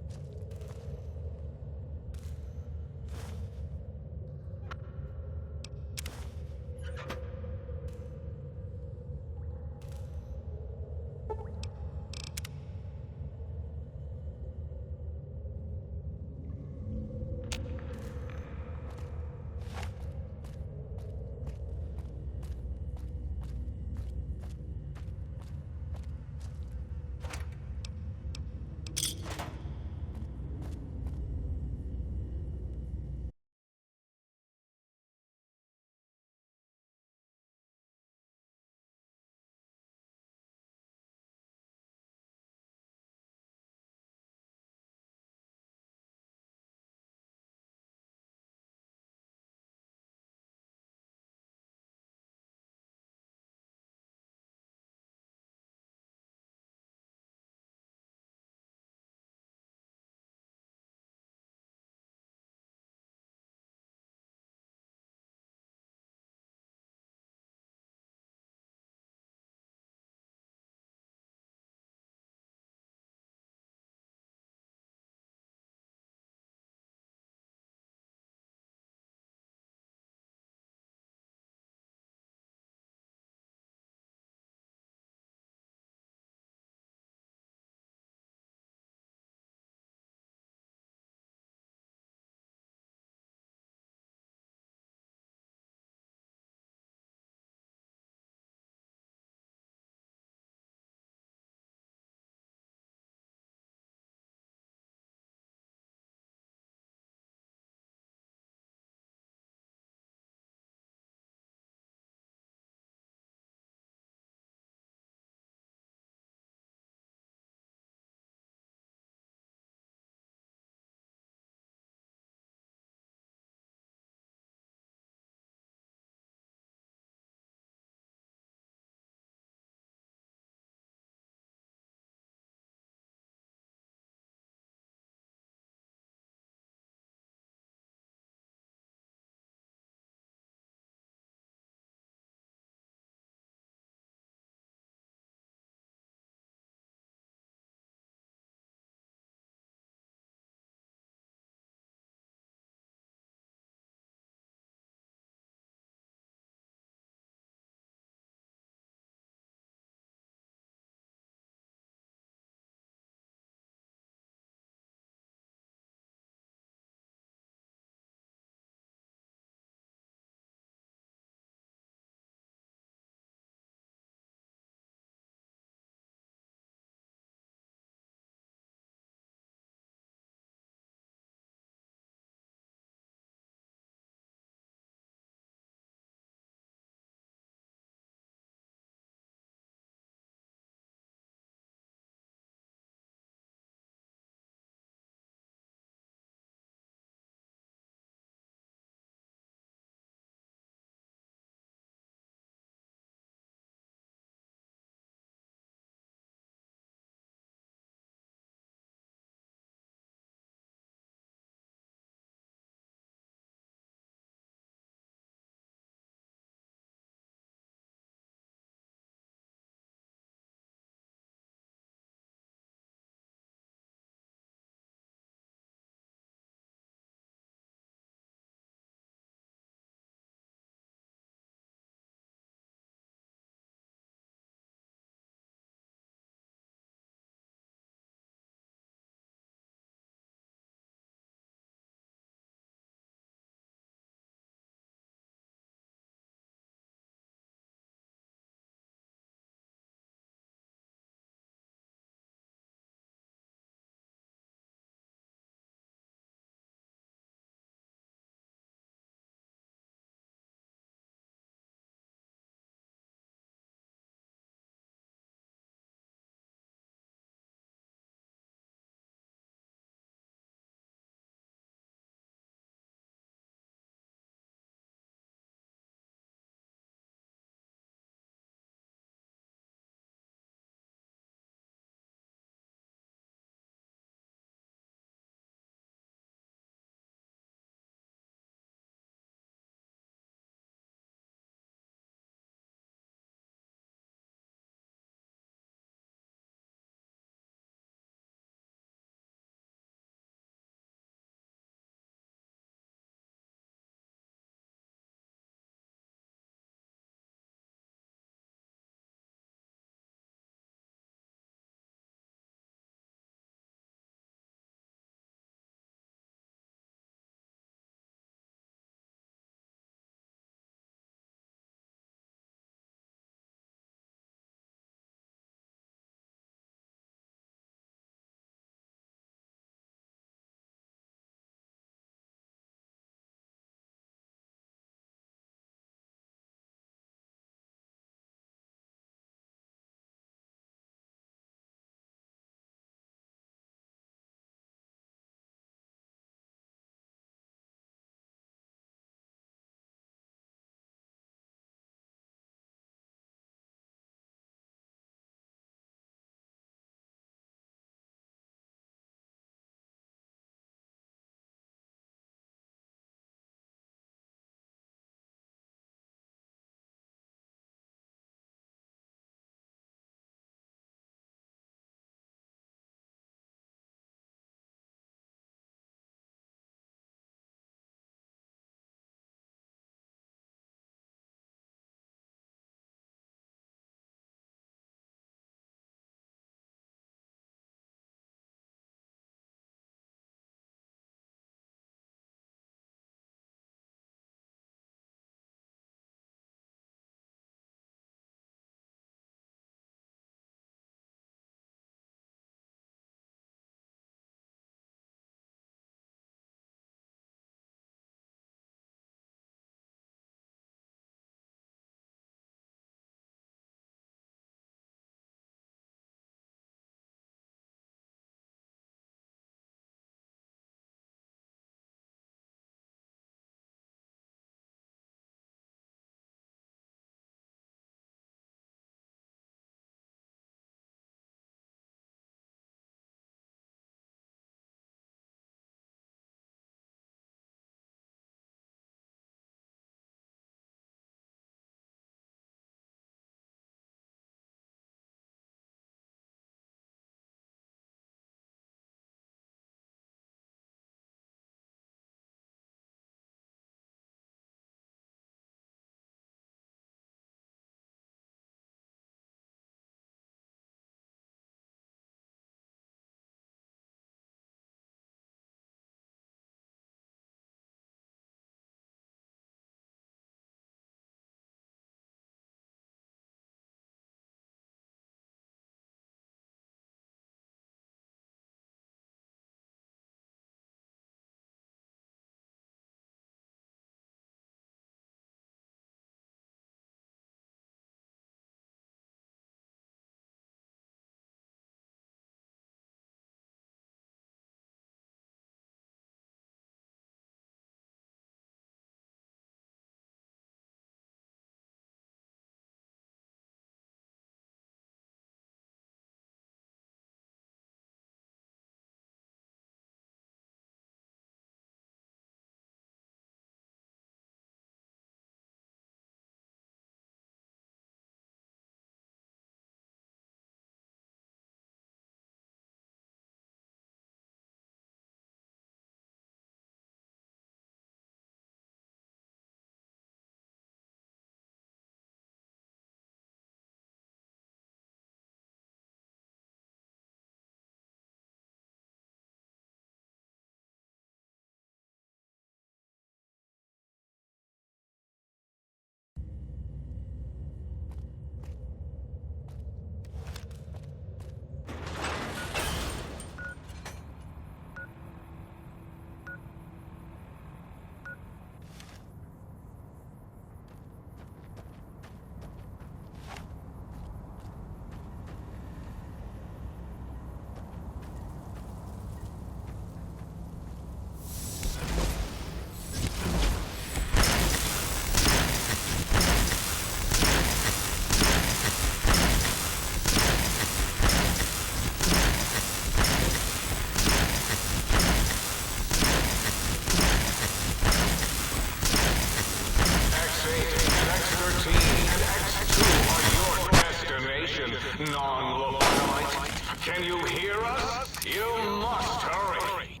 Non-lobotomite, can you hear us? You must hurry.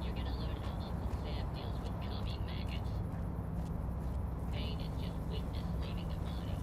You're gonna learn how Uncle Sam deals with commie maggots. Pain is just witness leaving the body.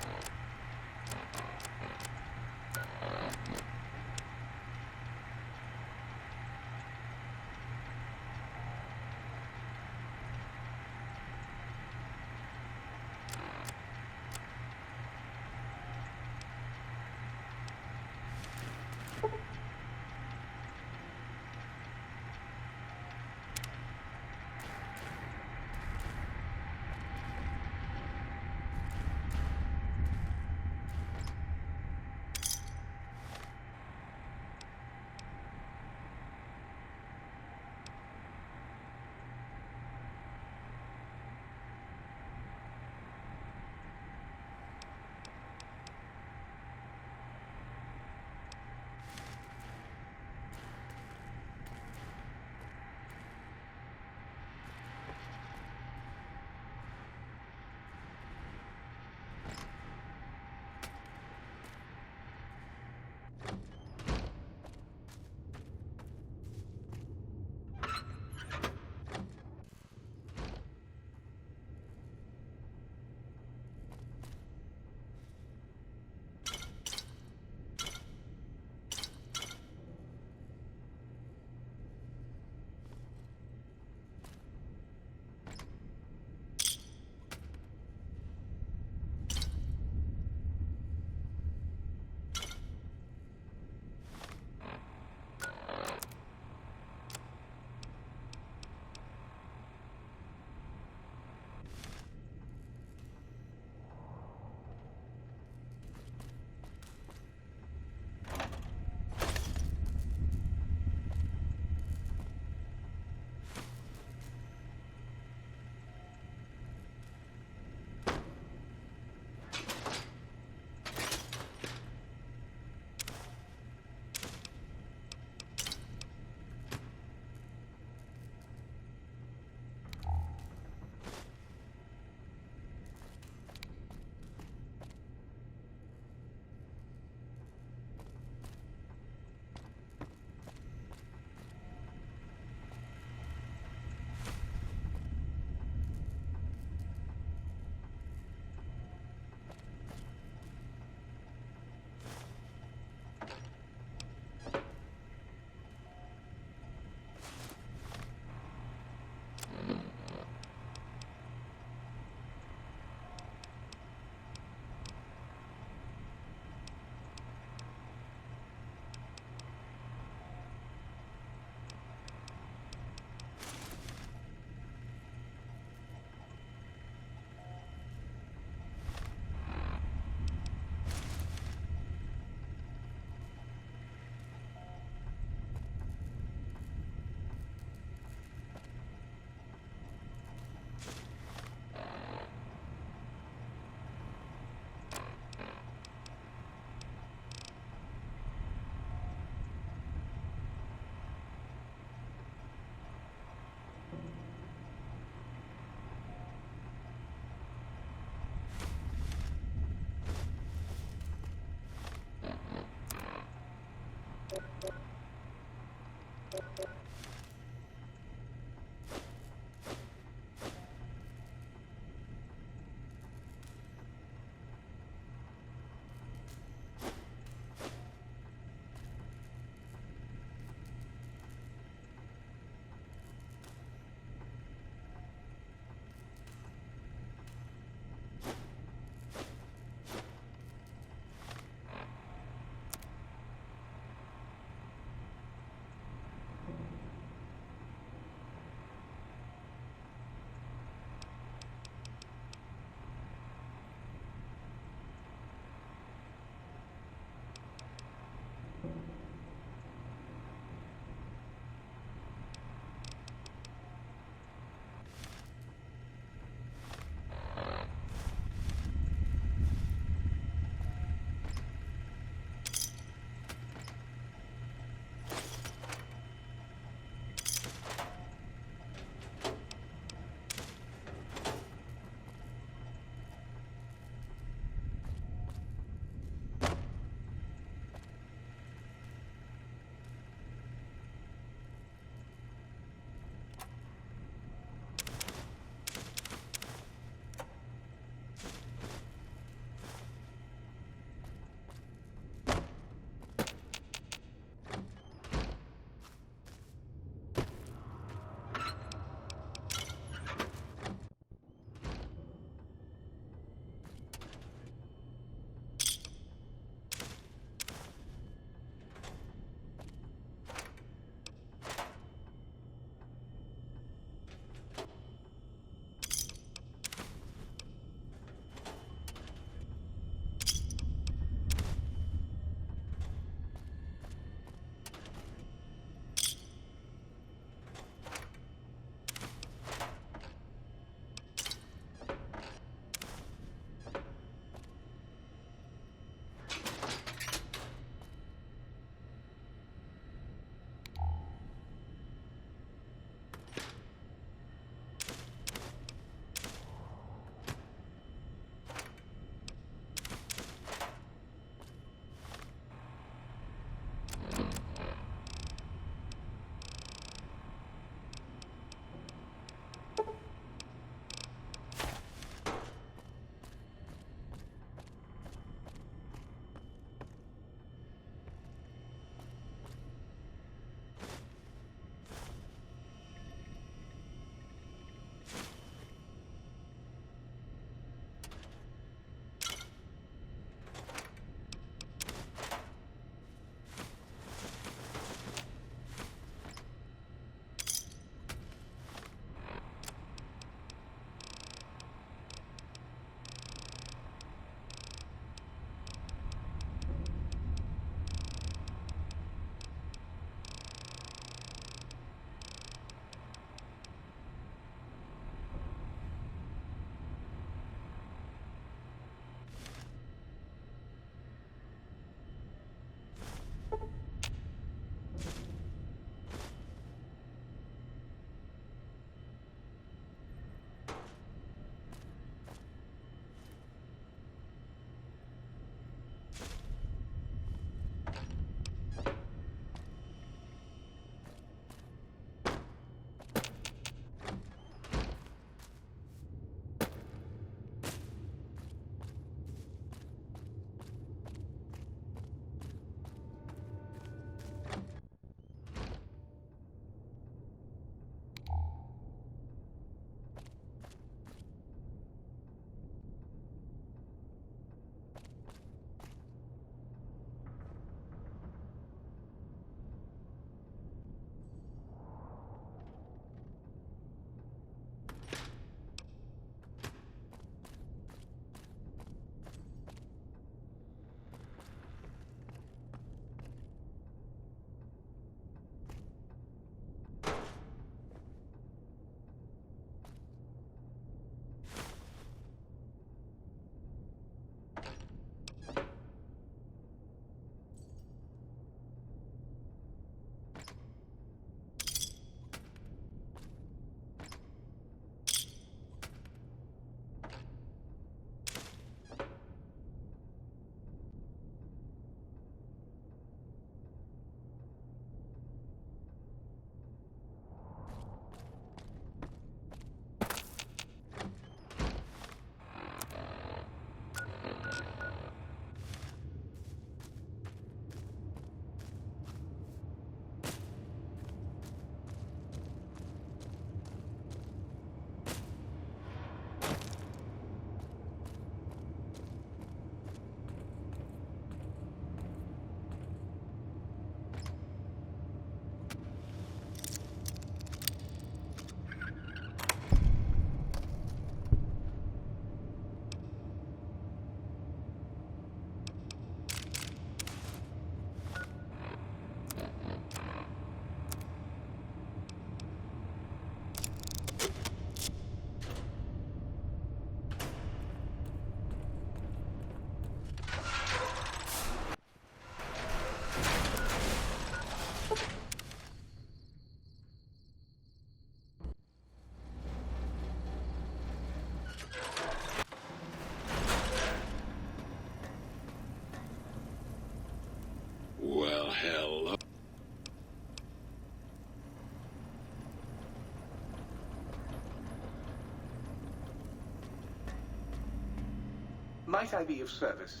Might I be of service?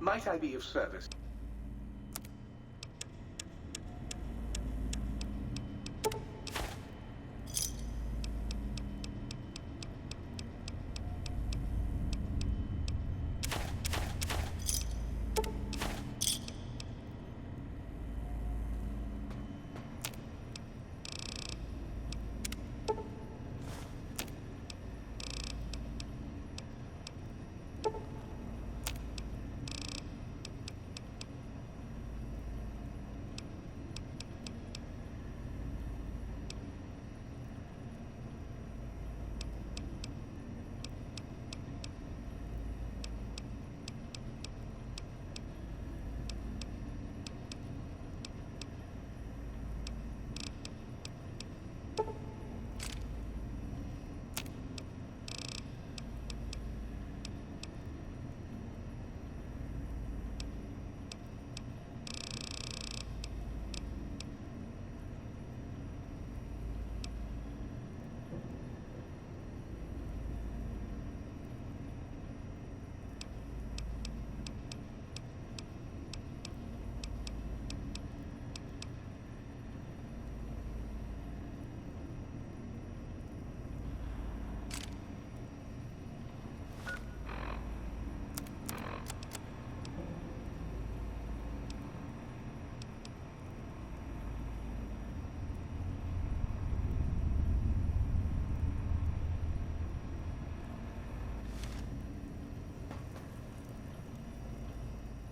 Might I be of service?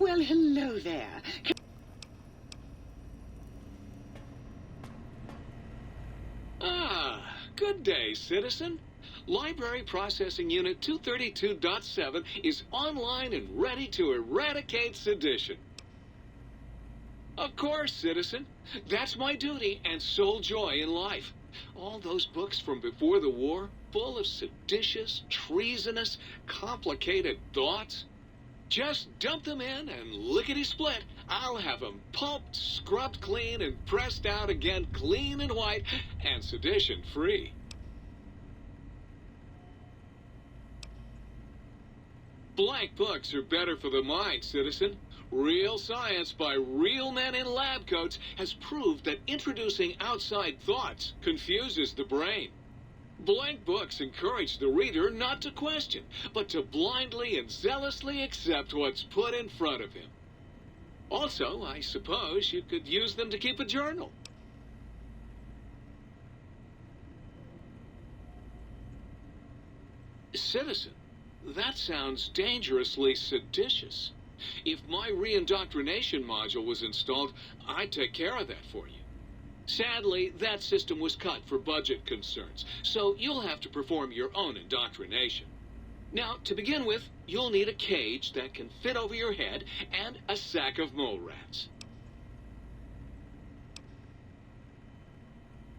Well, hello there. Good day, citizen. Library Processing Unit 232.7 is online and ready to eradicate sedition. Of course, citizen. That's my duty and sole joy in life. All those books from before the war, full of seditious, treasonous, complicated thoughts. Just dump them in and lickety-split. I'll have them pulped, scrubbed clean, and pressed out again clean and white and sedition-free. Blank books are better for the mind, citizen. Real science by real men in lab coats has proved that introducing outside thoughts confuses the brain. Blank books encourage the reader not to question, but to blindly and zealously accept what's put in front of him. Also, I suppose you could use them to keep a journal. Citizen, that sounds dangerously seditious. If my re-indoctrination module was installed, I'd take care of that for you. Sadly, that system was cut for budget concerns, so you'll have to perform your own indoctrination. Now, to begin with, you'll need a cage that can fit over your head and a sack of mole rats.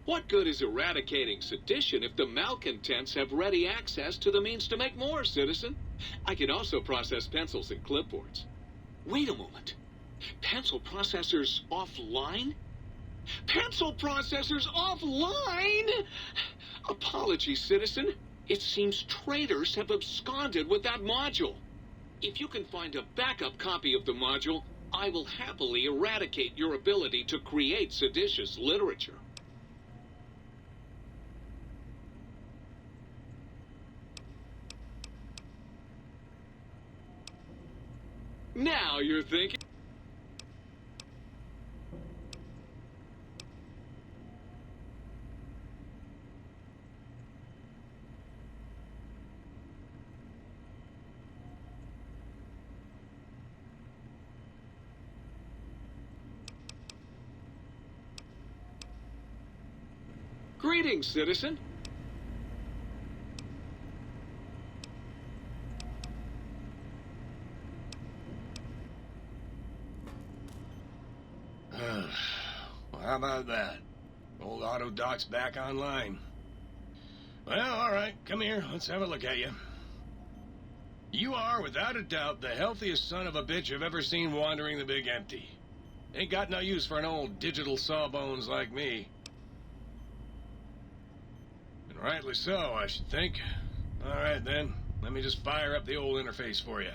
What? What good is eradicating sedition if the malcontents have ready access to the means to make more, citizen? I can also process pencils and clipboards. Wait a moment. Pencil processors offline? Pencil processors offline? Apologies, citizen. It seems traitors have absconded with that module. If you can find a backup copy of the module, I will happily eradicate your ability to create seditious literature. Now you're thinking... Greetings, citizen. Well, how about that? Old Autodoc's back online. Well, all right, come here. Let's have a look at you. You are, without a doubt, the healthiest son of a bitch I've ever seen wandering the big empty. Ain't got no use for an old digital sawbones like me. And rightly so, I should think. All right, then. Let me just fire up the old interface for you.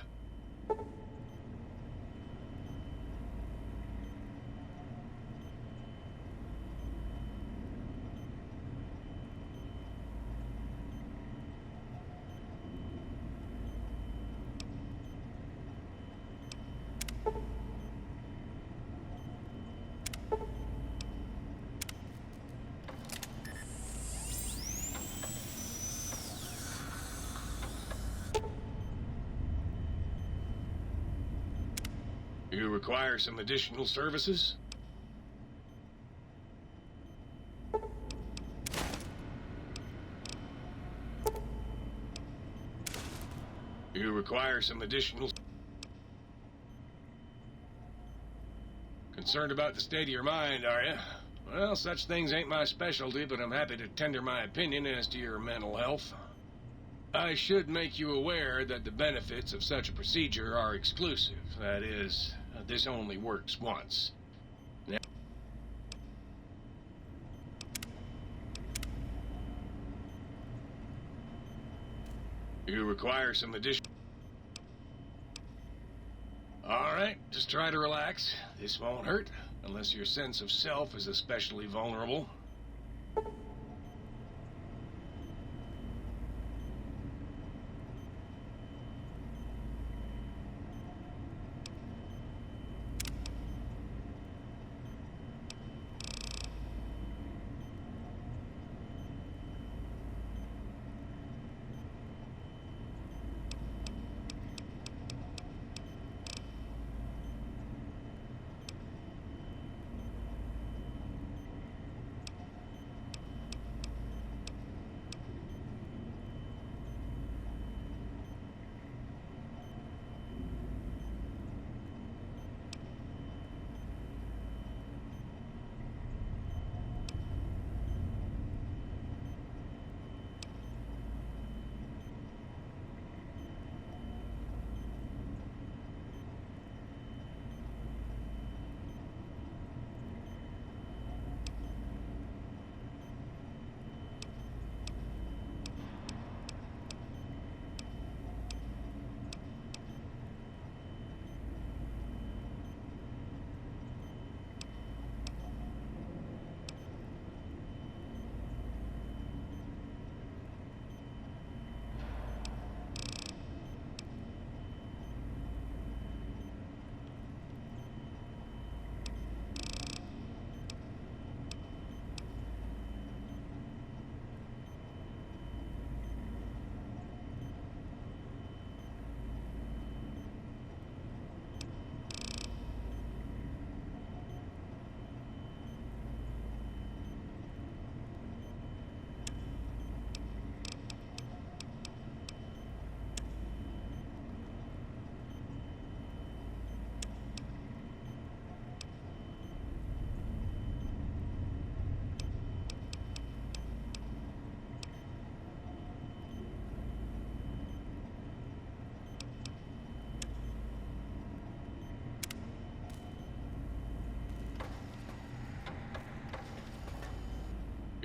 You require some additional services? You require some additional... Concerned about the state of your mind, are you? Well, such things ain't my specialty, but I'm happy to tender my opinion as to your mental health. I should make you aware that the benefits of such a procedure are exclusive. That is, this only works once. Now, you require some additional... All right, just try to relax. This won't hurt, unless your sense of self is especially vulnerable.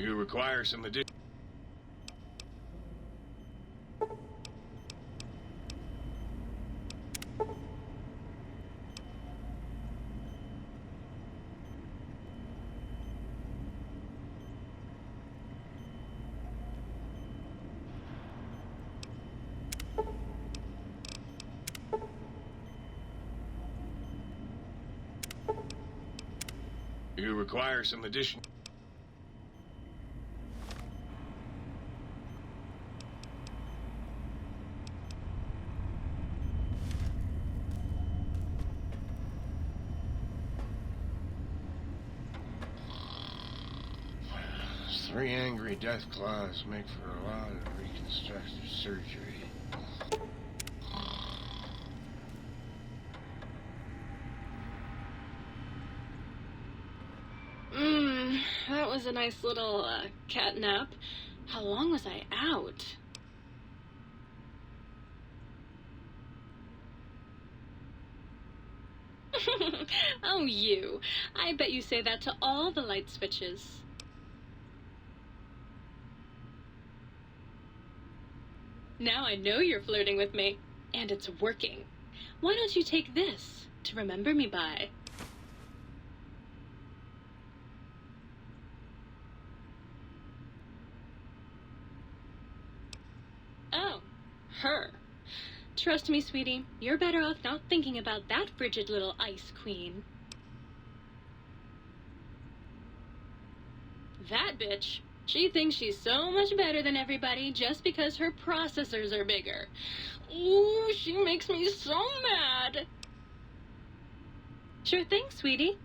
You require some additional... You require some additional... Three angry death claws make for a lot of reconstructive surgery. That was a nice little cat nap. How long was I out? Oh, you. I bet you say that to all the light switches. Now I know you're flirting with me, and it's working. Why don't you take this to remember me by? Oh, her. Trust me, sweetie, you're better off not thinking about that frigid little ice queen. That bitch. She thinks she's so much better than everybody just because her processors are bigger. Ooh, she makes me so mad. Sure thing, sweetie.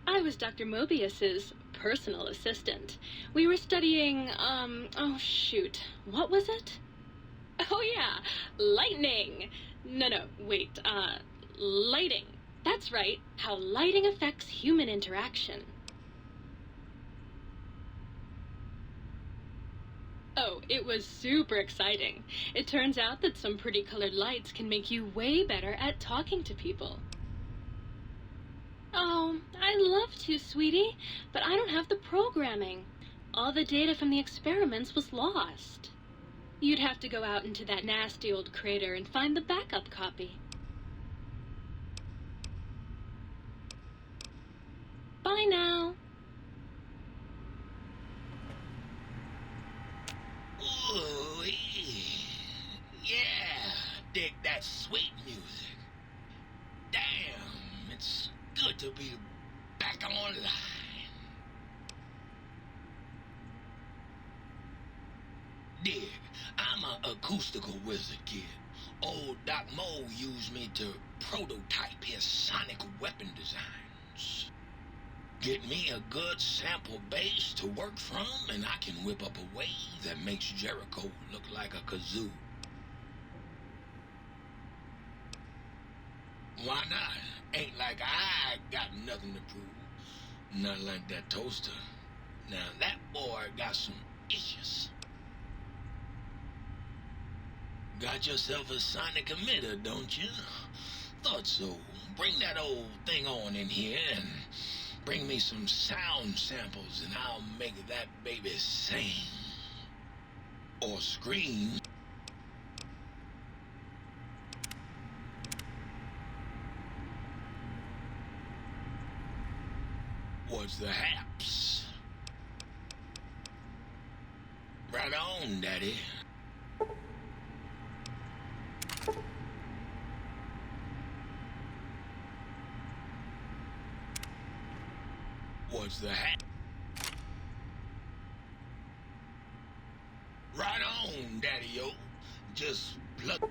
I was Dr. Mobius's personal assistant. We were studying, oh shoot, what was it? Oh yeah, lightning. No, wait, lighting. That's right, how lighting affects human interaction. Oh, it was super exciting. It turns out that some pretty colored lights can make you way better at talking to people. Oh, I'd love to, sweetie, but I don't have the programming. All the data from the experiments was lost. You'd have to go out into that nasty old crater and find the backup copy. Bye now. Ooh, yeah, dig that sweet music. Damn, it's good to be back online. Dig, I'm an acoustical wizard, kid. Old Doc Mo used me to prototype his sonic weapon designs. Get me a good sample base to work from, and I can whip up a wave that makes Jericho look like a kazoo. Why not? Ain't like I got nothing to prove. Not like that toaster. Now that boy got some issues. Got yourself a sonic emitter, don't you? Thought so. Bring that old thing on in here and bring me some sound samples and I'll make that baby sing. Or scream. What's the haps? Right on, Daddy. What's the hat? Right on, Daddy-o. Just plug.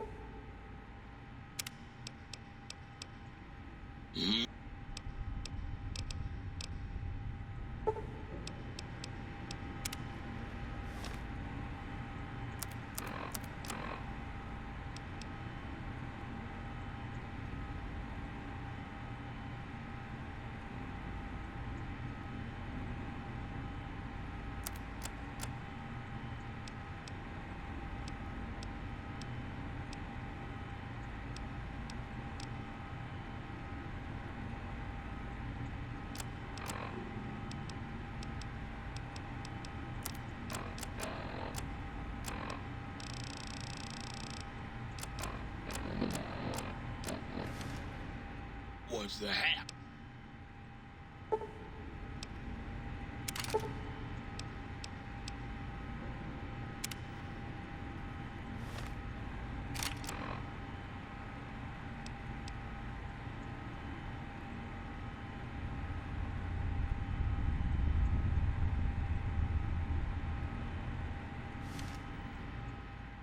What's the hap?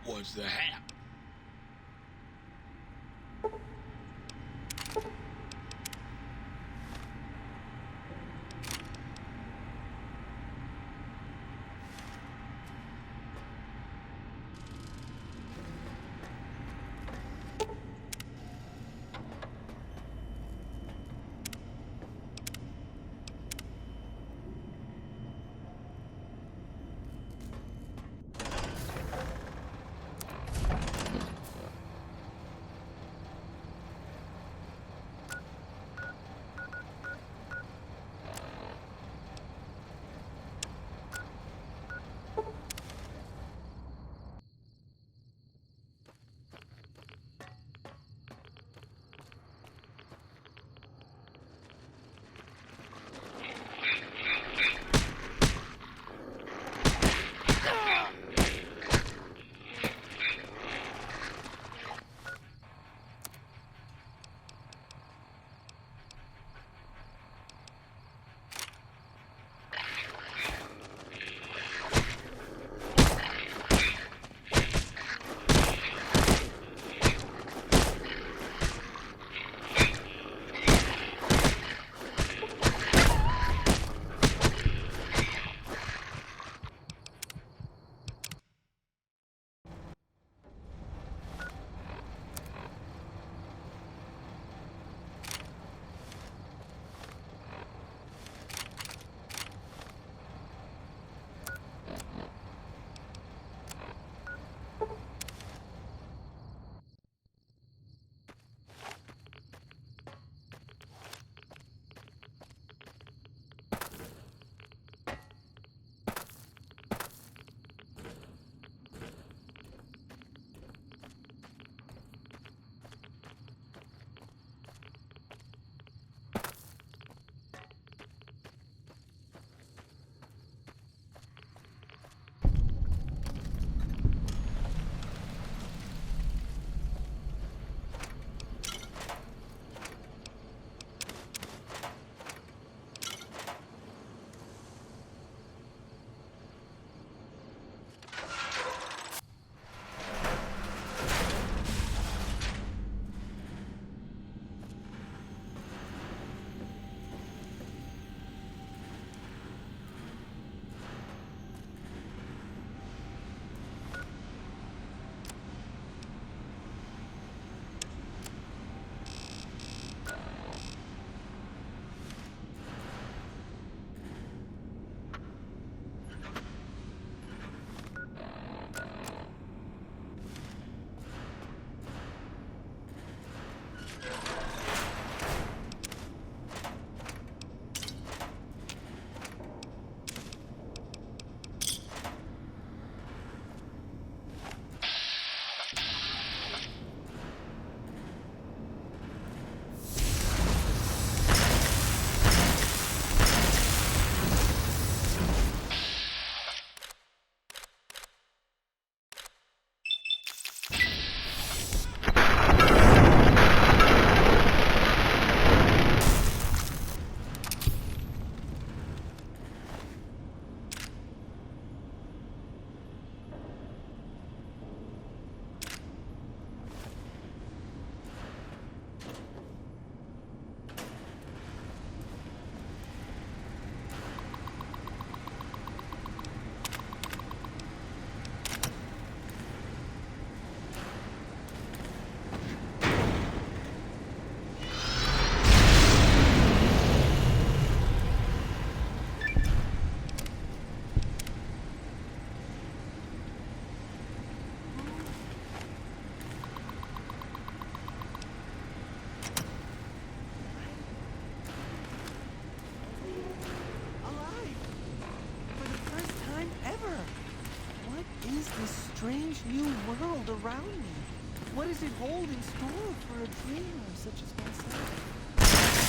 What's the hap? strange new world around me? What does it hold in store for a dreamer such as myself?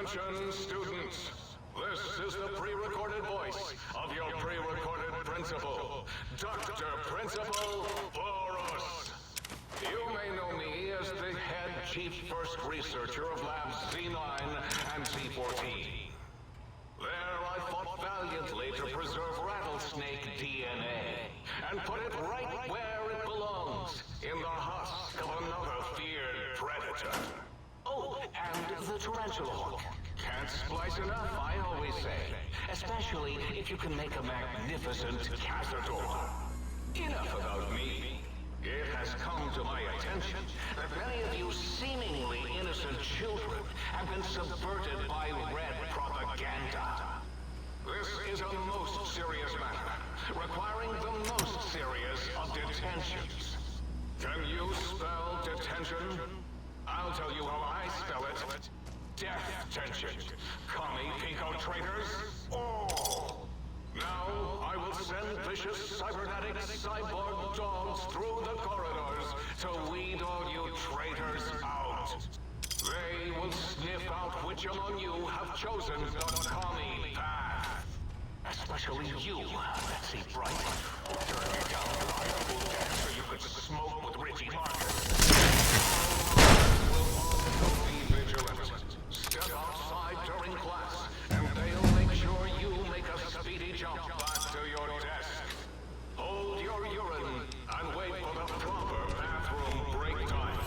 Attention, students. This is the pre-recorded voice of your pre-recorded principal, Dr. Principal Boros. You may know me as the head chief first researcher of Labs Z9 and Z14. There I fought valiantly to preserve rattlesnake DNA and put it right where it belongs, in the husk of another feared predator. Oh, and the tarantula hook. Can't splice enough, I always say. Especially if you can make a magnificent cazador. Enough about me. It has come to my attention that many of you seemingly innocent children have been subverted by red propaganda. This is a most serious matter, requiring the most serious of detentions. Can you spell detention? I'll tell you how I spell it. Death tension. Commie Pico traitors. Oh! Now, I will send vicious cybernetic cyborg dogs through the corridors to weed all you traitors out. They will sniff out which among you have chosen the commie path. Especially you, Betsy Bright. Turn you down to higher food so you could smoke with Richie Marcus. Will also be vigilant. Step outside during class, and they'll make sure you make a speedy jump back to your desk. Hold your urine and wait for the proper bathroom break time.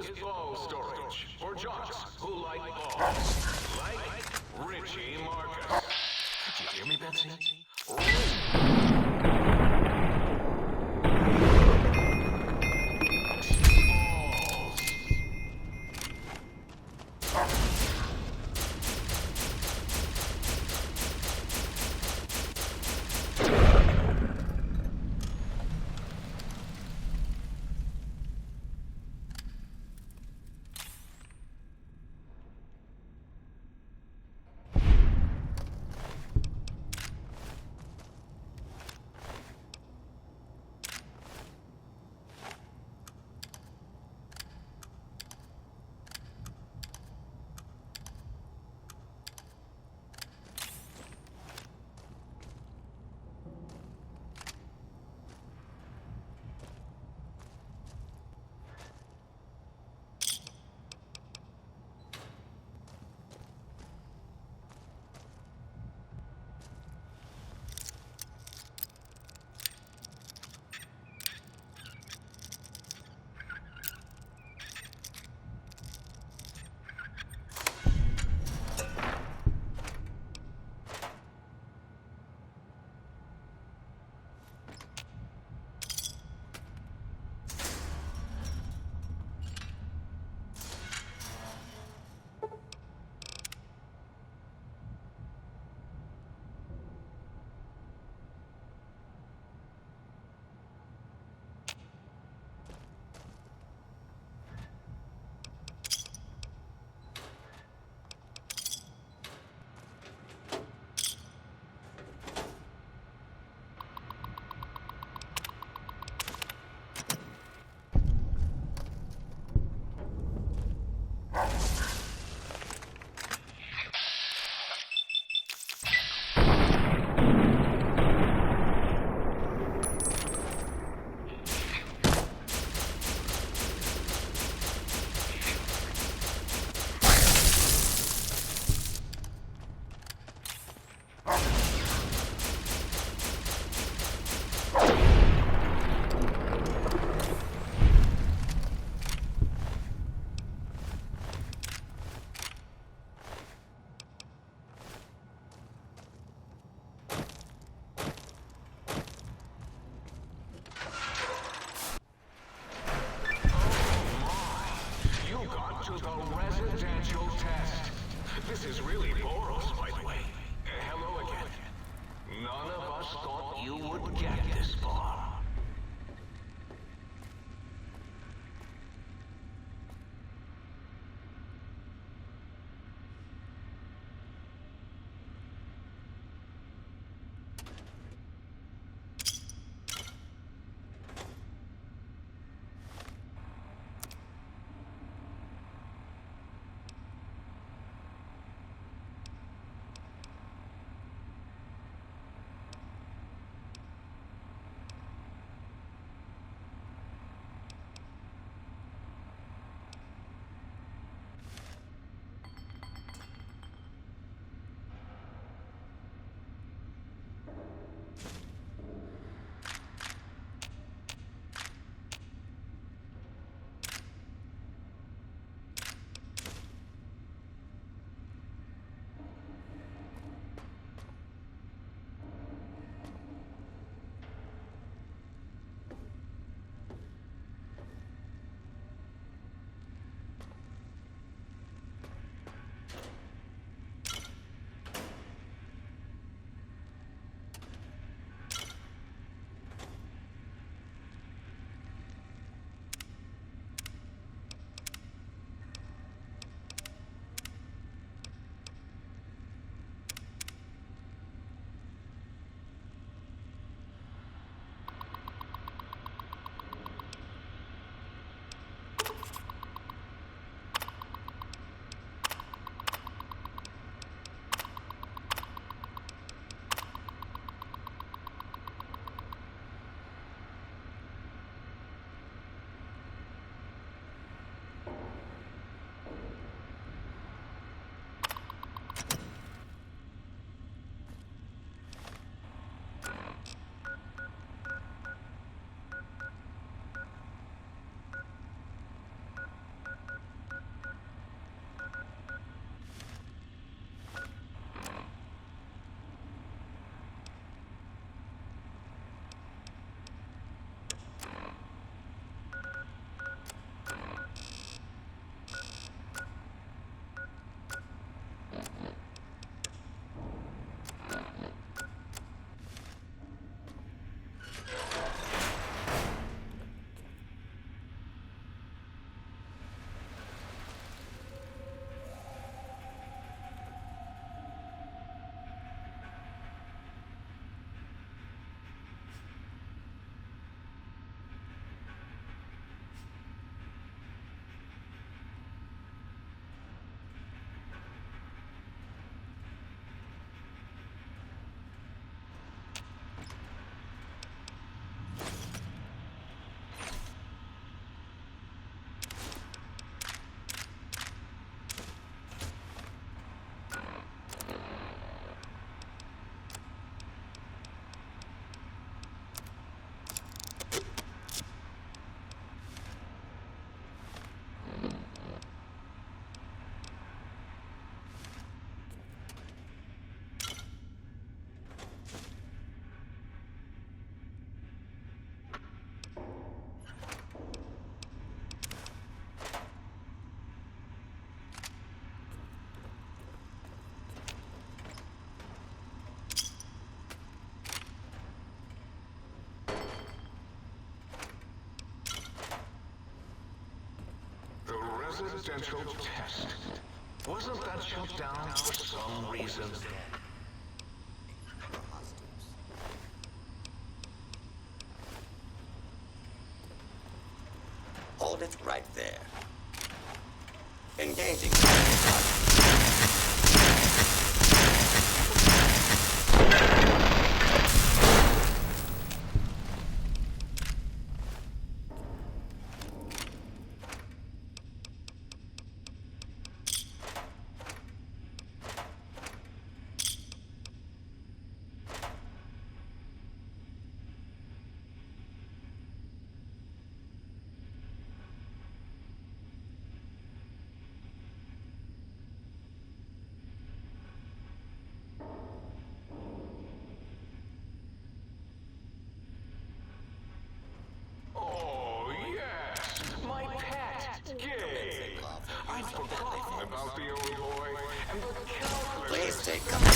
is ball storage for jocks who like balls. Like Richie Marcus. Did you hear me, Betsy? This is really Boros, by the way. Hello again. None of us thought you would get this far. residential test. Wasn't that shut down for some reason? Hold it right there. Engaging. I'd forgotten about the old boy and the calculator. Please take command.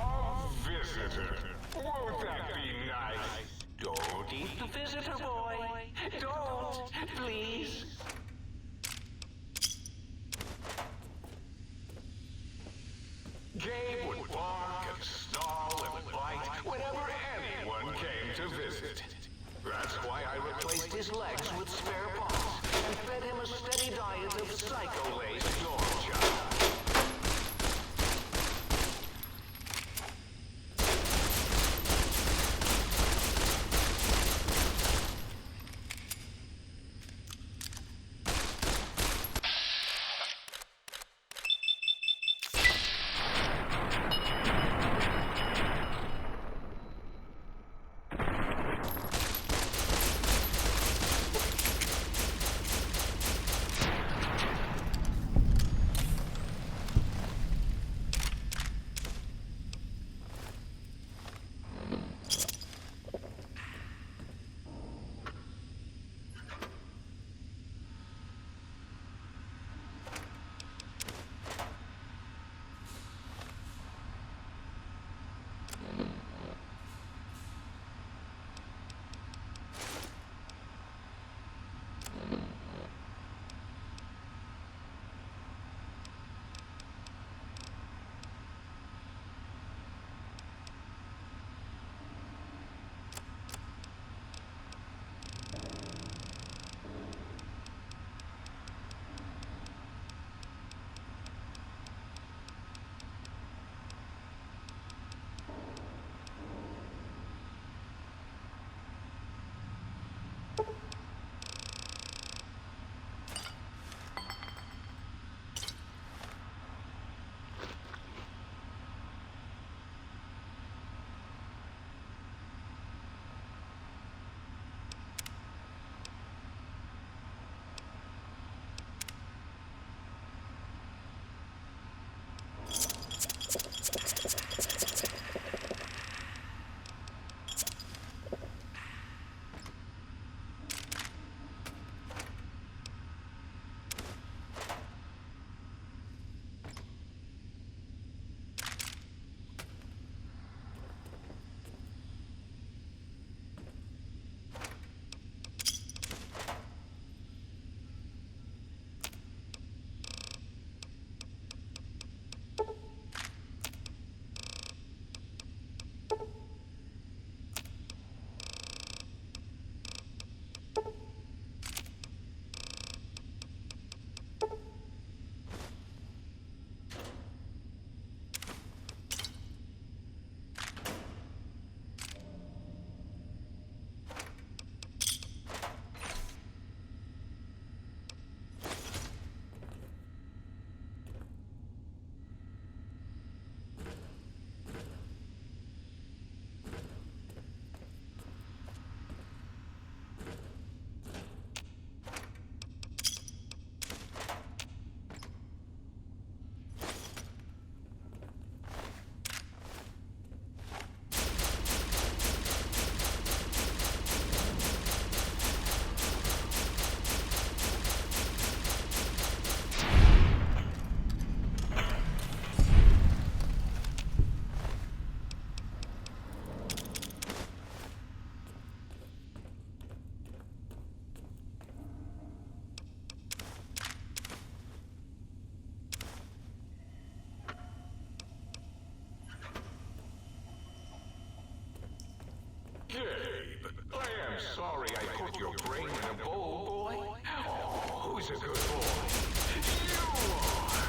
A visitor. Won't that be nice? Don't eat the visitor, boy. Don't, please. Gabe would bark and snarl and bite whenever anyone came to visit. That's why I replaced his legs with spare parts and fed him a steady diet of psycho-laced Georgia. always a good boy. You are.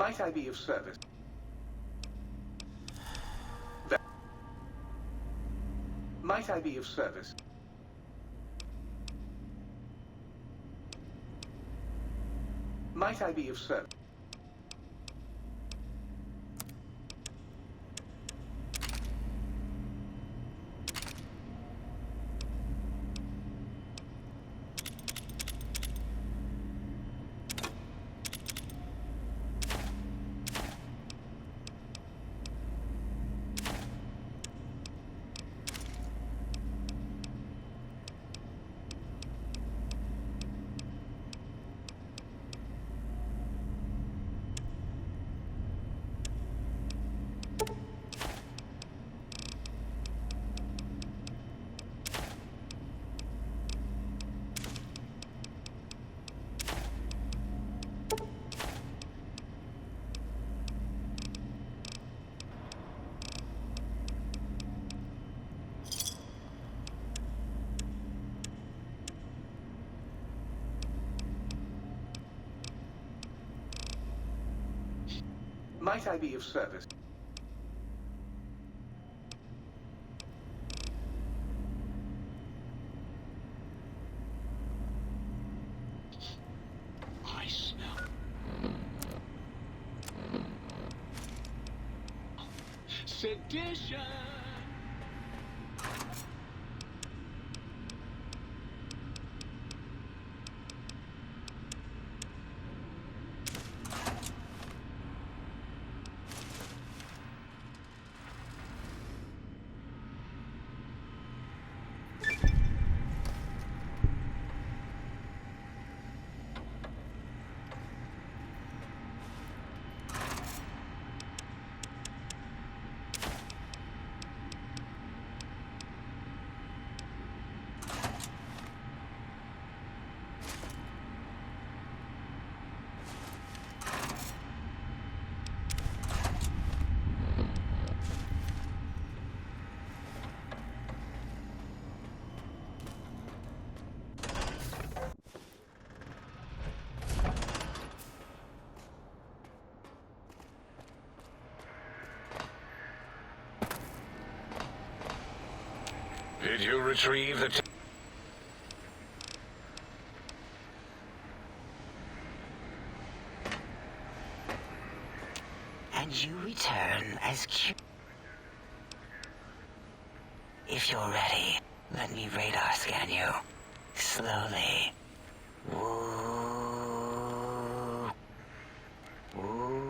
Might I be of service? Might I be of service? Might I be of service? Might I be of service? I smell sedition. Did you retrieve the... And you return as If you're ready, let me radar scan you. Slowly. Woo. Woo.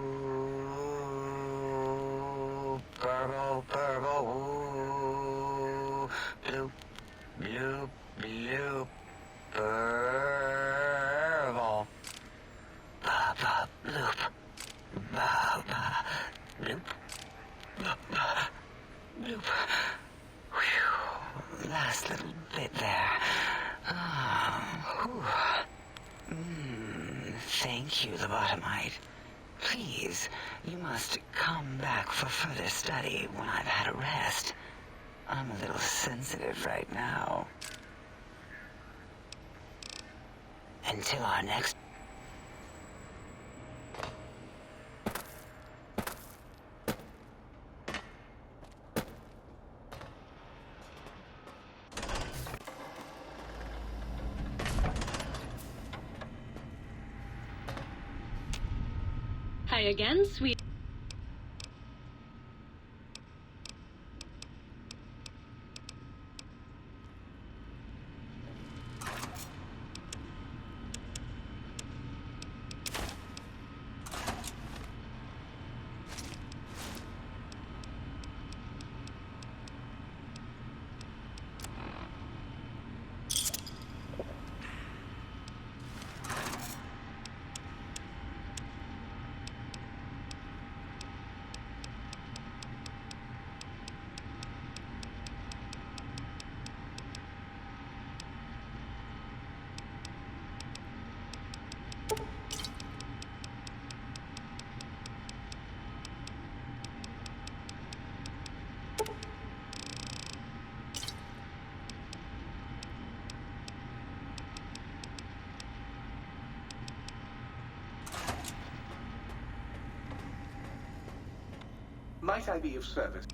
Purple, purple, woo. Bloop, bloop, bloop. Purple. Ba, ba, bloop. Ba, ba, bloop. Ba, ba, bloop. Whew. Last little bit there. Thank you, lobotomite. Please, you must come back for further study when I've had a rest. I'm a little sensitive right now. Until our next... Hi again, sweet. might I be of service?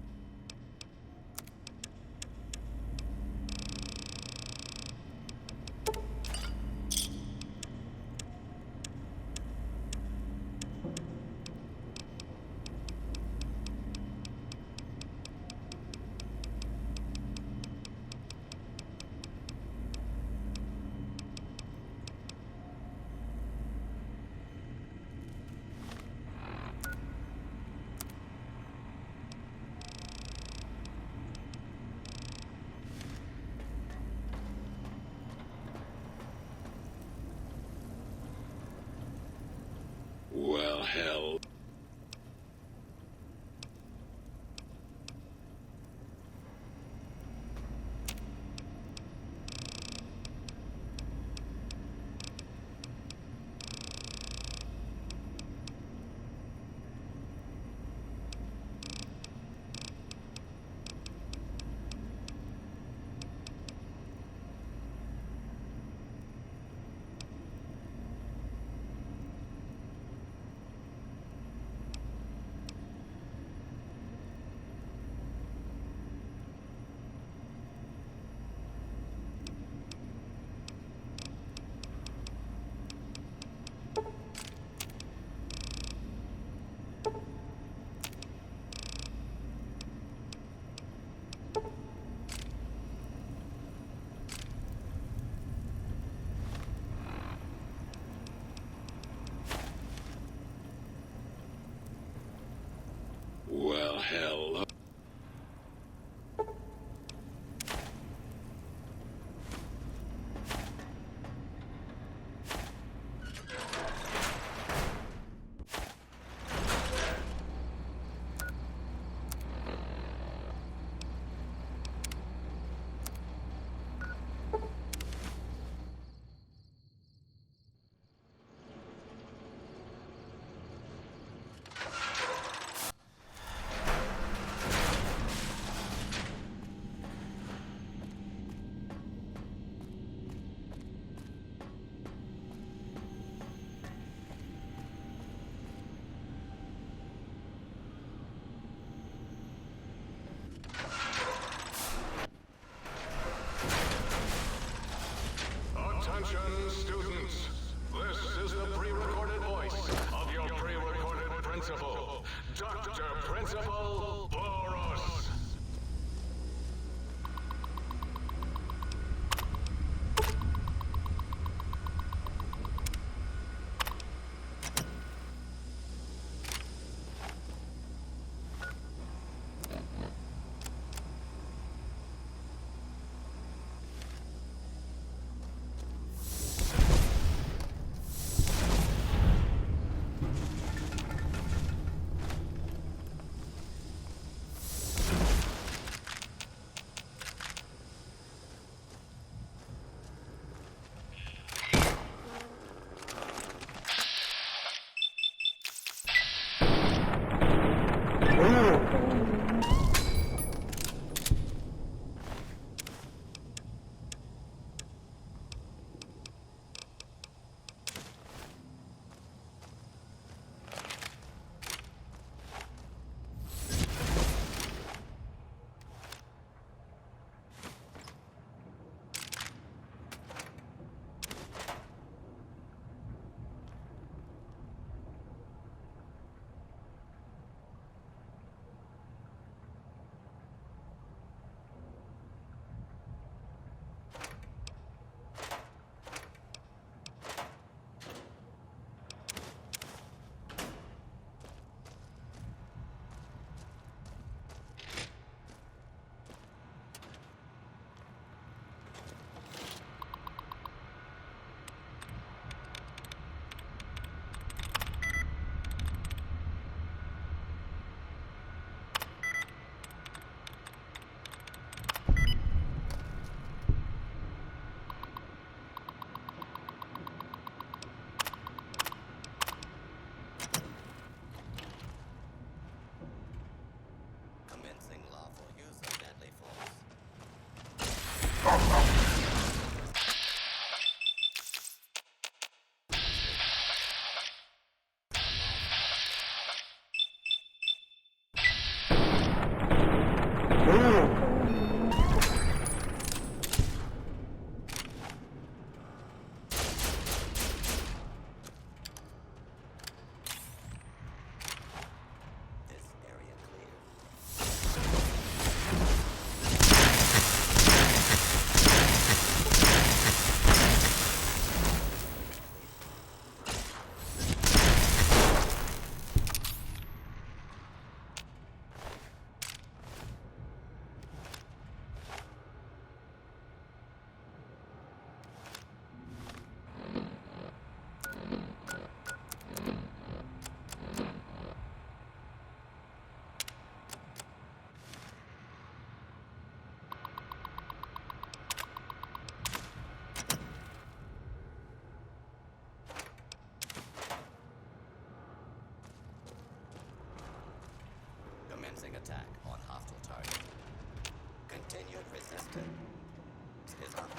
Continued resistance is up.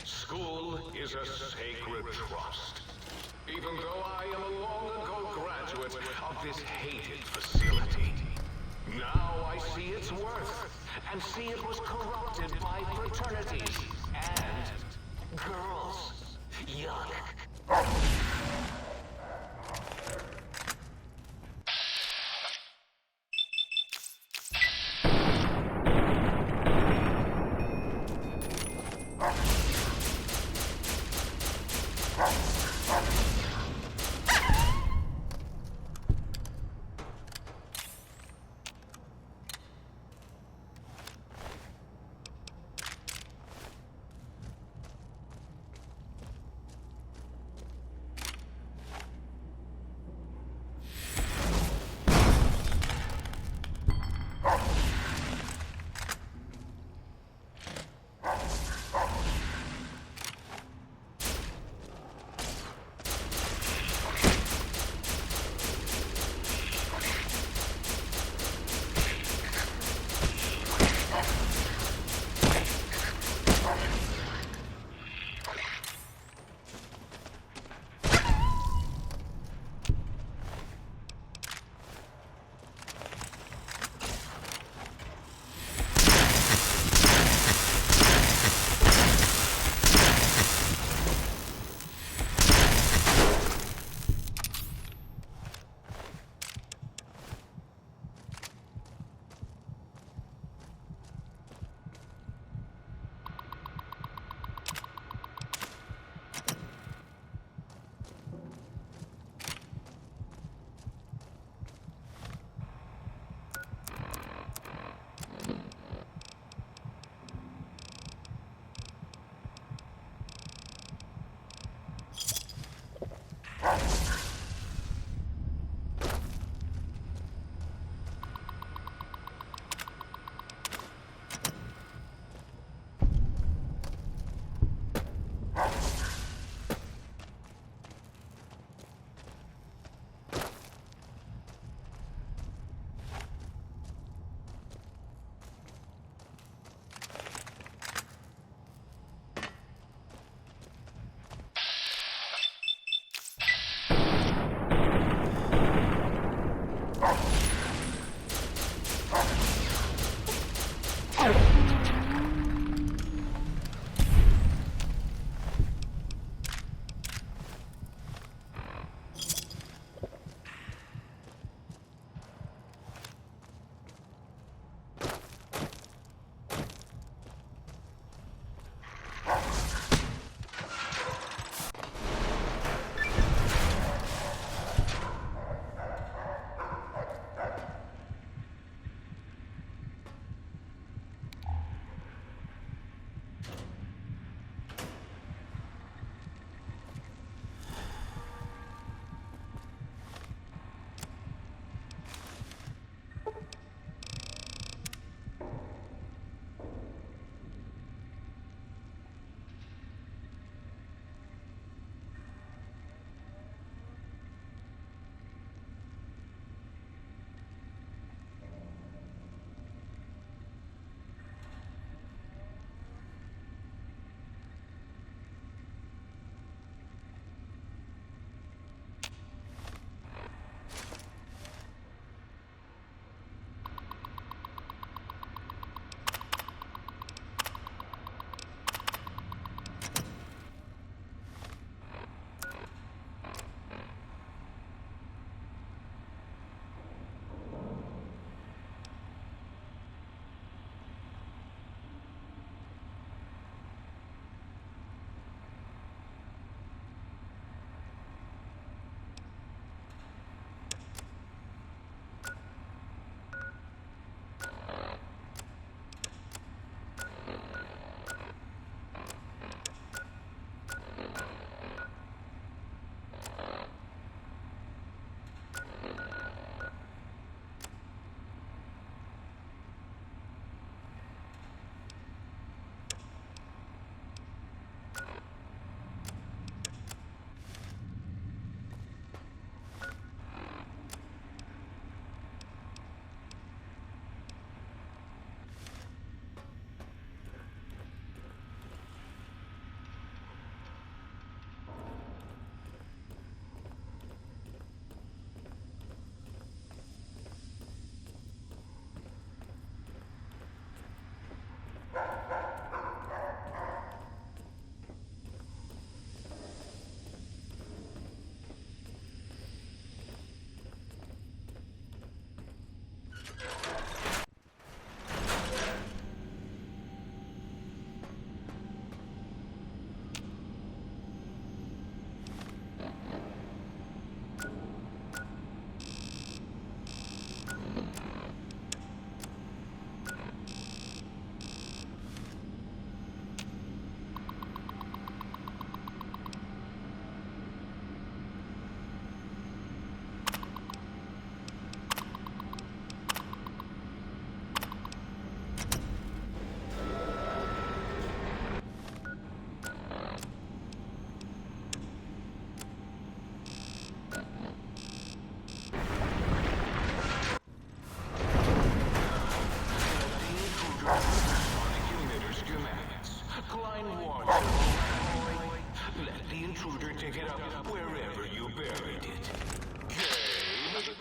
School is a sacred trust. Even though I am a long-ago graduate of this hated facility, now I see its worth, and see it was corrupted by fraternities and girls. Yuck.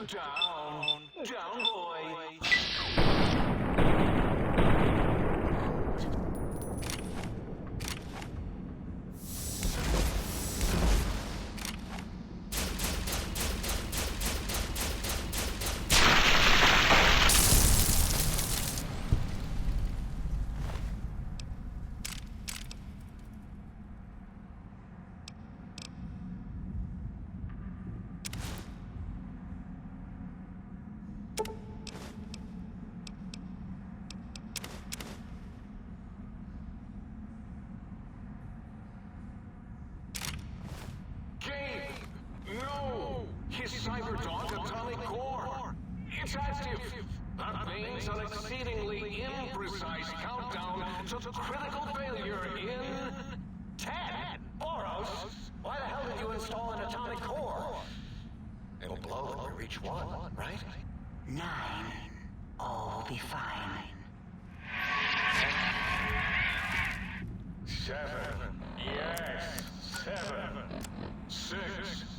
Down. Down, boy. No! His Cyberdog atomic core! It's active! That means an exceedingly imprecise countdown to critical failure in... 10? Boros? Why the hell did you install an atomic core? It'll blow when we reach 1, right? 9. All will be fine. 7. Yes, 7. 6.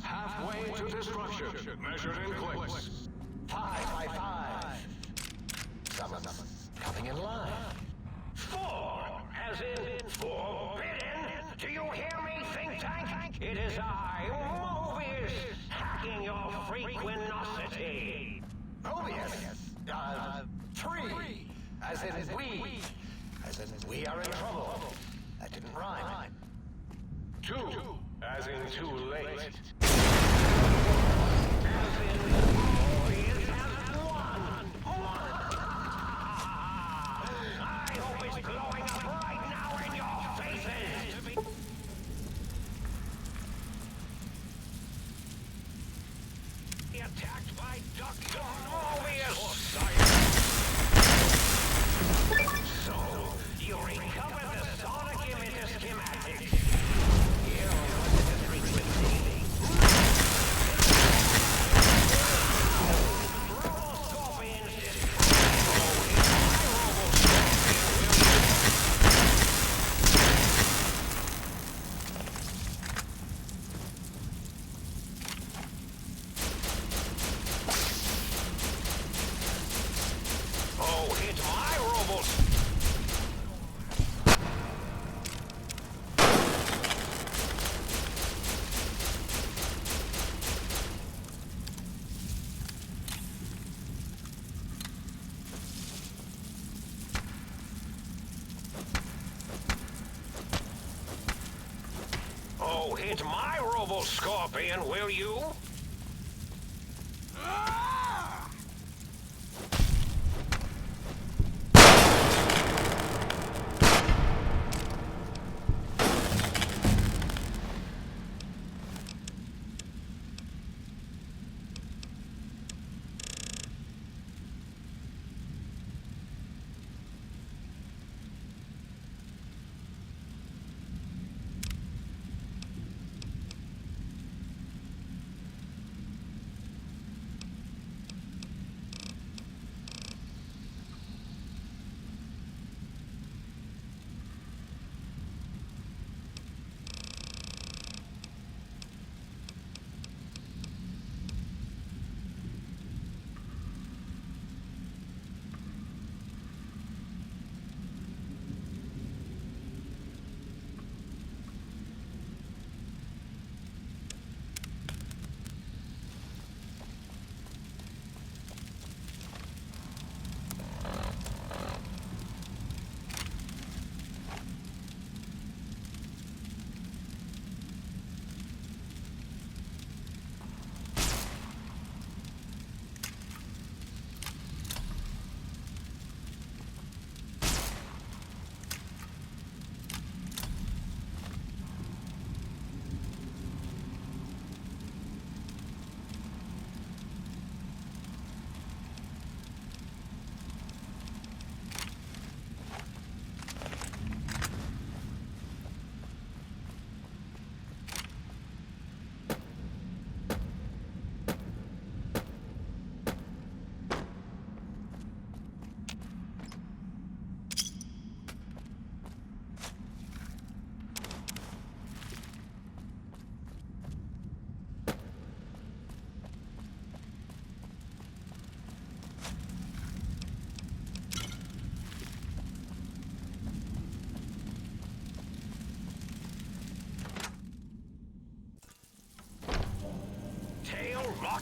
Halfway to destruction. Measured in clicks. 5 by 5. Some of them coming in line. 4, as in forbidden. Do you hear me, think tank? It is I, Mobius, hacking your freaquinosity. Mobius? 3. As in we. As in we are in trouble. That didn't rhyme. 2, as in too late. I hope it's glowing up right now in your faces! Attacked by Dr. Mobius! So, you recovered the sonic emitter schematics. Here was the frequency. Robo-Scorpion Oh, hit my robots! Oh, hit my Robo-Scorpion, will you?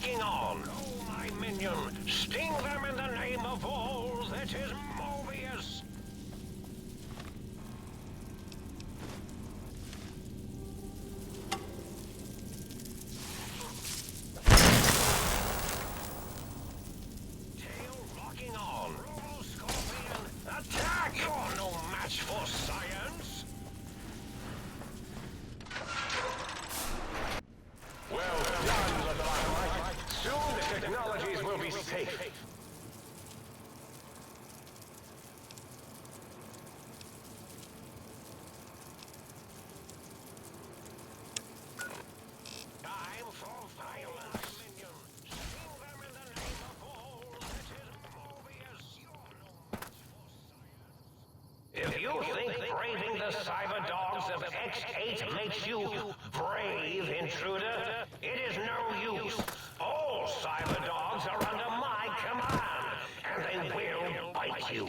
locking on. Oh, my minion, sting them in the name of all that is Mobius. Tail locking on. Robo Scorpion, attack! You're no match for science. Well done, Lobotomite. Soon the technologies will be safe. Time for violence, minion. Sting them in the name of all that is Mobius. You're no match for science. If you think braving the cyber dogs of X8 makes you brave, intruder, it is no use. All cyber dogs are under my command, and they will bite you.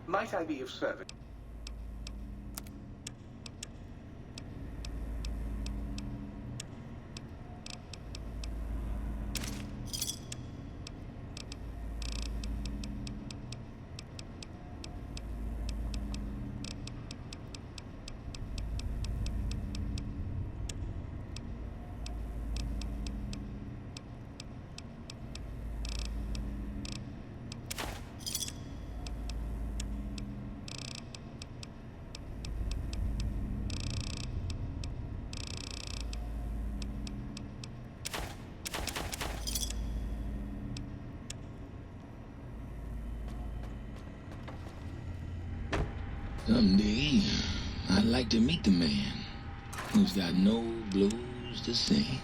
Might I be of service? Someday, I'd like to meet the man who's got no blues to sing.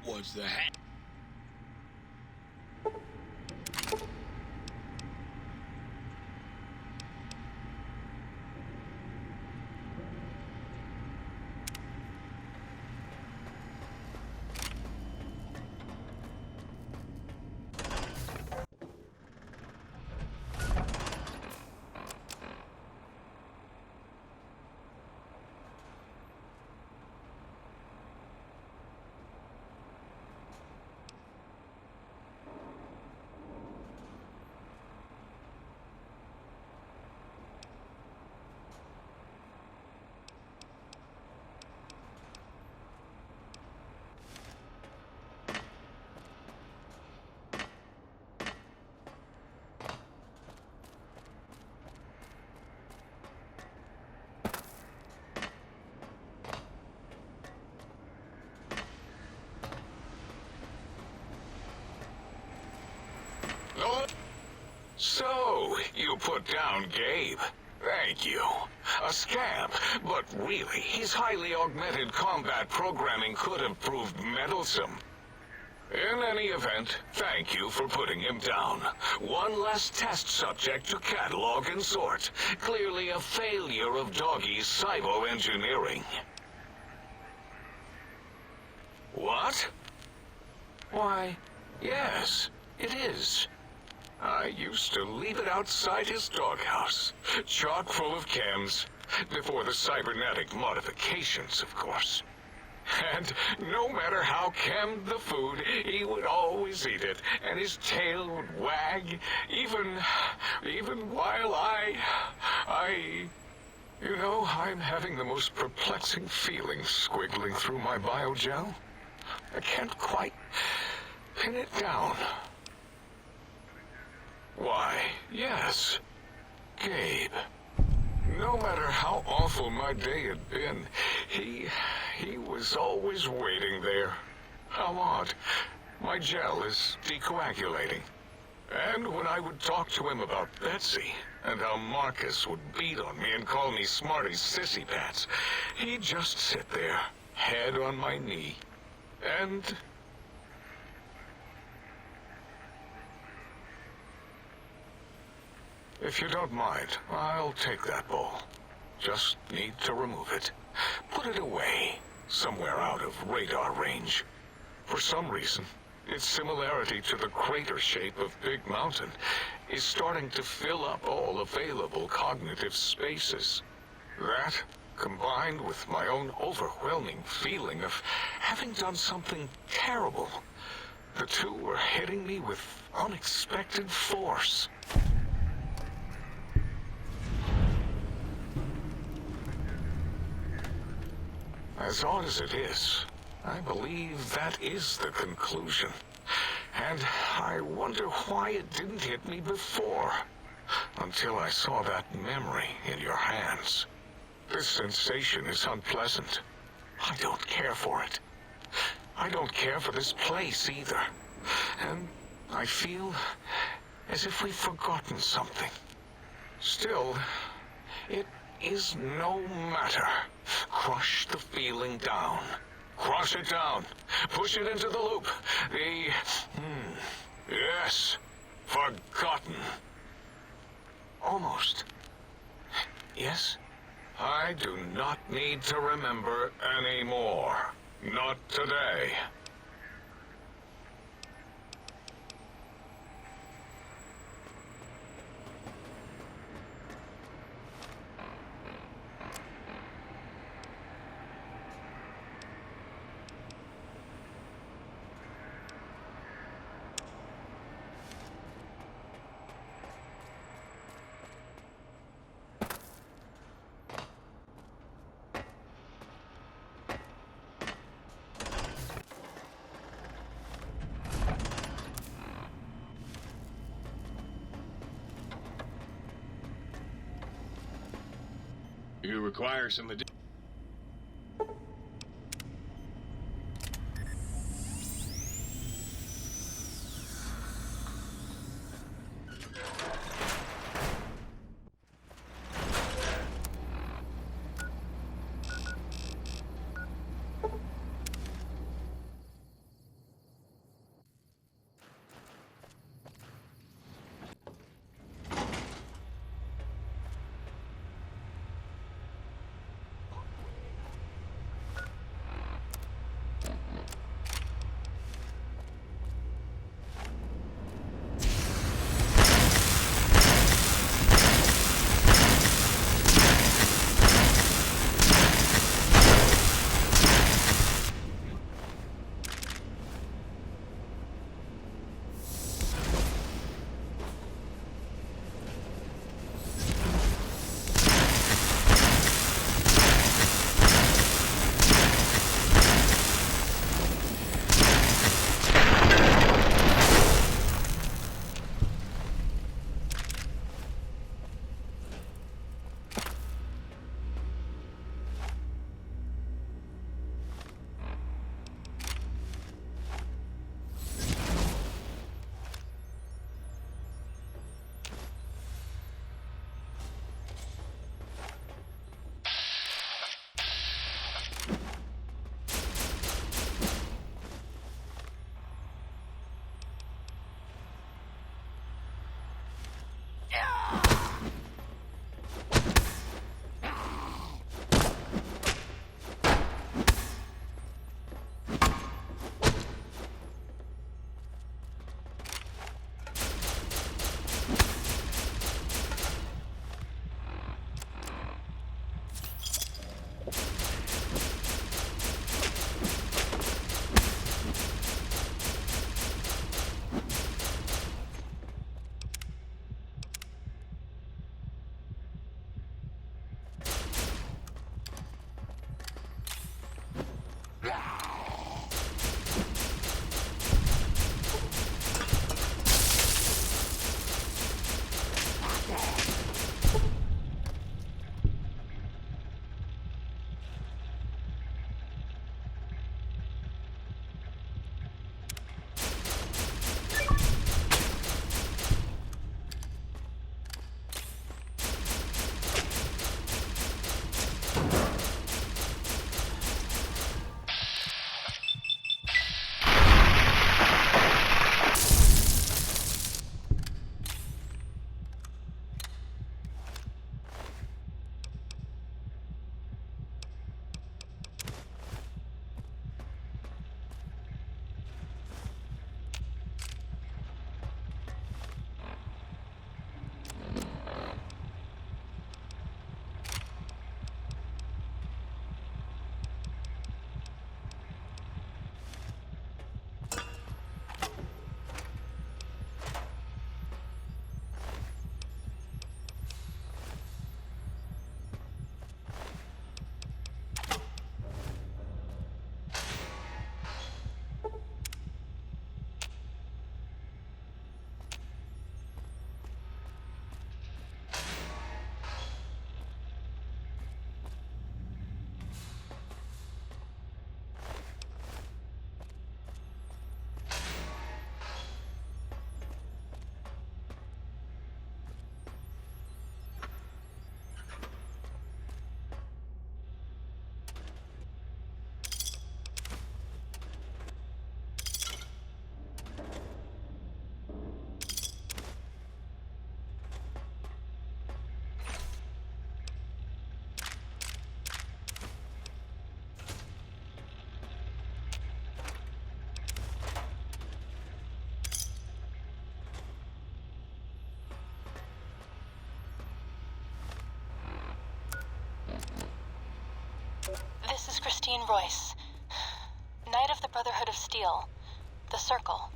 What's the hat? So, you put down Gabe. Thank you. A scamp, but really, his highly augmented combat programming could have proved meddlesome. In any event, thank you for putting him down. One less test subject to catalog and sort. Clearly a failure of Doggy's cybo-engineering. What? Why, yes, it is. I used to leave it outside his doghouse, chock full of chems, before the cybernetic modifications, of course. And no matter how chemmed the food, he would always eat it, and his tail would wag, even while you know, I'm having the most perplexing feeling squiggling through my biogel. I can't quite pin it down. Why, yes, Gabe. No matter how awful my day had been, he was always waiting there. How odd. My gel is decoagulating. And when I would talk to him about Betsy, and how Marcus would beat on me and call me Smarty's sissy pants, he'd just sit there, head on my knee, and... If you don't mind, I'll take that ball. Just need to remove it. Put it away, somewhere out of radar range. For some reason, its similarity to the crater shape of Big Mountain is starting to fill up all available cognitive spaces. That, combined with my own overwhelming feeling of having done something terrible, the two were hitting me with unexpected force. As odd as it is, I believe that is the conclusion. And I wonder why it didn't hit me before, until I saw that memory in your hands. This sensation is unpleasant. I don't care for it. I don't care for this place either. And I feel as if we've forgotten something. Still, it is no matter. Crush the feeling down. Crush it down. Push it into the loop. Yes. Forgotten. Almost. Yes? I do not need to remember anymore. Not today. You require some additional... Royce. Knight of the Brotherhood of Steel. The Circle.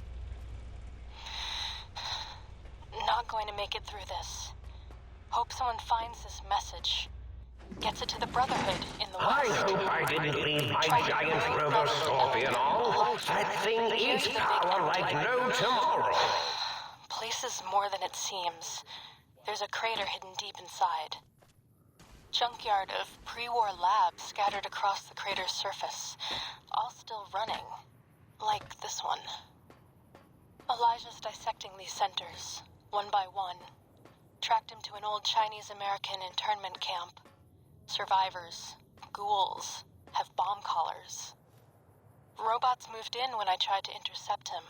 Not going to make it through this. Hope someone finds this message. Gets it to the Brotherhood in the I West. hope I didn't leave my giant robo-scorpion on. That thing eats power like no tomorrow. Place is more than it seems. There's a crater hidden deep inside. Junkyard of pre-war labs scattered across the crater's surface. All still running. Like this one. Elijah's dissecting these centers, one by one. Tracked him to an old Chinese-American internment camp. Survivors, ghouls, have bomb collars. Robots moved in when I tried to intercept him.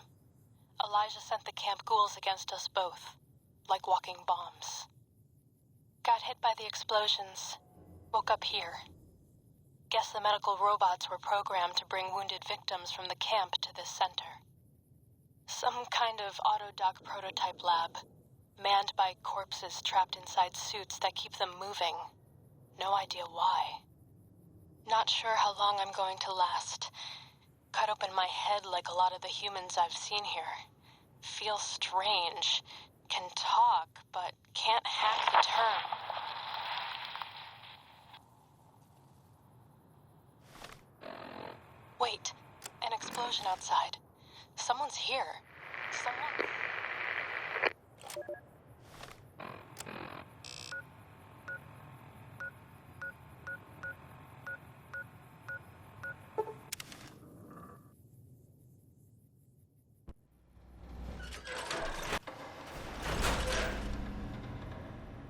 Elijah sent the camp ghouls against us both, like walking bombs. Got hit by the explosions, woke up here. Guess the medical robots were programmed to bring wounded victims from the camp to this center. Some kind of Autodoc prototype lab, manned by corpses trapped inside suits that keep them moving. No idea why. Not sure how long I'm going to last. Cut open my head like a lot of the humans I've seen here. Feel strange. Can talk, but can't hack the term. Wait, an explosion outside. Someone's here. Someone...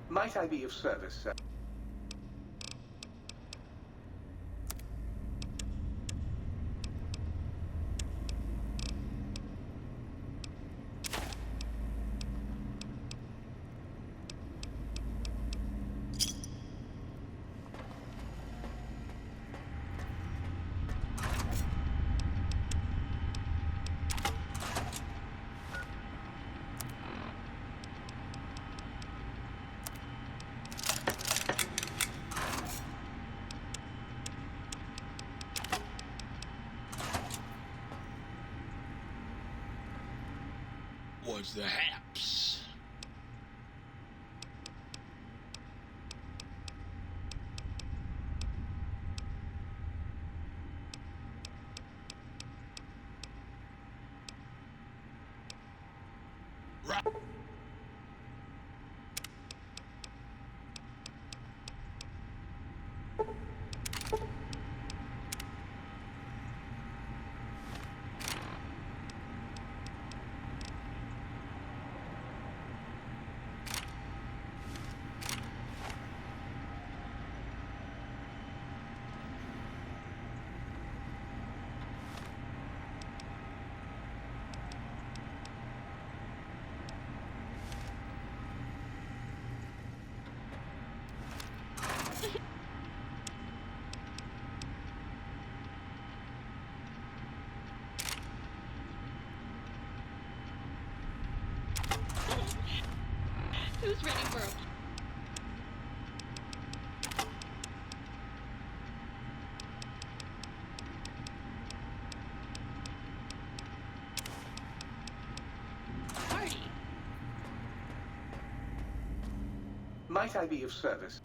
Might I be of service, sir? Was the haps. Right. Who's ready for a... party? Might I be of service?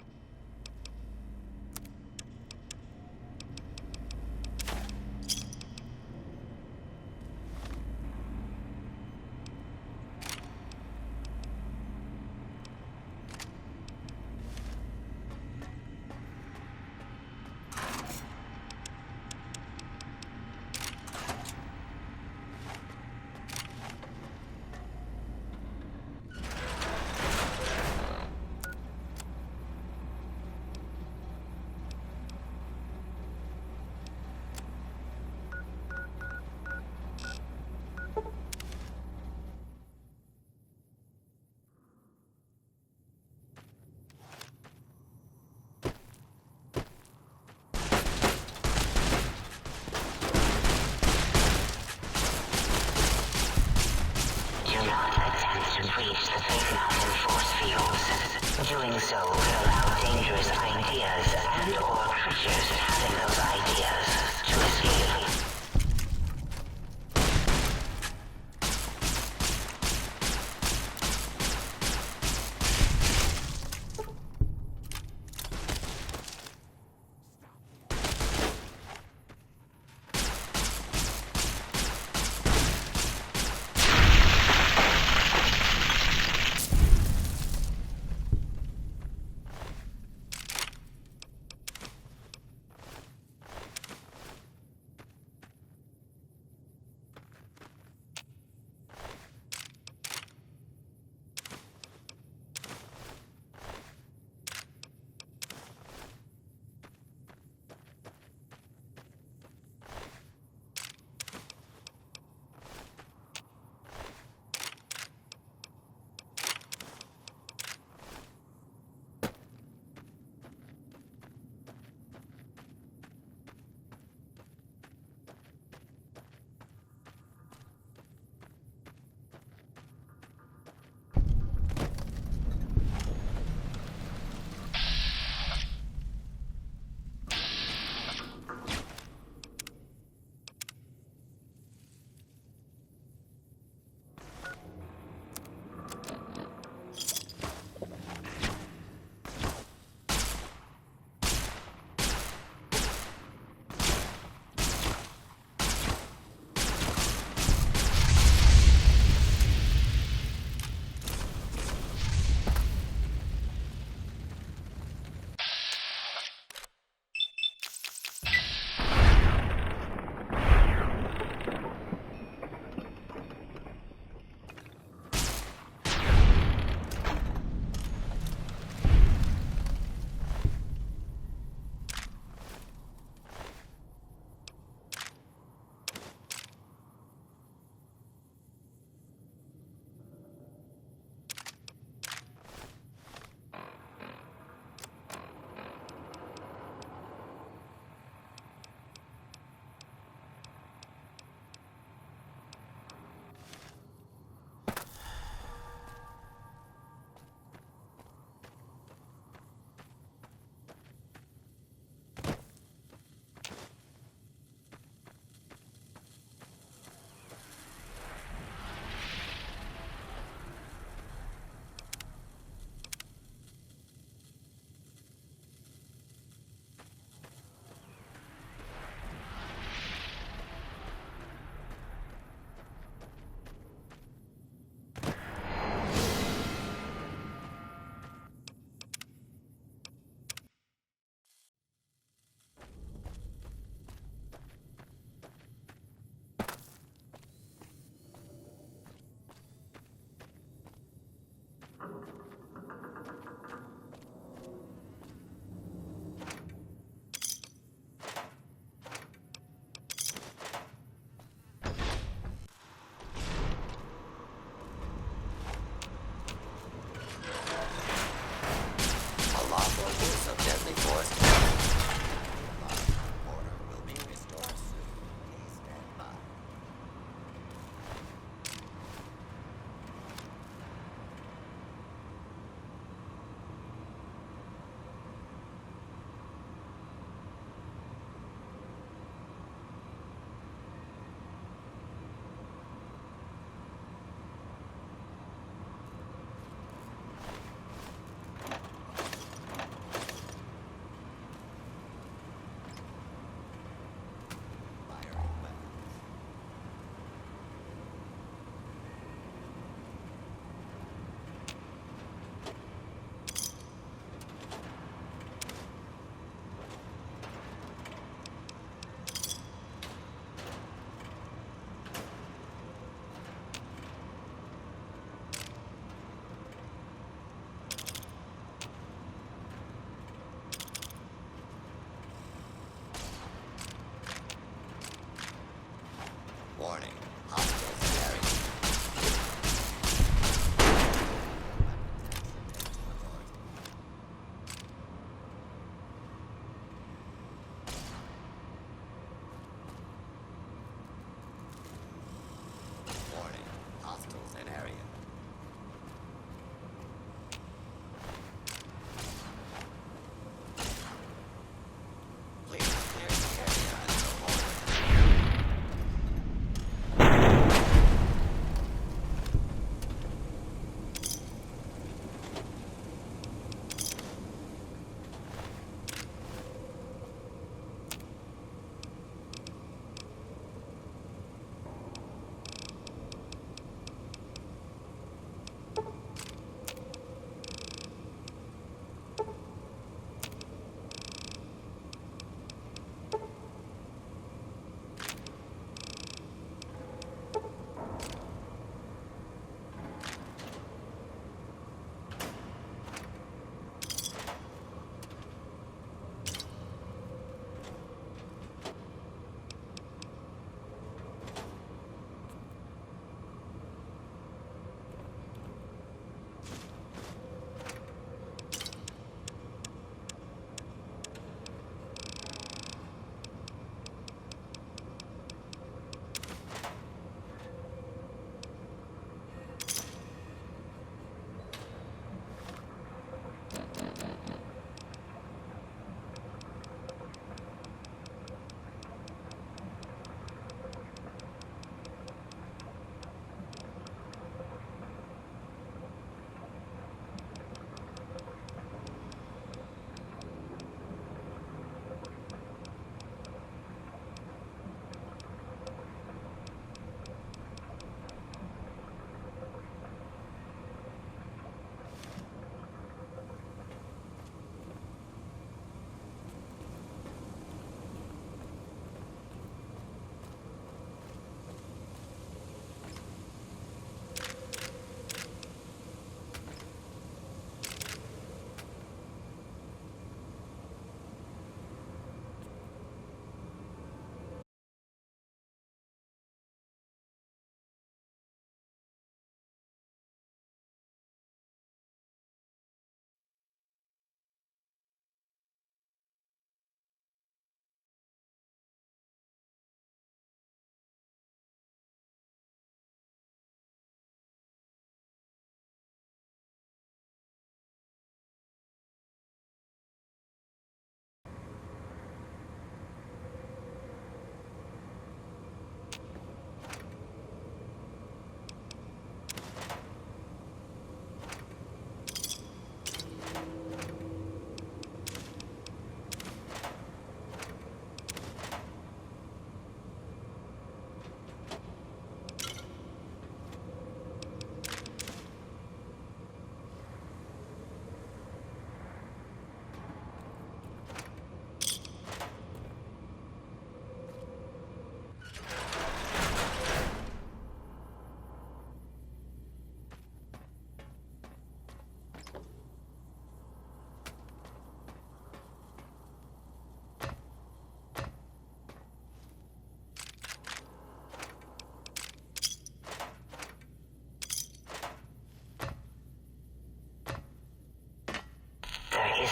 Doing so could allow dangerous ideas and/or creatures having those ideas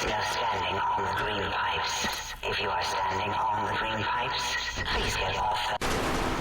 is no standing on the green pipes. If you are standing on the green pipes, please get off the...